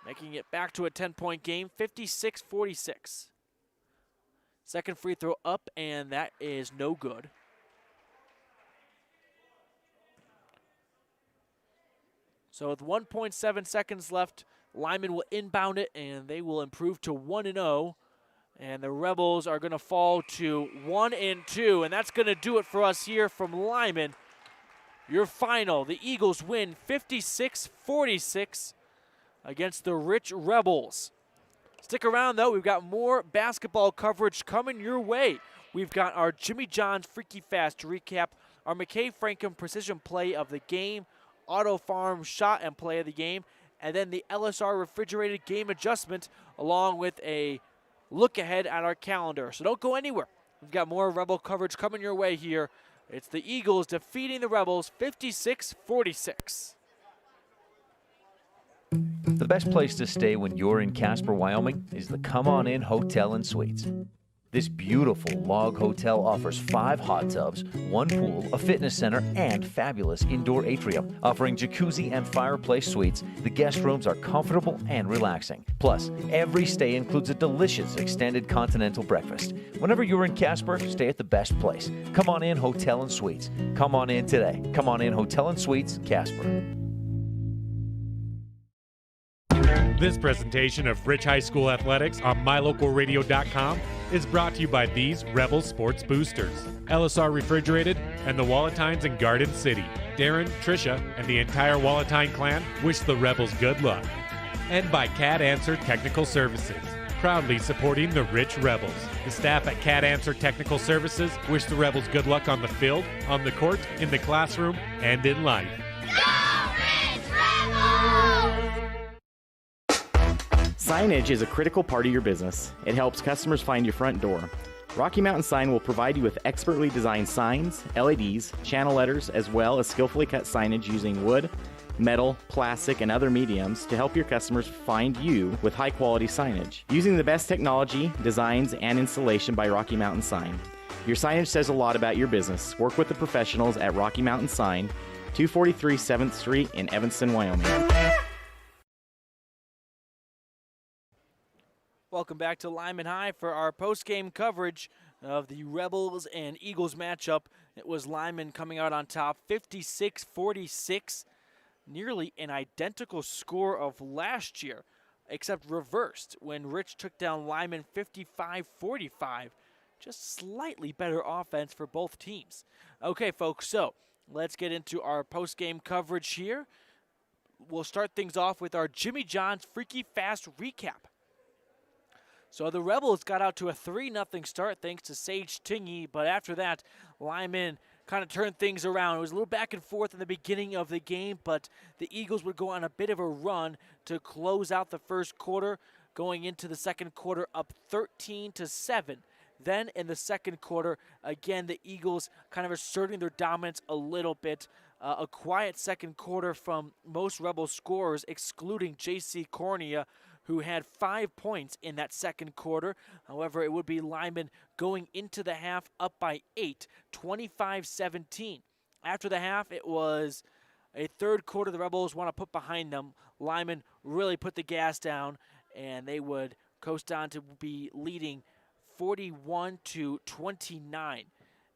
making it back to a 10-point game, 56-46. Second free throw up, and that is no good. So with 1.7 seconds left, Lyman will inbound it, and they will improve to 1-0. And the Rebels are going to fall to 1-2, and that's going to do it for us here from Lyman. Your final, the Eagles win 56-46 against the Rich Rebels. Stick around, though. We've got more basketball coverage coming your way. We've got our Jimmy John's Freaky Fast to recap, our McKay Frankham Precision Play of the game, Auto Farm Shot and Play of the game, and then the LSR Refrigerated Game Adjustment, along with a look ahead at our calendar. So don't go anywhere. We've got more Rebel coverage coming your way here. It's the Eagles defeating the Rebels 56-46. The best place to stay when you're in Casper, Wyoming is the Come On In Hotel and Suites. This beautiful log hotel offers 5 hot tubs, 1 pool, a fitness center, and fabulous indoor atrium. Offering jacuzzi and fireplace suites, the guest rooms are comfortable and relaxing. Plus, every stay includes a delicious extended continental breakfast. Whenever you're in Casper, stay at the best place. Come On In Hotel and Suites. Come on in today. Come On In Hotel and Suites, Casper. This presentation of Rich High School Athletics on MyLocalRadio.com is brought to you by these Rebel Sports Boosters, LSR Refrigerated, and the Walletines in Garden City. Darren, Tricia, and the entire Walletine clan wish the Rebels good luck. And by Cat Answer Technical Services, proudly supporting the Rich Rebels. The staff at Cat Answer Technical Services wish the Rebels good luck on the field, on the court, in the classroom, and in life. Signage is a critical part of your business. It helps customers find your front door. Rocky Mountain Sign will provide you with expertly designed signs, LEDs, channel letters, as well as skillfully cut signage using wood, metal, plastic, and other mediums to help your customers find you with high-quality signage. Using the best technology, designs, and installation by Rocky Mountain Sign. Your signage says a lot about your business. Work with the professionals at Rocky Mountain Sign, 243 7th Street in Evanston, Wyoming. Welcome back to Lyman High for our post-game coverage of the Rebels and Eagles matchup. It was Lyman coming out on top, 56-46, nearly an identical score of last year, except reversed when Rich took down Lyman 55-45. Just slightly better offense for both teams. Okay, folks, so let's get into our post-game coverage here. We'll start things off with our Jimmy John's Freaky Fast recap. So the Rebels got out to a 3-0 start thanks to Sage Tingy, but after that, Lyman kind of turned things around. It was a little back and forth in the beginning of the game, but the Eagles would go on a bit of a run to close out the first quarter, going into the second quarter up 13-7. Then in the second quarter, again, the Eagles kind of asserting their dominance a little bit. A quiet second quarter from most Rebel scorers, excluding J.C. Cornea, who had 5 points in that second quarter. However, it would be Lyman going into the half up by 8, 25-17. After the half, it was a third quarter the Rebels want to put behind them. Lyman really put the gas down, and they would coast on to be leading 41-29.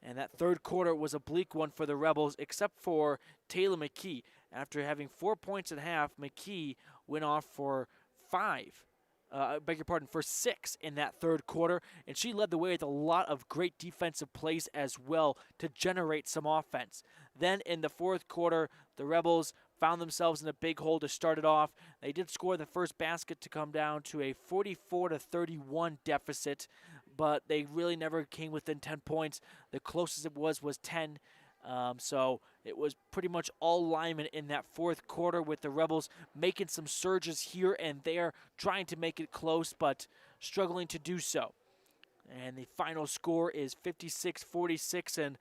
And that third quarter was a bleak one for the Rebels, except for Taylor Mckee. After having 4 points at half, Mckee went off for for 6 in that third quarter, and she led the way with a lot of great defensive plays as well to generate some offense. Then in the fourth quarter, the Rebels found themselves in a big hole to start it off. They did score the first basket to come down to a 44-31 deficit, but they really never came within 10 points. The closest it was 10. So it was pretty much all Lyman in that fourth quarter, with the Rebels making some surges here and there, trying to make it close, but struggling to do so. And the final score is 56-46. And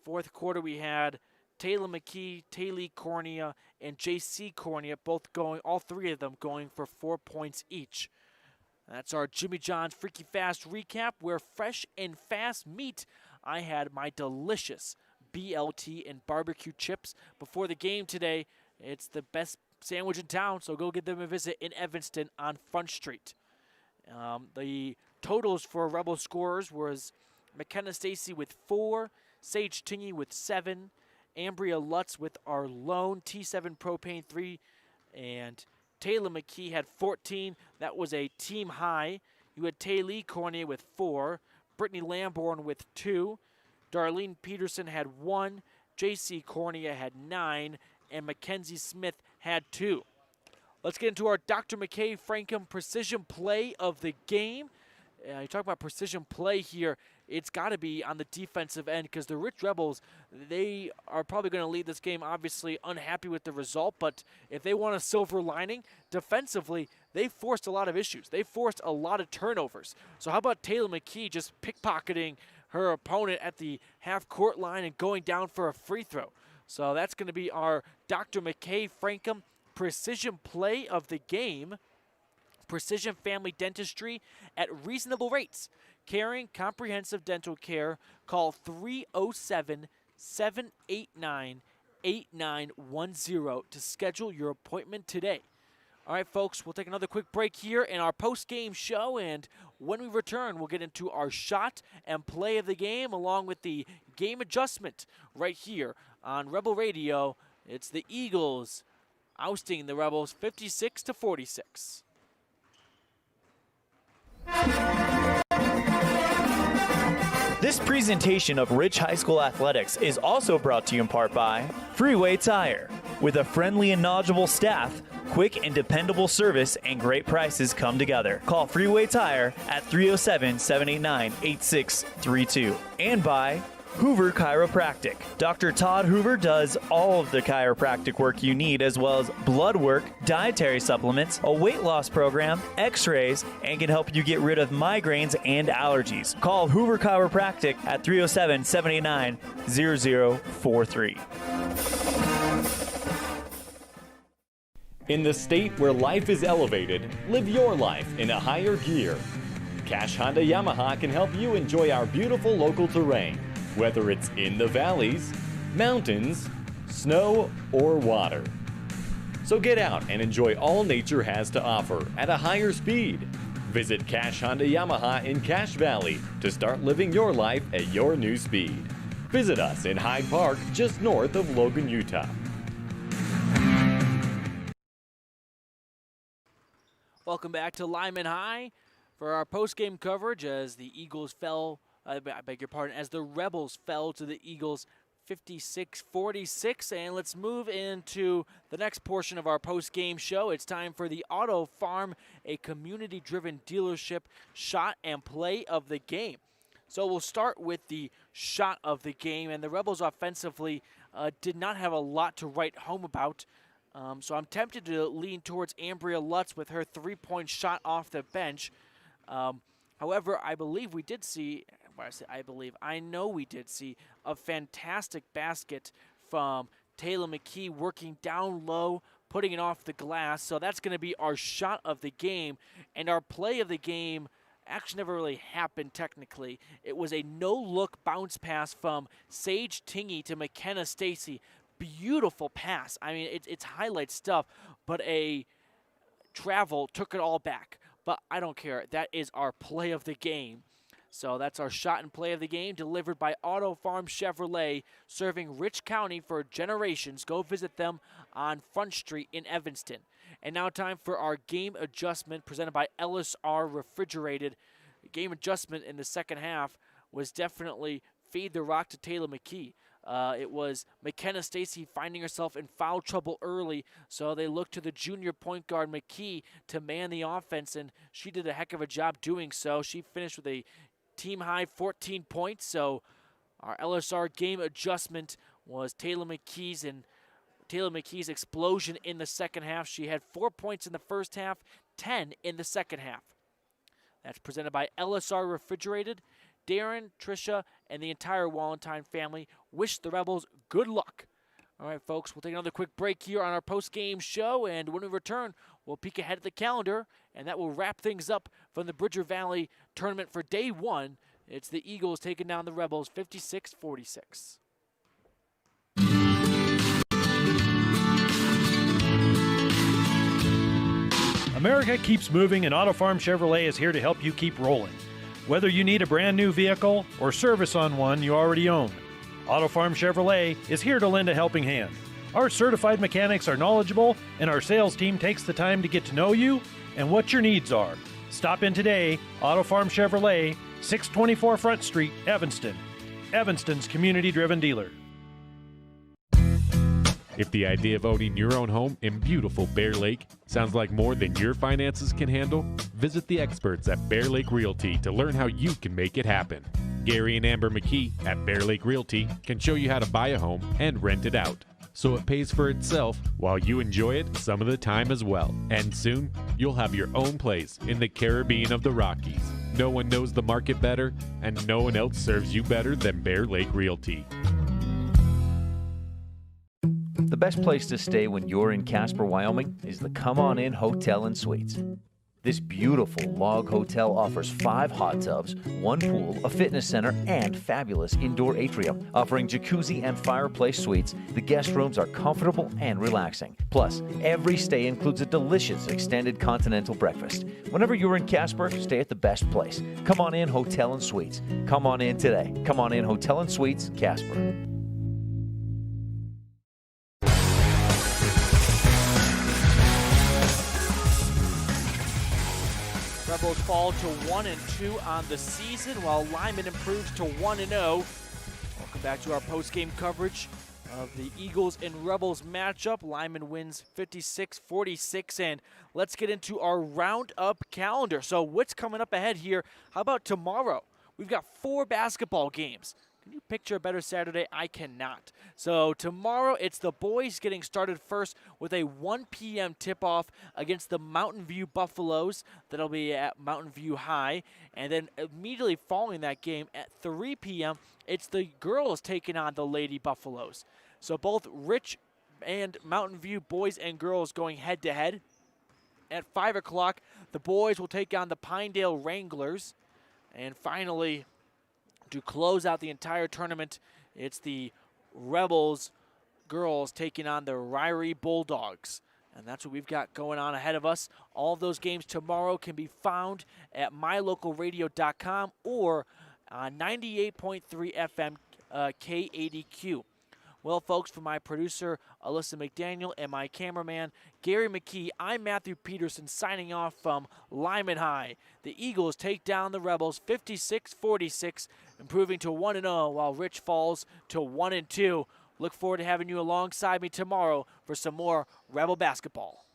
fourth quarter we had Taylor Mckee, Taylor Cornea, and J.C. Cornea all three of them going for 4 points each. That's our Jimmy John's Freaky Fast recap, where fresh and fast meat. I had my delicious BLT and barbecue chips before the game today. It's the best sandwich in town, so go give them a visit in Evanston on Front Street. The totals for Rebel scorers was McKenna Stacy with 4, Sage Tingy with 7, Ambria Lutz with our lone T7 Propane 3, and Taylor Mckee had 14. That was a team high. You had Taylor Cornea with 4, Brittany Lamborn with 2, Darlene Peterson had 1, J.C. Cornea had 9, and Mackenzie Smith had 2. Let's get into our Dr. McKay Frankham precision play of the game. You talk about precision play here. It's got to be on the defensive end, because the Rich Rebels, they are probably going to lead this game, obviously unhappy with the result, but if they want a silver lining, defensively, they forced a lot of issues. They forced a lot of turnovers. So how about Taylor Mckee just pickpocketing her opponent at the half-court line and going down for a free throw? So that's going to be our Dr. McKay Frankham precision play of the game. Precision Family Dentistry at reasonable rates. Caring comprehensive dental care. Call 307-789-8910 to schedule your appointment today. All right, folks, we'll take another quick break here in our post-game show, and when we return, we'll get into our shot and play of the game along with the game adjustment right here on Rebel Radio. It's the Eagles ousting the Rebels 56-46. This presentation of Rich High School Athletics is also brought to you in part by Freeway Tire. With a friendly and knowledgeable staff, quick and dependable service, and great prices come together. Call Freeway Tire at 307-789-8632. And by Hoover Chiropractic. Dr. Todd Hoover does all of the chiropractic work you need, as well as blood work, dietary supplements, a weight loss program, x-rays, and can help you get rid of migraines and allergies. Call Hoover Chiropractic at 307-789-0043. In the state where life is elevated, live your life in a higher gear. Cash Honda Yamaha can help you enjoy our beautiful local terrain, whether it's in the valleys, mountains, snow, or water. So get out and enjoy all nature has to offer at a higher speed. Visit Cash Honda Yamaha in Cache Valley to start living your life at your new speed. Visit us in Hyde Park, just north of Logan, Utah. Welcome back to Lyman High for our post-game coverage as the Eagles fell, I beg your pardon, as the Rebels fell to the Eagles 56-46. And let's move into the next portion of our post-game show. It's time for the Auto Farm, a community-driven dealership shot and play of the game. So we'll start with the shot of the game, and the Rebels offensively did not have a lot to write home about. So I'm tempted to lean towards Ambria Lutz with her three-point shot off the bench. However, I believe we did see, I know we did see a fantastic basket from Taylor Mckee working down low, putting it off the glass. So that's going to be our shot of the game. And our play of the game actually never really happened technically. It was a no-look bounce pass from Sage Tingy to McKenna Stacy. Beautiful pass. I mean, it's highlight stuff, but a travel took it all back. But I don't care. That is our play of the game. So that's our shot and play of the game, delivered by Auto Farm Chevrolet, serving Rich County for generations. Go visit them on Front Street in Evanston. And now time for our game adjustment presented by LSR Refrigerated. Game adjustment in the second half was definitely feed the rock to Taylor Mckee. It was McKenna Stacy finding herself in foul trouble early, so they looked to the junior point guard Mckee to man the offense, and she did a heck of a job doing so. She finished with a team-high 14 points, so our LSR game adjustment was Taylor McKee's explosion in the second half. She had 4 points in the first half, 10 in the second half. That's presented by LSR Refrigerated. Darren, Trisha, and the entire Wallentine family wish the Rebels good luck. All right, folks, we'll take another quick break here on our post-game show, and when we return, we'll peek ahead at the calendar, and that will wrap things up from the Bridger Valley tournament for day one. It's the Eagles taking down the Rebels 56-46. America keeps moving, and Auto Farm Chevrolet is here to help you keep rolling. Whether you need a brand new vehicle or service on one you already own, Auto Farm Chevrolet is here to lend a helping hand. Our certified mechanics are knowledgeable, and our sales team takes the time to get to know you and what your needs are. Stop in today, Auto Farm Chevrolet, 624 Front Street, Evanston. Evanston's community-driven dealer. If the idea of owning your own home in beautiful Bear Lake sounds like more than your finances can handle, visit the experts at Bear Lake Realty to learn how you can make it happen. Gary and Amber Mckee at Bear Lake Realty can show you how to buy a home and rent it out, so it pays for itself while you enjoy it some of the time as well. And soon, you'll have your own place in the Caribbean of the Rockies. No one knows the market better, and no one else serves you better than Bear Lake Realty. The best place to stay when you're in Casper, Wyoming is the Come On In Hotel and Suites. This beautiful log hotel offers 5 hot tubs, 1 pool, a fitness center, and fabulous indoor atrium. Offering jacuzzi and fireplace suites, the guest rooms are comfortable and relaxing. Plus, every stay includes a delicious extended continental breakfast. Whenever you're in Casper, stay at the best place. Come On In Hotel and Suites. Come on in today. Come On In Hotel and Suites, Casper. Rebels fall to 1-2 on the season, while Lyman improves to 1-0. Welcome back to our post-game coverage of the Eagles and Rebels matchup. Lyman wins 56-46, and let's get into our roundup calendar. So what's coming up ahead here? How about tomorrow? We've got 4 basketball games. Can you picture a better Saturday? I cannot. So tomorrow, it's the boys getting started first with a 1 p.m. tip-off against the Mountain View Buffaloes. That'll be at Mountain View High. And then immediately following that game at 3 p.m., it's the girls taking on the Lady Buffaloes. So both Rich and Mountain View boys and girls going head-to-head. At 5 o'clock, the boys will take on the Pinedale Wranglers. And finally, to close out the entire tournament, it's the Rebels girls taking on the Ryrie Bulldogs. And that's what we've got going on ahead of us. All of those games tomorrow can be found at mylocalradio.com or 98.3 FM K80Q. Well, folks, for my producer, Alyssa McDaniel, and my cameraman, Gary Mckee, I'm Matthew Peterson signing off from Lyman High. The Eagles take down the Rebels 56-46, improving to 1-0, while Rich falls to 1-2. Look forward to having you alongside me tomorrow for some more Rebel basketball.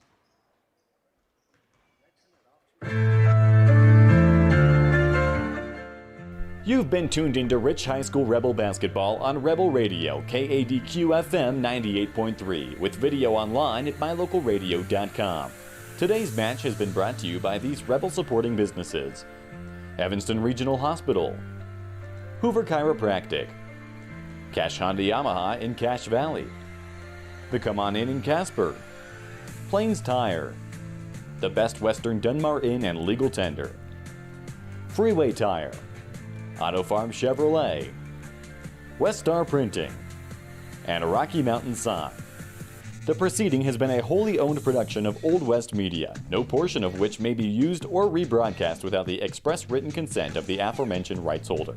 You've been tuned into Rich High School Rebel basketball on Rebel Radio, KADQ FM 98.3, with video online at mylocalradio.com. Today's match has been brought to you by these Rebel supporting businesses: Evanston Regional Hospital, Hoover Chiropractic, Cash Honda Yamaha in Cache Valley, the Come On In Casper, Plains Tire, the Best Western Dunmar Inn and Legal Tender, Freeway Tire, Auto Farm Chevrolet, West Star Printing, and Rocky Mountain Sign. The proceeding has been a wholly owned production of Old West Media, no portion of which may be used or rebroadcast without the express written consent of the aforementioned rights holder.